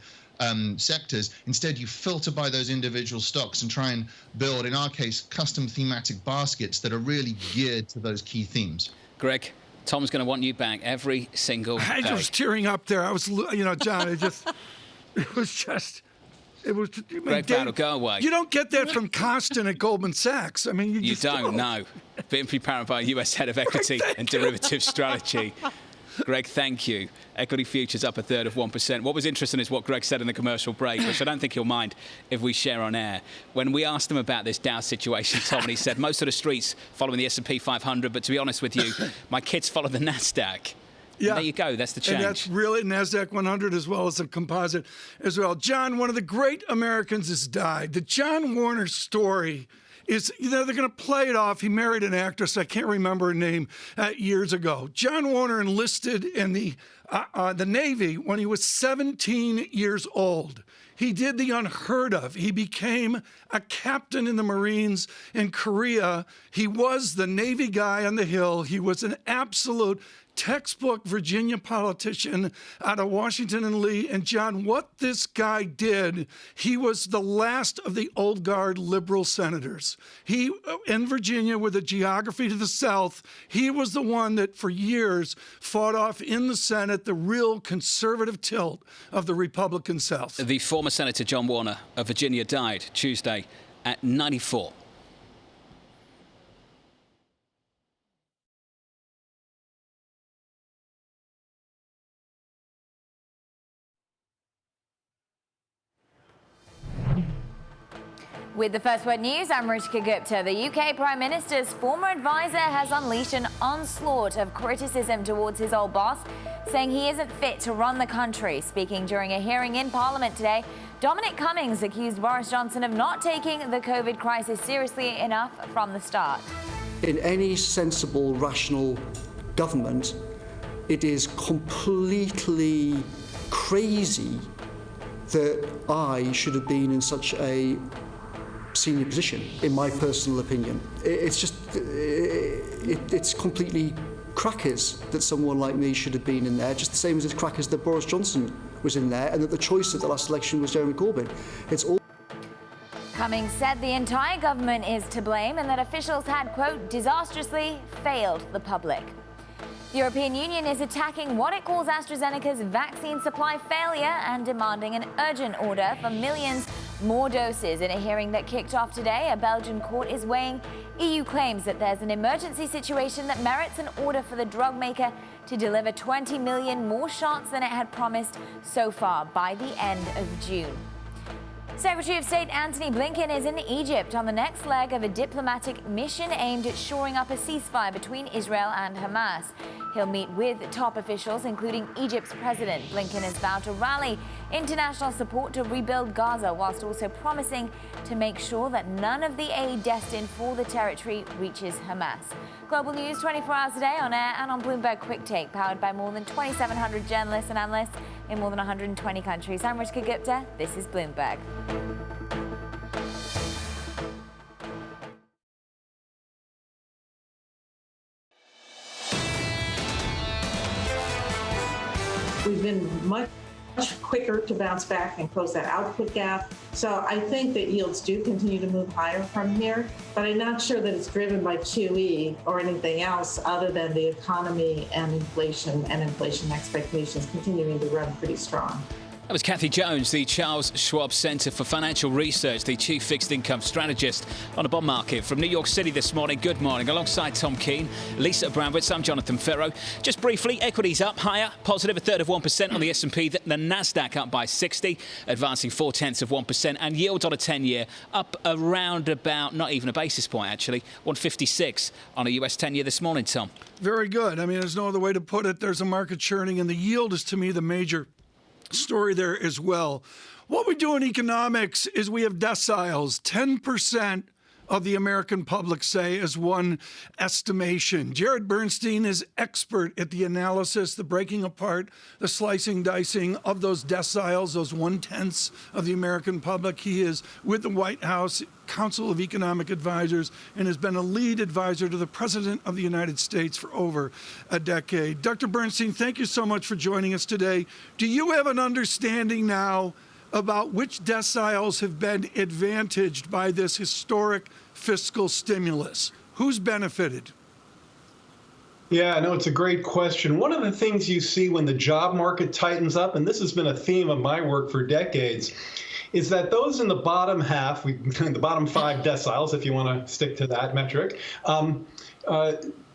sectors, instead you filter by those individual stocks and try and build, in our case, custom thematic baskets that are really geared to those key themes. Greg, Tom's going to want you back every single day. I was tearing up there. I was, John, it was Greg, that'll go away. You don't get that from Costin at Goldman Sachs. I mean, you don't know. BNP Paribas, US head of equity and derivative strategy. Greg, thank you. Equity futures up 1/3%. What was interesting is what Greg said in the commercial break, which I don't think he'll mind if we share on air. When we asked him about this Dow situation, Tom, and he said most of the streets following the S&P 500, but to be honest with you, my kids follow the NASDAQ. Yeah. And there you go. That's the change. And that's really NASDAQ 100 as well as a composite as well. John, one of the great Americans has died. The John Warner story is, they're going to play it off. He married an actress, I can't remember her name, years ago. John Warner enlisted in the Navy when he was 17 years old. He did the unheard of. He became a captain in the Marines in Korea. He was the Navy guy on the Hill. He was an absolute textbook Virginia politician out of Washington and Lee. And John, what this guy did, he was the last of the old guard liberal senators. He, in Virginia with a geography to the south, he was the one that for years fought off in the Senate the real conservative tilt of the Republican South. The former Senator John Warner of Virginia died Tuesday at 94. With the First Word News, I'm Ruchika Gupta. The UK Prime Minister's former advisor has unleashed an onslaught of criticism towards his old boss, saying he isn't fit to run the country. Speaking during a hearing in Parliament today, Dominic Cummings accused Boris Johnson of not taking the COVID crisis seriously enough from the start. In any sensible, rational government, it is completely crazy that I should have been in such a senior position, in my personal opinion. It's just, it's completely crackers that someone like me should have been in there, just the same as it's crackers that Boris Johnson was in there, and that the choice at the last election was Jeremy Corbyn. It's all. Cummings said the entire government is to blame and that officials had, quote, disastrously failed the public. The European Union is attacking what it calls AstraZeneca's vaccine supply failure and demanding an urgent order for millions more doses. In a hearing that kicked off today, a Belgian court is weighing EU claims that there's an emergency situation that merits an order for the drug maker to deliver 20 million more shots than it had promised so far by the end of June. Secretary of State Antony Blinken is in Egypt on the next leg of a diplomatic mission aimed at shoring up a ceasefire between Israel and Hamas. He'll meet with top officials, including Egypt's president. Blinken has vowed to rally international support to rebuild Gaza, whilst also promising to make sure that none of the aid destined for the territory reaches Hamas. Global news 24 hours a day on air and on Bloomberg Quick Take, powered by more than 2,700 journalists and analysts in more than 120 countries. I'm Rishka Gupta. This is Bloomberg. We've been much quicker to bounce back and close that output gap. So I think that yields do continue to move higher from here, but I'm not sure that it's driven by QE or anything else other than the economy and inflation expectations continuing to run pretty strong. That was Kathy Jones, the Charles Schwab Center for Financial Research, the chief fixed income strategist on the bond market from New York City this morning. Good morning. Alongside Tom Keene, Lisa Abramowicz, I'm Jonathan Ferro. Just briefly, equities up higher, positive a third of 1% on the S&P. The Nasdaq up by 60, advancing 0.4%, and yields on a 10-year up around about, not even a basis point actually, 156 on a US 10-year this morning, Tom. Very good. I mean, there's no other way to put it. There's a market churning, and the yield is, to me, the major story there as well. What we do in economics is we have deciles. 10% of the American public say as one estimation. Jared Bernstein is expert at the analysis, the breaking apart, the slicing, dicing of those deciles, those 1/10 of the American public. He is with the White House Council of Economic Advisors and has been a lead advisor to the President of the United States for over a decade. Dr. Bernstein, thank you so much for joining us today. Do you have an understanding now about which deciles have been advantaged by this historic fiscal stimulus? Who's benefited? Yeah, no, it's a great question. One of the things you see when the job market tightens up, and this has been a theme of my work for decades, is that those in the bottom half, the bottom 5 deciles, if you want to stick to that metric,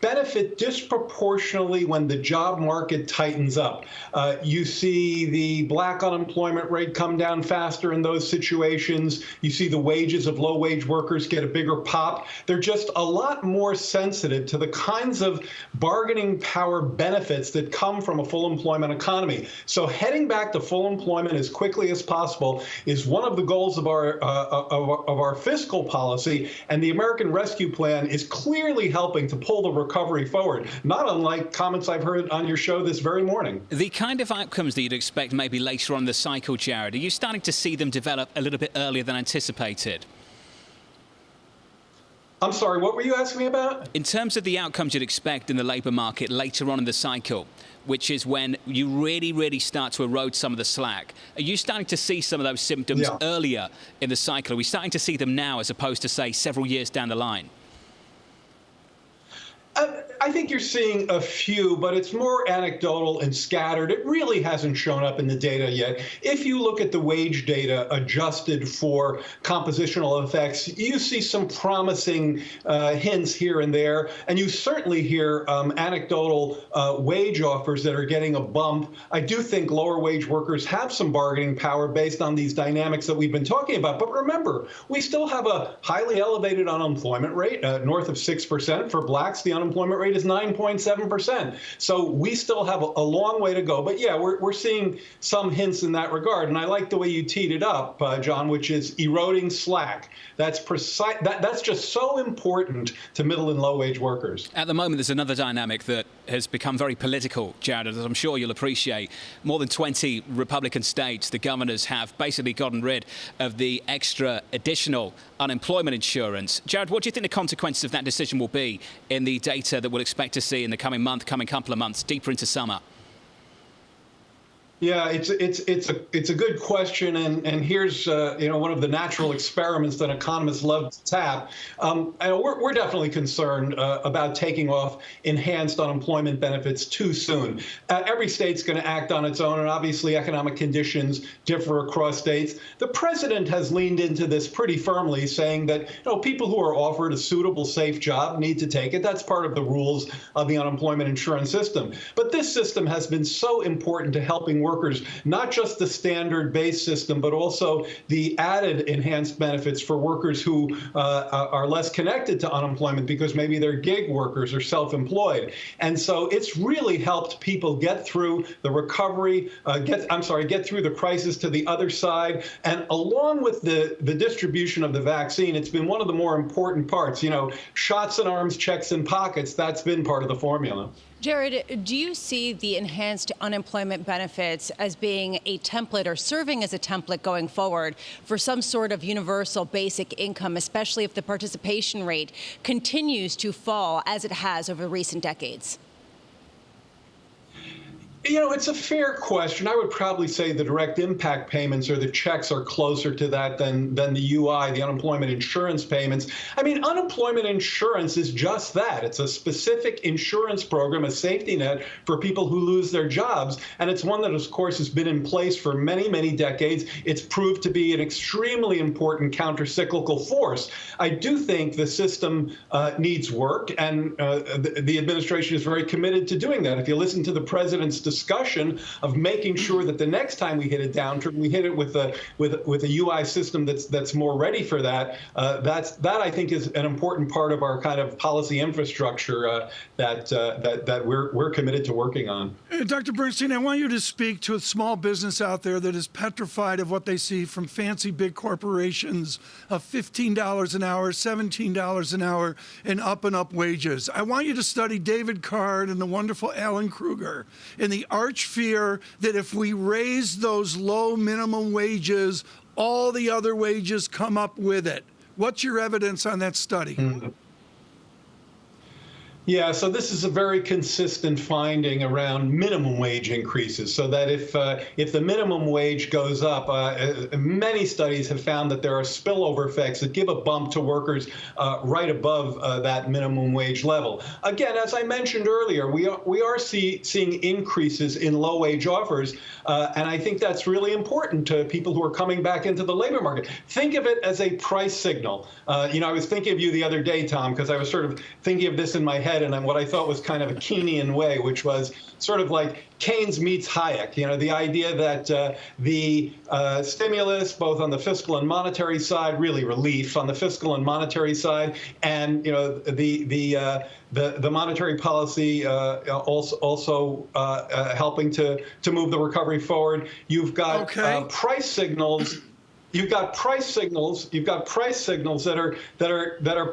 benefit disproportionately when the job market tightens up. You see the black unemployment rate come down faster in those situations. You see the wages of low-wage workers get a bigger pop. They're just a lot more sensitive to the kinds of bargaining power benefits that come from a full employment economy. So heading back to full employment as quickly as possible is one of the goals of our fiscal policy, and the American Rescue Plan is clearly helping to pull the recovery forward, not unlike comments I've heard on your show this very morning. The kind of outcomes that you'd expect maybe later on in the cycle, Jared, are you starting to see them develop a little bit earlier than anticipated? I'm sorry, what were you asking me about? In terms of the outcomes you'd expect in the labour market later on in the cycle, which is when you really start to erode some of the slack, are you starting to see some of those symptoms earlier in the cycle? Are we starting to see them now as opposed to, say, several years down the line? I think you're seeing a few, but it's more anecdotal and scattered. It really hasn't shown up in the data yet. If you look at the wage data adjusted for compositional effects, you see some promising hints here and there, and you certainly hear anecdotal wage offers that are getting a bump. I do think lower wage workers have some bargaining power based on these dynamics that we've been talking about. But remember, we still have a highly elevated unemployment rate, north of 6% for blacks. The unemployment rate rate is 9.7%. So we still have a long way to go. But yeah, we're seeing some hints in that regard. And I like the way you teed it up, John, which is eroding slack. That's precise. That's just so important to middle and low wage workers. At the moment, there's another dynamic that has become very political, Jared, as I'm sure you'll appreciate. More than 20 Republican states, the governors have basically gotten rid of the extra additional unemployment insurance. Jared, what do you think the consequences of that decision will be in the data that we'll expect to see in the coming couple of months, deeper into summer? Yeah, it's a good question, and here's one of the natural experiments that economists love to tap. And we're definitely concerned about taking off enhanced unemployment benefits too soon. Every state's going to act on its own, and obviously economic conditions differ across states. The president has leaned into this pretty firmly, saying that people who are offered a suitable, safe job need to take it. That's part of the rules of the unemployment insurance system. But this system has been so important to helping workers, not just the standard base system, but also the added enhanced benefits for workers who are less connected to unemployment because maybe they're gig workers or self-employed. And so it's really helped people get through the recovery, get through the crisis to the other side. And along with the distribution of the vaccine, it's been one of the more important parts. Shots in arms, checks in pockets, that's been part of the formula. Jared, do you see the enhanced unemployment benefits as being a template or serving as a template going forward for some sort of universal basic income, especially if the participation rate continues to fall as it has over recent decades? It's a fair question. I would probably say the direct impact payments or the checks are closer to that than the UI, the unemployment insurance payments. I mean, unemployment insurance is just that. It's a specific insurance program, a safety net for people who lose their jobs. And it's one that, of course, has been in place for many, many decades. It's proved to be an extremely important counter-cyclical force. I do think the system needs work, and the administration is very committed to doing that. If you listen to the president's discussion of making sure that the next time we hit a downturn, we hit it with a UI system that's more ready for that. That I think is an important part of our kind of policy infrastructure that we're committed to working on. Dr. Bernstein, I want you to speak to a small business out there that is petrified of what they see from fancy big corporations of $15 an hour, $17 an hour, and up wages. I want you to study David Card and the wonderful Alan Kruger and the arch fear that if we raise those low minimum wages, all the other wages come up with it. What's your evidence on that study? Mm-hmm. Yeah, so this is a very consistent finding around minimum wage increases, so that if the minimum wage goes up, many studies have found that there are spillover effects that give a bump to workers right above that minimum wage level. Again, as I mentioned earlier, we are seeing increases in low wage offers, and I think that's really important to people who are coming back into the labor market. Think of it as a price signal. I was thinking of you the other day, Tom, because I was sort of thinking of this in my head, and what I thought was kind of a Keynesian way, which was sort of like Keynes meets Hayek. The idea that the stimulus, both on the fiscal and monetary side, really relief on the fiscal and monetary side, and the monetary policy also helping to move the recovery forward. You've got price signals. You've got price signals. You've got price signals that are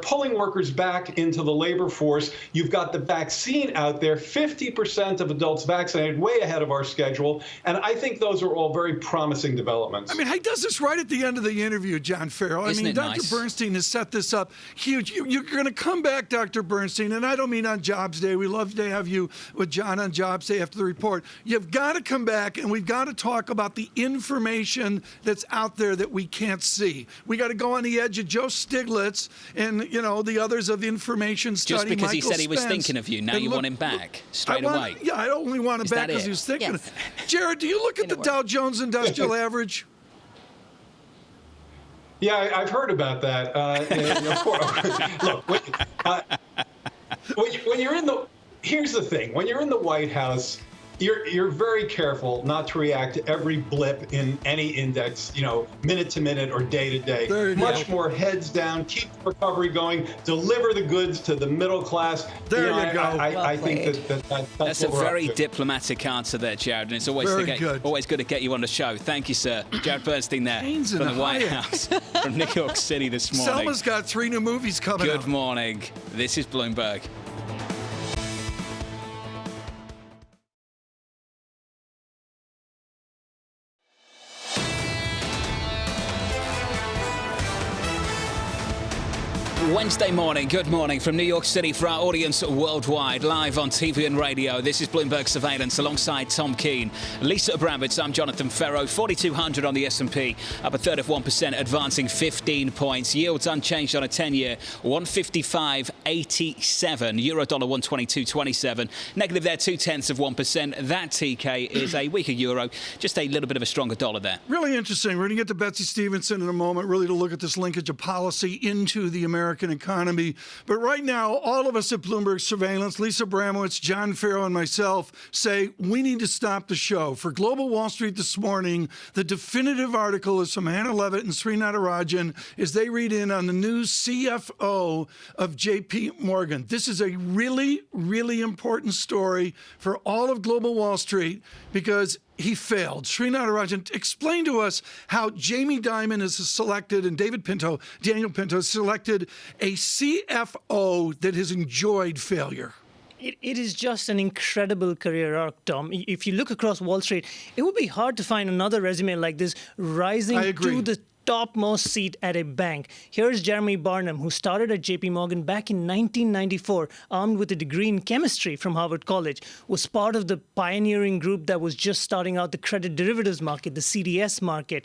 pulling workers back into the labor force. You've got the vaccine out there. 50% of adults vaccinated, way ahead of our schedule. And I think those are all very promising developments. I mean, he does this right at the end of the interview, John Ferro. Isn't it Dr. nice? Bernstein has set this up huge. You're going to come back, Dr. Bernstein, and I don't mean on Jobs Day. We love to have you with John on Jobs Day after the report. You've got to come back, and we've got to talk about the information that's out there that we can't see. We got to go on the edge of Joe Stiglitz and the others of the information study. Just because Michael he said he was Spence, thinking of you, now you want him back straight away. Yeah, I only want him back because he was thinking. Yes. Jared, do you look at the Dow Jones Industrial Average? Yeah, I've heard about that. Of course. Look, when you're in the, here's the thing: when you're in the White House, you're very careful not to react to every blip in any index, minute to minute or day to day. Much more heads down, keep the recovery going, deliver the goods to the middle class. There you go. I think that's a very diplomatic answer there, Jared, and it's always good to get you on the show. Thank you, sir. Jared Bernstein there from the White House from New York City this morning. Selma's got 3 new movies coming out. Good morning. This is Bloomberg. Wednesday morning, good morning from New York City for our audience worldwide, live on TV and radio. This is Bloomberg Surveillance alongside Tom Keene, Lisa Abramowicz. I'm Jonathan Ferro. 4,200 on the S&P, up a third of 1%, advancing 15 points. Yields unchanged on a 10-year, 155.87. Euro dollar 122.27. Negative there, 0.2%. That TK is a weaker euro, just a little bit of a stronger dollar there. Really interesting. We're going to get to Betsy Stevenson in a moment, really to look at this linkage of policy into the American economy. But right now, all of us at Bloomberg Surveillance, Lisa Abramowicz, John Ferro, and myself say we need to stop the show. For Global Wall Street this morning, the definitive article is from Hannah Levitt and Sri Natarajan as they read in on the new CFO of JP Morgan. This is a really, really important story for all of Global Wall Street because he failed. Sri Natarajan, explain to us how Jamie Dimon is selected and Daniel Pinto is selected a CFO that has enjoyed failure. It is just an incredible career arc, Tom. If you look across Wall Street, it would be hard to find another resume like this rising to the topmost seat at a bank. Here's Jeremy Barnum, who started at JP Morgan back in 1994, armed with a degree in chemistry from Harvard College, was part of the pioneering group that was just starting out the credit derivatives market, the CDS market,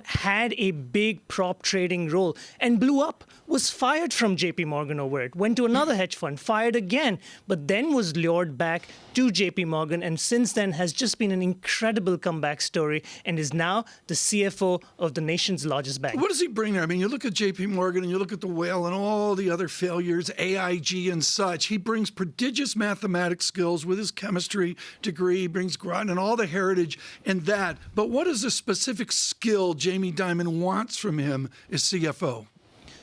had a big prop trading role and blew up, was fired from JP Morgan over it, went to another hedge fund, fired again, but then was lured back to JP Morgan, and since then has just been an incredible comeback story and is now the CFO of the nation's largest bank. What does he bring there? I mean, you look at JP Morgan and you look at the whale and all the other failures, AIG and such. He brings prodigious mathematics skills with his chemistry degree. He brings grunt and all the heritage and that. But what is the specific skill Jamie Dimon wants from him as CFO?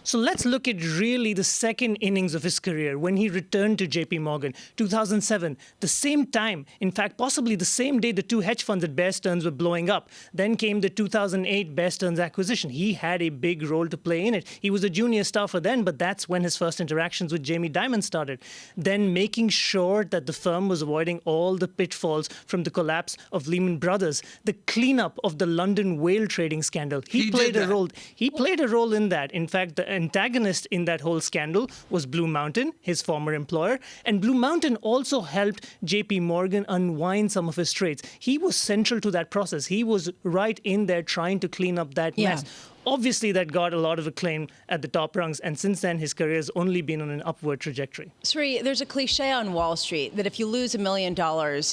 So let's look at really the second innings of his career when he returned to JP Morgan, 2007, the same time, in fact, possibly the same day the two hedge funds at Bear Stearns were blowing up. Then came the 2008 Bear Stearns acquisition. He had a big role to play in it. He was a junior staffer then, but that's when his first interactions with Jamie Dimon started. Then making sure that the firm was avoiding all the pitfalls from the collapse of Lehman Brothers, the cleanup of the London whale trading scandal. He played a role. He played a role in that. In fact, the antagonist in that whole scandal was Blue Mountain, his former employer. And Blue Mountain also helped JP Morgan unwind some of his trades. He was central to that process. He was right in there trying to clean up that mess. Obviously, that got a lot of acclaim at the top rungs, and since then, his career has only been on an upward trajectory. Sri, there's a cliche on Wall Street that if you lose $1 million,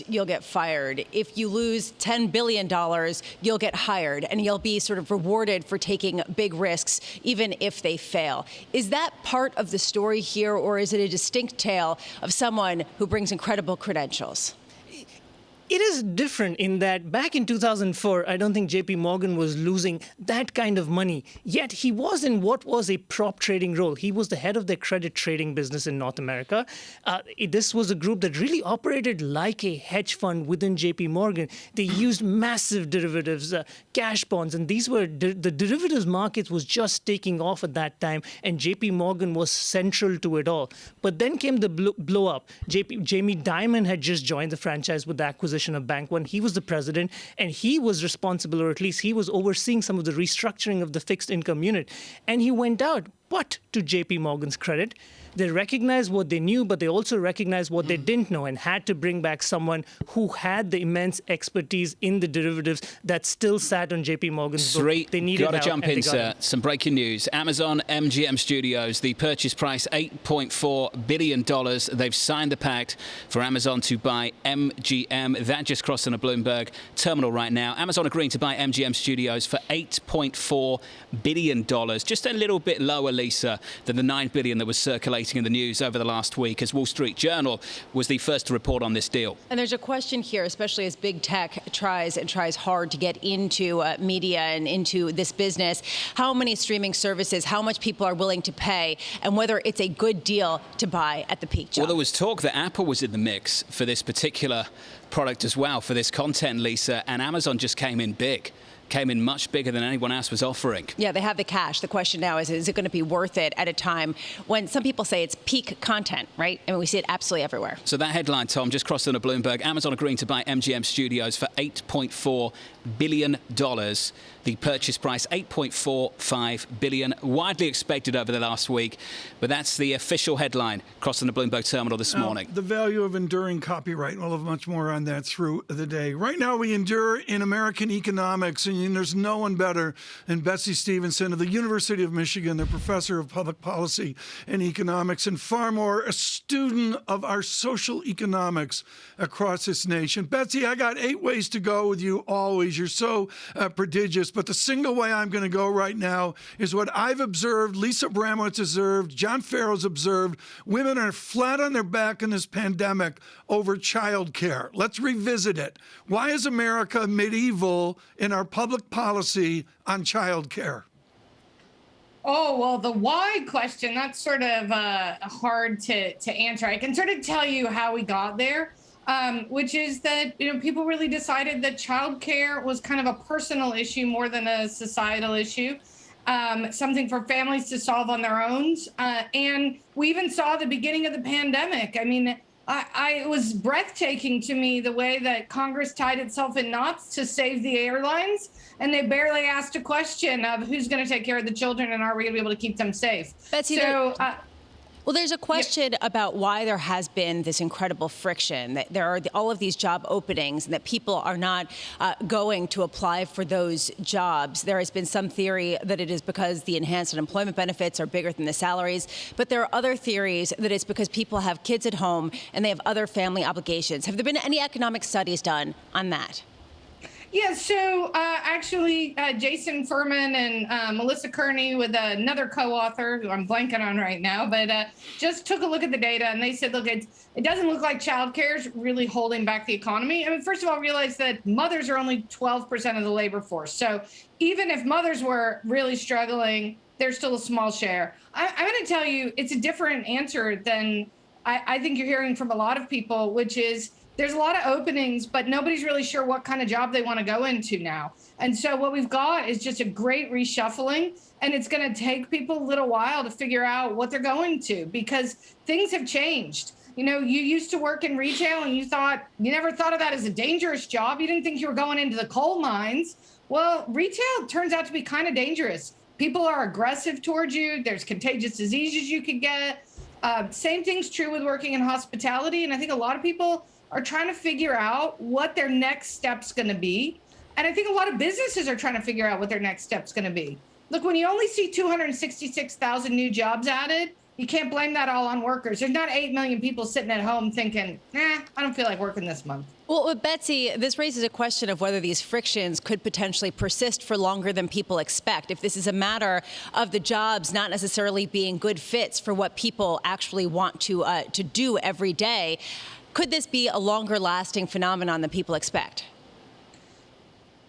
you'll get fired. If you lose $10 billion, you'll get hired, and you'll be sort of rewarded for taking big risks, even if they fail. Is that part of the story here, or is it a distinct tale of someone who brings incredible credentials? It is different in that back in 2004, I don't think JP Morgan was losing that kind of money. Yet he was in what was a prop trading role. He was the head of their credit trading business in North America. This was a group that really operated like a hedge fund within JP Morgan. They used massive derivatives, cash bonds, and these were the derivatives markets was just taking off at that time, and JP Morgan was central to it all. But then came the blow up. Jamie Dimon had just joined the franchise with the acquisition of Bank One. He was the president, and he was responsible, or at least he was overseeing some of the restructuring of the fixed income unit. And he went out. But to JP Morgan's credit, they recognized what they knew, but they also recognized what they didn't know and had to bring back someone who had the immense expertise in the derivatives that still sat on JP Morgan's book. They needed help. Got to jump in, sir. Some breaking news. Amazon MGM Studios, the purchase price $8.4 billion. They've signed the pact for Amazon to buy MGM. That just crossed on a Bloomberg terminal right now. Amazon agreeing to buy MGM Studios for $8.4 billion. Just a little bit lower, Lisa, than the $9 billion that was circulating in the news over the last week, as Wall Street Journal was the first to report on this deal. And there's a question here, especially as big tech tries hard to get into media and into this business. How many streaming services, how much people are willing to pay, and whether it's a good deal to buy at the peak, John. Well, there was talk that Apple was in the mix for this particular product as well, for this content, Lisa, and Amazon just came in big. Came in much bigger than anyone else was offering. Yeah, they have the cash. The question now is it going to be worth it at a time when some people say it's peak content, right? I mean, we see it absolutely everywhere. So that headline, Tom, just crossed on a Bloomberg. Amazon agreeing to buy MGM Studios for $8.4 billion. The purchase price, $8.45 billion, widely expected over the last week. But that's the official headline crossing the Bloomberg terminal this morning. The value of enduring copyright. We'll have much more on that through the day. Right now, we endure in American economics, and there's no one better than Betsy Stevenson of the University of Michigan, the professor of public policy and economics, and far more a student of our social economics across this nation. Betsy, I got 8 ways to go with you always. You're so prodigious. But the single way I'm going to go right now is what I've observed, Lisa Abramowicz observed, John Farrow's observed. Women are flat on their back in this pandemic over child care. Let's revisit it. Why is America medieval in our public policy on child care? Oh, well, the why question, that's sort of hard to answer. I can sort of tell you how we got there. Which is that, people really decided that childcare was kind of a personal issue more than a societal issue, something for families to solve on their own. And we even saw the beginning of the pandemic. I mean, it was breathtaking to me the way that Congress tied itself in knots to save the airlines, and they barely asked a question of who's going to take care of the children and are we going to be able to keep them safe. Betsy, well, there's a question about why there has been this incredible friction, that there are all of these job openings and that people are not going to apply for those jobs. There has been some theory that it is because the enhanced unemployment benefits are bigger than the salaries. But there are other theories that it's because people have kids at home and they have other family obligations. Have there been any economic studies done on that? Yeah, so actually, Jason Furman and Melissa Kearney with another co-author, who I'm blanking on right now, but just took a look at the data and they said, look, it doesn't look like childcare is really holding back the economy. I mean, first of all, realize that mothers are only 12% of the labor force. So even if mothers were really struggling, they're still a small share. I'm going to tell you, it's a different answer than I think you're hearing from a lot of people, which is, there's a lot of openings, but nobody's really sure what kind of job they want to go into now. And so what we've got is just a great reshuffling, and it's going to take people a little while to figure out what they're going to, because things have changed. You used to work in retail and you never thought of that as a dangerous job. You didn't think you were going into the coal mines. Well, retail turns out to be kind of dangerous. People are aggressive towards you. There's contagious diseases you could get. Same thing's true with working in hospitality. And I think a lot of people are trying to figure out what their next step's going to be. And I think a lot of businesses are trying to figure out what their next step's going to be. Look, when you only see 266,000 new jobs added, you can't blame that all on workers. There's not 8 million people sitting at home thinking, I don't feel like working this month. Well, Betsy, this raises a question of whether these frictions could potentially persist for longer than people expect. If this is a matter of the jobs not necessarily being good fits for what people actually want to do every day, could this be a longer-lasting phenomenon than people expect?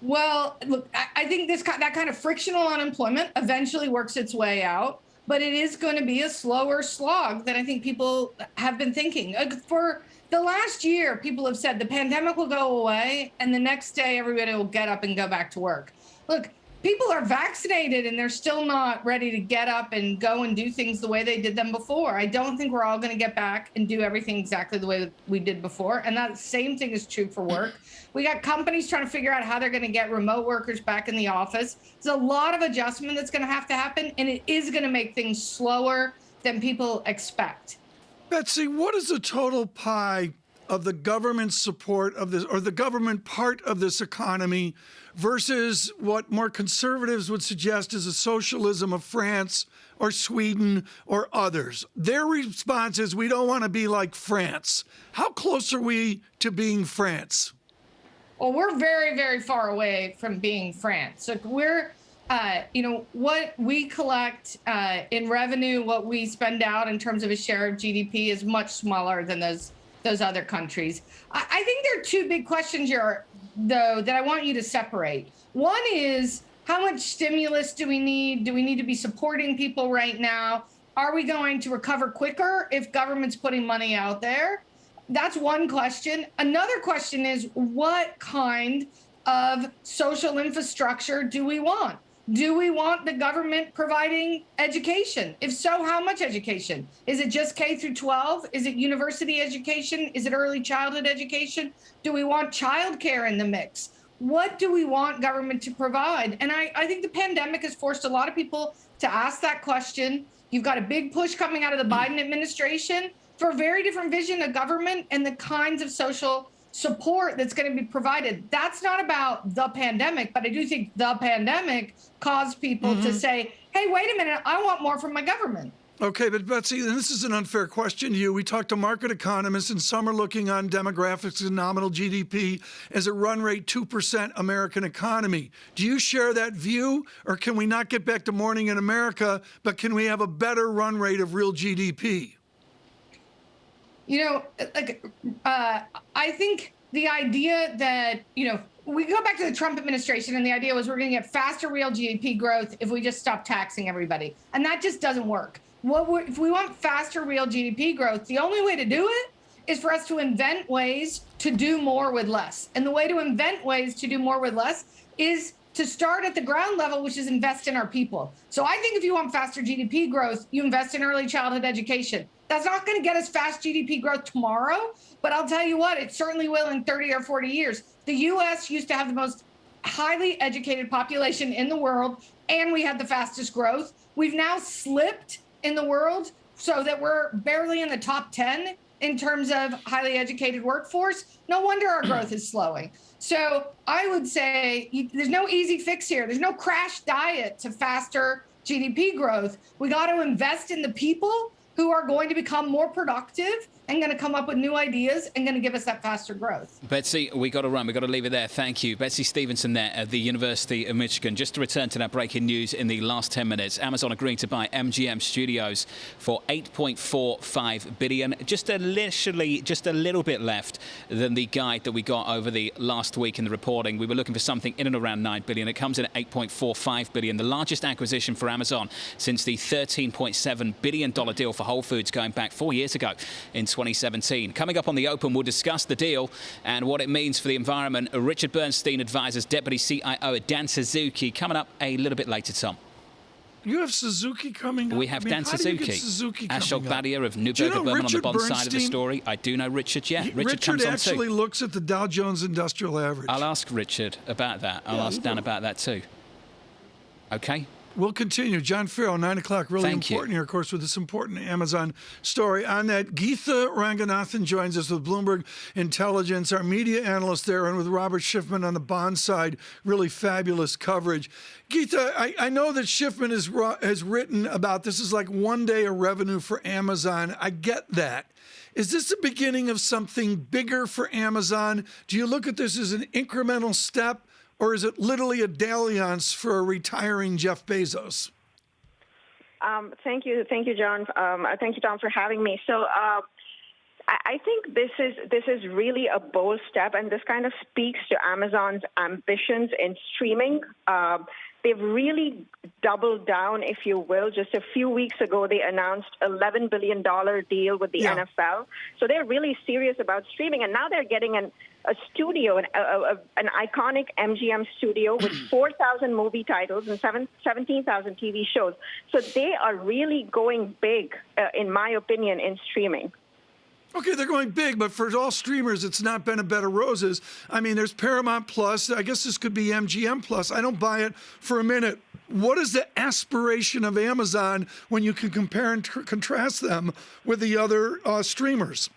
Well, look, I think that kind of frictional unemployment eventually works its way out, but it is going to be a slower slog than I think people have been thinking. For the last year, people have said the pandemic will go away, and the next day everybody will get up and go back to work. Look, people are vaccinated and they're still not ready to get up and go and do things the way they did them before. I don't think we're all going to get back and do everything exactly the way that we did before. And that same thing is true for work. We got companies trying to figure out how they're going to get remote workers back in the office. There's a lot of adjustment that's going to happen, and it is going to make things slower than people expect. Betsy, what is the total pie of the government support of this, or the government part of this economy, versus what more conservatives would suggest is a socialism of France or Sweden or others? Their response is, we don't want to be like France. How close are we to being France? Well, we're very, very far away from being France. Look, we're what we collect in revenue, what we spend out in terms of a share of GDP is much smaller than those other countries. I think there are two big questions here, though, that I want you to separate. One is, how much stimulus do we need? Do we need to be supporting people right now? Are we going to recover quicker if government's putting money out there? That's one question. Another question is, what kind of social infrastructure do we want? Do we want the government providing education? If so, how much education? Is it just K through 12? Is it university education? Is it early childhood education? Do we want childcare in the mix? What do we want government to provide? And I think the pandemic has forced a lot of people to ask that question. You've got a big push coming out of the Biden administration for a very different vision of government and the kinds of social support that's going to be provided. That's not about the pandemic, but I do think the pandemic caused people to say, hey, wait a minute, I want more from my government. Okay, but Betsy, and this is an unfair question to you. We talked to market economists, and some are looking on demographics and nominal GDP as a run rate 2% American economy. Do you share that view, or can we not get back to morning in America, but can we have a better run rate of real GDP? I think the idea that, we go back to the Trump administration, and the idea was we're going to get faster real GDP growth if we just stop taxing everybody. And that just doesn't work. If we want faster real GDP growth, the only way to do it is for us to invent ways to do more with less. And the way to invent ways to do more with less is to start at the ground level, which is invest in our people. So I think if you want faster GDP growth, you invest in early childhood education. That's not going to get us fast GDP growth tomorrow, but I'll tell you what, it certainly will in 30 or 40 years. The U.S. used to have the most highly educated population in the world, and we had the fastest growth. We've now slipped in the world so that we're barely in the top 10 in terms of highly educated workforce. No wonder our growth is slowing. So I would say there's no easy fix here. There's no crash diet to faster GDP growth. We got to invest in the people who are going to become more productive and going to come up with new ideas and going to give us that faster growth. Betsy, we got to run. We got to leave it there. Thank you. Betsy Stevenson there at the University of Michigan. Just to return to that breaking news in the last 10 minutes, Amazon agreeing to buy MGM Studios for $8.45 billion. Just a little bit left than the guide that we got over the last week in the reporting. We were looking for something in and around $9 billion. It comes in at $8.45 billion, the largest acquisition for Amazon since the $13.7 billion deal for Whole Foods going back 4 years ago in 2017. Coming up on The Open, we'll discuss the deal and what it means for the environment. Richard Bernstein advises Deputy CIO Dan Suzuki coming up a little bit later, Tom. You have Suzuki coming up? We have Dan Suzuki. Ashok Bhatia of Neuberger Berman on the bond side of the story. I do know Richard, yeah. Richard comes on actually too. Looks at the Dow Jones Industrial Average. I'll ask Richard about that. I'll ask Dan about that too. Okay? We'll continue. John Ferro, 9 o'clock. Really important here, of course, with this important Amazon story. On that, Geetha Ranganathan joins us with Bloomberg Intelligence, our media analyst there, and with Robert Schiffman on the bond side. Really fabulous coverage. Geetha, I know that Schiffman has written about this is like 1 day of revenue for Amazon. I get that. Is this the beginning of something bigger for Amazon? Do you look at this as an incremental step? Or is it literally a dalliance for a retiring Jeff Bezos? Thank you, John. Thank you, Tom, for having me. So I think this is really a bold step, and this kind of speaks to Amazon's ambitions in streaming. They've really doubled down, if you will. Just a few weeks ago, they announced an $11 billion deal with the NFL. So they're really serious about streaming. And now they're getting a studio, an iconic MGM studio with 4,000 movie titles and 17,000 TV shows. So they are really going big, in my opinion, in streaming. Okay, they're going big, but for all streamers, it's not been a bed of roses. I mean, there's Paramount Plus. I guess this could be MGM Plus. I don't buy it for a minute. What is the aspiration of Amazon when you can compare and contrast them with the other streamers?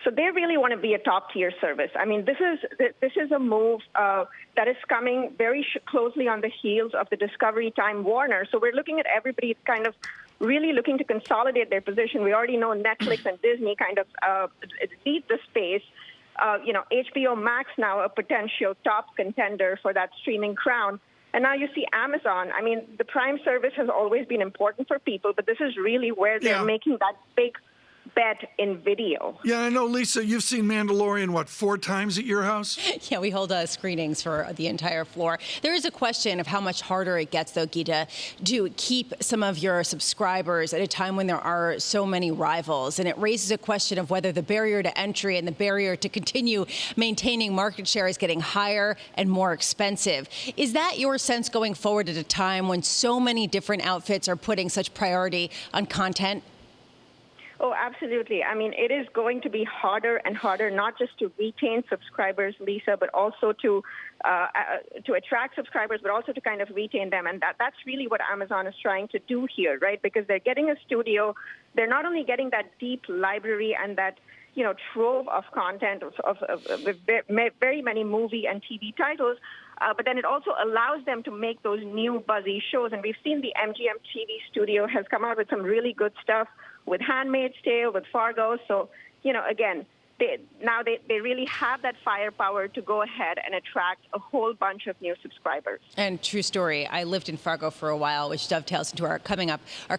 So they really want to be a top-tier service. I mean, this is a move that is coming very closely on the heels of the Discovery Time Warner. So we're looking at everybody kind of really looking to consolidate their position. We already know Netflix and Disney kind of lead the space. HBO Max now a potential top contender for that streaming crown. And now you see Amazon. I mean, the Prime service has always been important for people, but this is really where they're making that big bet in video. Yeah, I know, Lisa, you've seen Mandalorian, what, 4 times at your house? Yeah, we hold screenings for the entire floor. There is a question of how much harder it gets, though, Gita, to keep some of your subscribers at a time when there are so many rivals. And it raises a question of whether the barrier to entry and the barrier to continue maintaining market share is getting higher and more expensive. Is that your sense going forward at a time when so many different outfits are putting such priority on content? Oh, absolutely. I mean, it is going to be harder and harder, not just to retain subscribers, Lisa, but also to attract subscribers, but also to kind of retain them. And that's really what Amazon is trying to do here, right? Because they're getting a studio. They're not only getting that deep library and that, you know, trove of content of very many movie and TV titles, but then it also allows them to make those new buzzy shows. And we've seen the MGM TV studio has come out with some really good stuff with Handmaid's Tale, with Fargo. So, you know, again, they really have that firepower to go ahead and attract a whole bunch of new subscribers. And true story, I lived in Fargo for a while, which dovetails into our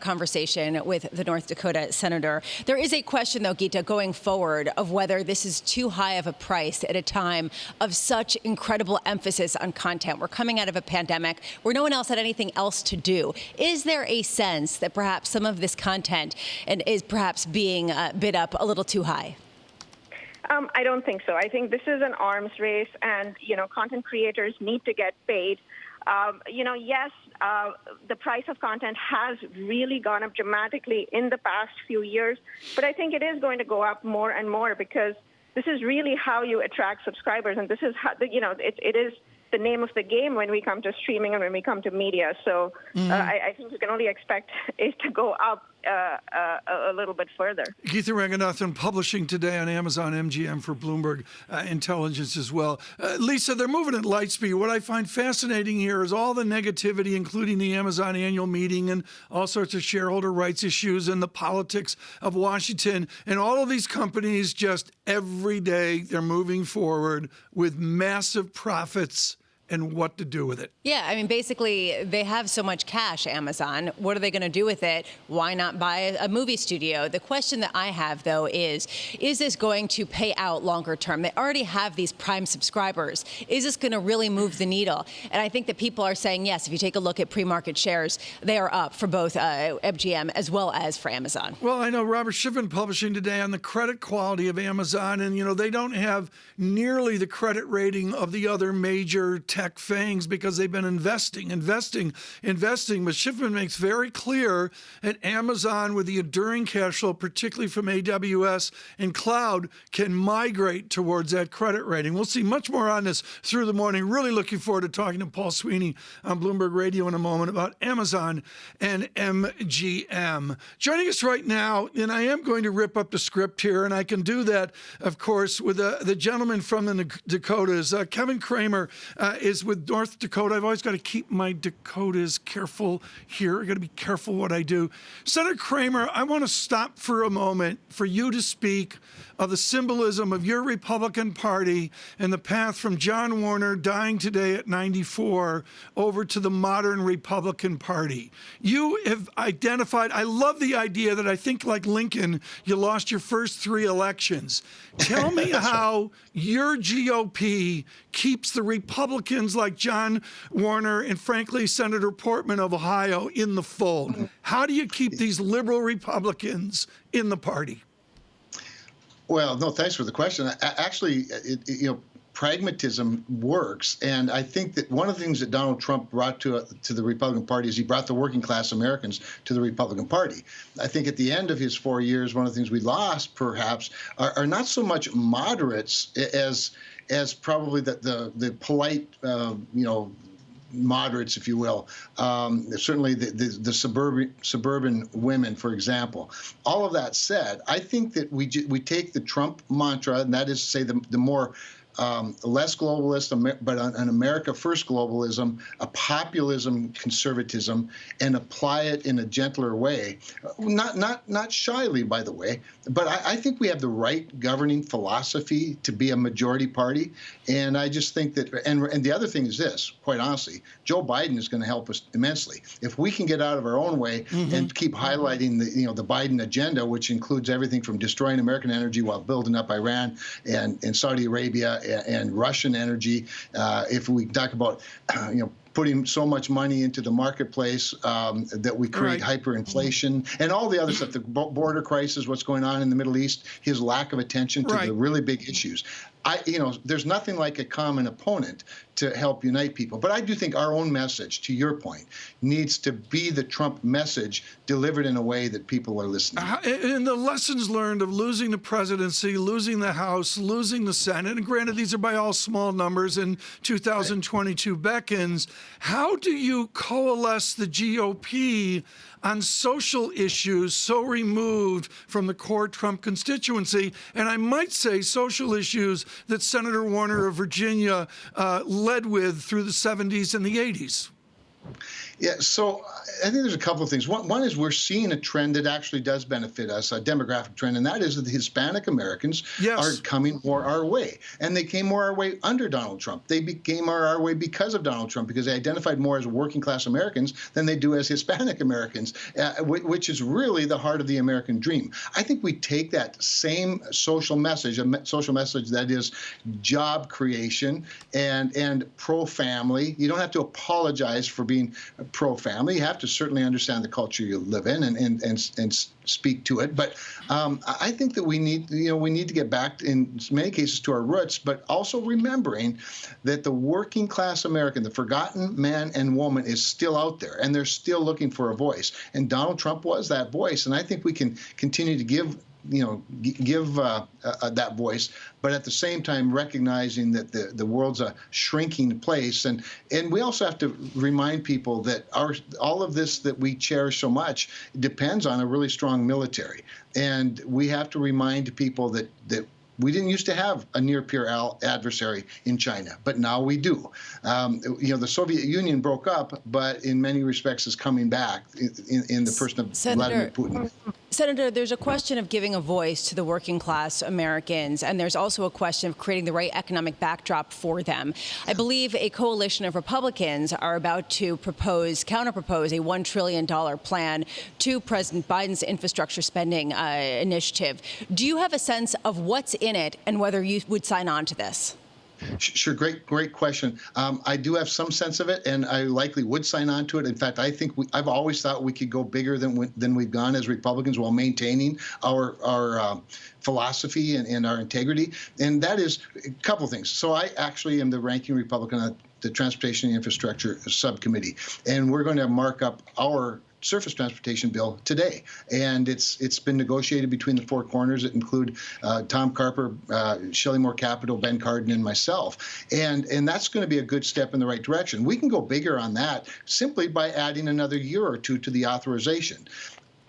conversation with the North Dakota senator. There is a question, though, Gita, going forward of whether this is too high of a price at a time of such incredible emphasis on content. We're coming out of a pandemic where no one else had anything else to do. Is there a sense that perhaps some of this content is perhaps being bid up a little too high? I don't think so. I think this is an arms race, and, you know, content creators need to get paid. You know, yes, the price of content has really gone up dramatically in the past few years, but I think it is going to go up more and more because this is really how you attract subscribers, and this is how, you know, it is the name of the game when we come to streaming and when we come to media. So I think you can only expect it to go up a little bit further. Geetha Ranganathan publishing today on Amazon MGM for Bloomberg Intelligence as well. Lisa, they're moving at light speed. What I find fascinating here is all the negativity, including the Amazon annual meeting and all sorts of shareholder rights issues and the politics of Washington. And all of these companies just every day they're moving forward with massive profits and what to do with it. Yeah, I mean, basically, they have so much cash, Amazon. What are they going to do with it? Why not buy a movie studio? The question that I have, though, is this going to pay out longer term? They already have these Prime subscribers. Is this going to really move the needle? And I think that people are saying, yes, if you take a look at pre-market shares, they are up for both MGM as well as for Amazon. Well, I know Robert Schiffman publishing today on the credit quality of Amazon, and, you know, they don't have nearly the credit rating of the other major tech fangs because they've been investing. But Schiffman makes very clear that Amazon, with the enduring cash flow, particularly from AWS and cloud, can migrate towards that credit rating. We'll see much more on this through the morning. Really looking forward to talking to Paul Sweeney on Bloomberg Radio in a moment about Amazon and MGM. Joining us right now, and I am going to rip up the script here, and I can do that, of course, with the gentleman from the Dakotas. Kevin Kramer is with North Dakota. I've always got to keep my Dakotas careful here. I've got to be careful what I do. Senator Kramer, I want to stop for a moment for you to speak of the symbolism of your Republican Party and the path from John Warner dying today at 94 over to the modern Republican Party. You have identified, I love the idea that I think like Lincoln, you lost your first 3 elections. Tell me how your GOP keeps the Republicans like John Warner and, frankly, Senator Portman of Ohio in the fold. How do you keep these liberal Republicans in the party? Well, no, thanks for the question. Actually, pragmatism works. And I think that one of the things that Donald Trump brought to the Republican Party is he brought the working class Americans to the Republican Party. I think at the end of his 4 years, one of the things we lost, perhaps, are not so much moderates as probably the polite, moderates, if you will. Certainly the suburban women, for example. All of that said, I think that we take the Trump mantra, and that is to say the more less globalist, but an America First globalism, a populism conservatism, and apply it in a gentler way, not shyly, by the way. But I think we have the right governing philosophy to be a majority party, and I just think that. And the other thing is this: quite honestly, Joe Biden is going to help us immensely if we can get out of our own way and keep highlighting the Biden agenda, which includes everything from destroying American energy while building up Iran and Saudi Arabia and Russian energy. If we talk about putting so much money into the marketplace that we create hyperinflation and all the other stuff, the border crisis, what's going on in the Middle East, his lack of attention to the really big issues. There's nothing like a common opponent to help unite people. But I do think our own message, to your point, needs to be the Trump message delivered in a way that people are listening. And the lessons learned of losing the presidency, losing the House, losing the Senate, and granted these are by all small numbers, in 2022 beckons, how do you coalesce the GOP on social issues so removed from the core Trump constituency? And I might say social issues that Senator Warner of Virginia led with through the 70s and the 80s. Yeah, so I think there's a couple of things. One is we're seeing a trend that actually does benefit us, a demographic trend, and that is that the Hispanic Americans are coming more our way. And they came more our way under Donald Trump. They became our way because of Donald Trump, because they identified more as working class Americans than they do as Hispanic Americans, which is really the heart of the American dream. I think we take that same social message, a social message that is job creation and pro-family. You don't have to apologize for being pro-family. You have to certainly understand the culture you live in and speak to it. But I think that we need to get back in many cases to our roots, but also remembering that the working class American, the forgotten man and woman, is still out there, and they're still looking for a voice. And Donald Trump was that voice, and I think we can continue to give that voice, but at the same time recognizing that the world's a shrinking place, and we also have to remind people that all of this that we cherish so much depends on a really strong military, and we have to remind people that we didn't used to have a near-peer adversary in China, but now we do. The Soviet Union broke up, but in many respects is coming back in the person of Vladimir Putin. Senator, there's a question of giving a voice to the working class Americans, and there's also a question of creating the right economic backdrop for them. I believe a coalition of Republicans are about to counter-propose a $1 trillion plan to President Biden's infrastructure spending initiative. Do you have a sense of what's in it and whether you would sign on to this? Sure, great question. I do have some sense of it, and I likely would sign on to it. In fact, I think I've always thought we could go bigger than we've gone as Republicans while maintaining our philosophy and our integrity. And that is a couple of things. So I actually am the ranking Republican on the Transportation and Infrastructure Subcommittee, and we're going to mark up our surface transportation bill today, and it's been negotiated between the four corners that include Tom Carper, Shelley Moore Capital, Ben Cardin, and myself, and that's going to be a good step in the right direction. We can go bigger on that simply by adding another year or two to the authorization.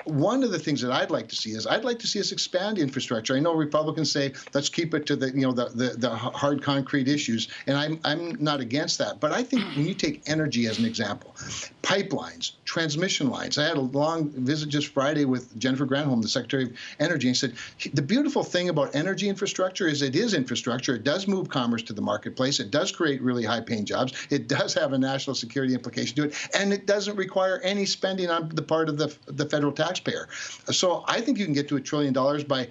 One of the things that I'd like to see us expand infrastructure. I know Republicans say let's keep it to the hard concrete issues, and I'm not against that. But I think when you take energy as an example, pipelines, transmission lines. I had a long visit just Friday with Jennifer Granholm, the Secretary of Energy, and said the beautiful thing about energy infrastructure is it is infrastructure. It does move commerce to the marketplace. It does create really high-paying jobs. It does have a national security implication to it, and it doesn't require any spending on the part of the federal taxpayer. So I think you can get to $1 trillion by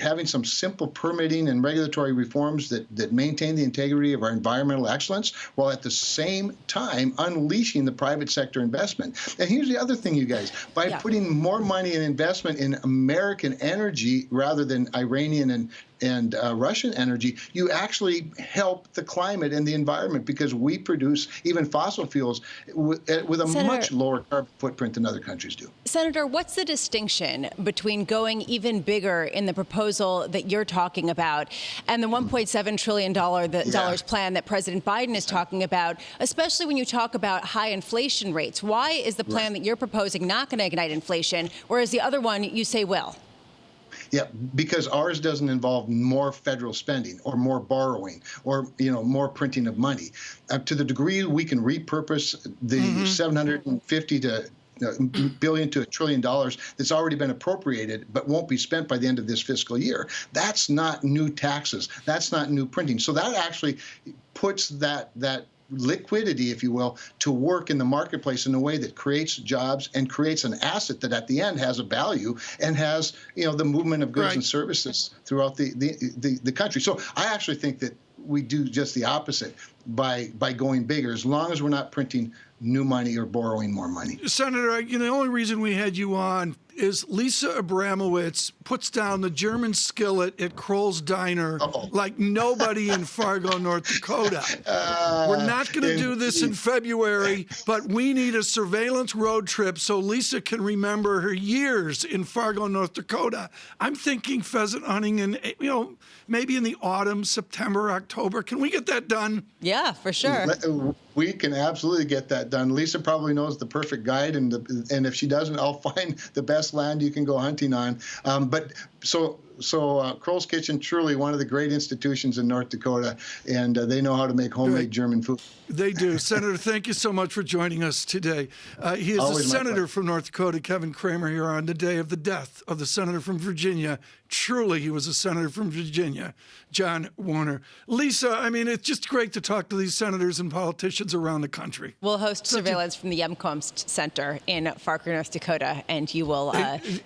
having some simple permitting and regulatory reforms that maintain the integrity of our environmental excellence, while at the same time unleashing the private sector investment. And here's the other thing, you guys. By putting more money and investment in American energy rather than Iranian and Russian energy, you actually help the climate and the environment, because we produce even fossil fuels with a much lower carbon footprint than other countries do. Senator, what's the distinction between going even bigger in the proposal that you're talking about and the $1.7 trillion plan that President Biden is talking about, especially when you talk about high inflation rates? Why is the plan that you're proposing not going to ignite inflation, whereas the other one you say will? Yeah, because ours doesn't involve more federal spending or more borrowing or more printing of money. To the degree we can repurpose the $750 billion to $1 trillion that's already been appropriated but won't be spent by the end of this fiscal year. That's not new taxes. That's not new printing. So that actually puts that liquidity, if you will, to work in the marketplace in a way that creates jobs and creates an asset that at the end has a value and has, the movement of goods and services throughout the country. So I actually think that we do just the opposite by going bigger, as long as we're not printing new money or borrowing more money. Senator, the only reason we had you on is Lisa Abramowicz puts down the German skillet at Kroll's Diner like nobody in Fargo, North Dakota. We're not going to do this in February, but we need a surveillance road trip so Lisa can remember her years in Fargo, North Dakota. I'm thinking pheasant hunting in, maybe in the autumn, September, October. Can we get that done? Yeah, for sure. We can absolutely get that done. Lisa probably knows the perfect guide, and if she doesn't, I'll find the best land you can go hunting on. So Kroll's Kitchen, truly one of the great institutions in North Dakota, and they know how to make homemade German food. They do. Senator, thank you so much for joining us today. He is Always a senator from North Dakota, Kevin Cramer, here on the day of the death of the senator from Virginia. Truly, he was a senator from Virginia, John Warner. Lisa, it's just great to talk to these senators and politicians around the country. We'll host surveillance from the Yemkomst Center in Fargo, North Dakota, and you will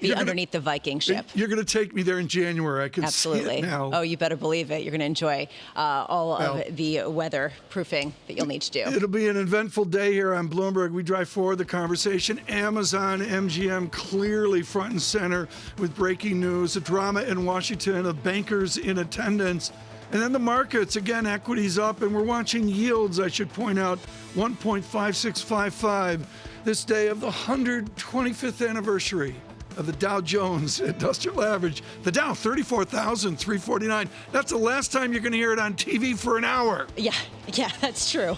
be underneath the Viking ship. You're going to take me there in January. I can Absolutely. see it now. Oh, you better believe it. You're going to enjoy all of the weather proofing that you'll need to do. It'll be an eventful day here on Bloomberg. We drive forward the conversation. Amazon, MGM clearly front and center with breaking news, a drama in Washington of bankers in attendance. And then the markets, again, equities up, and we're watching yields, I should point out, 1.5655 this day of the 125th anniversary of the Dow Jones Industrial Average. The Dow, 34,349. That's the last time you're going to hear it on TV for an hour. Yeah, that's true.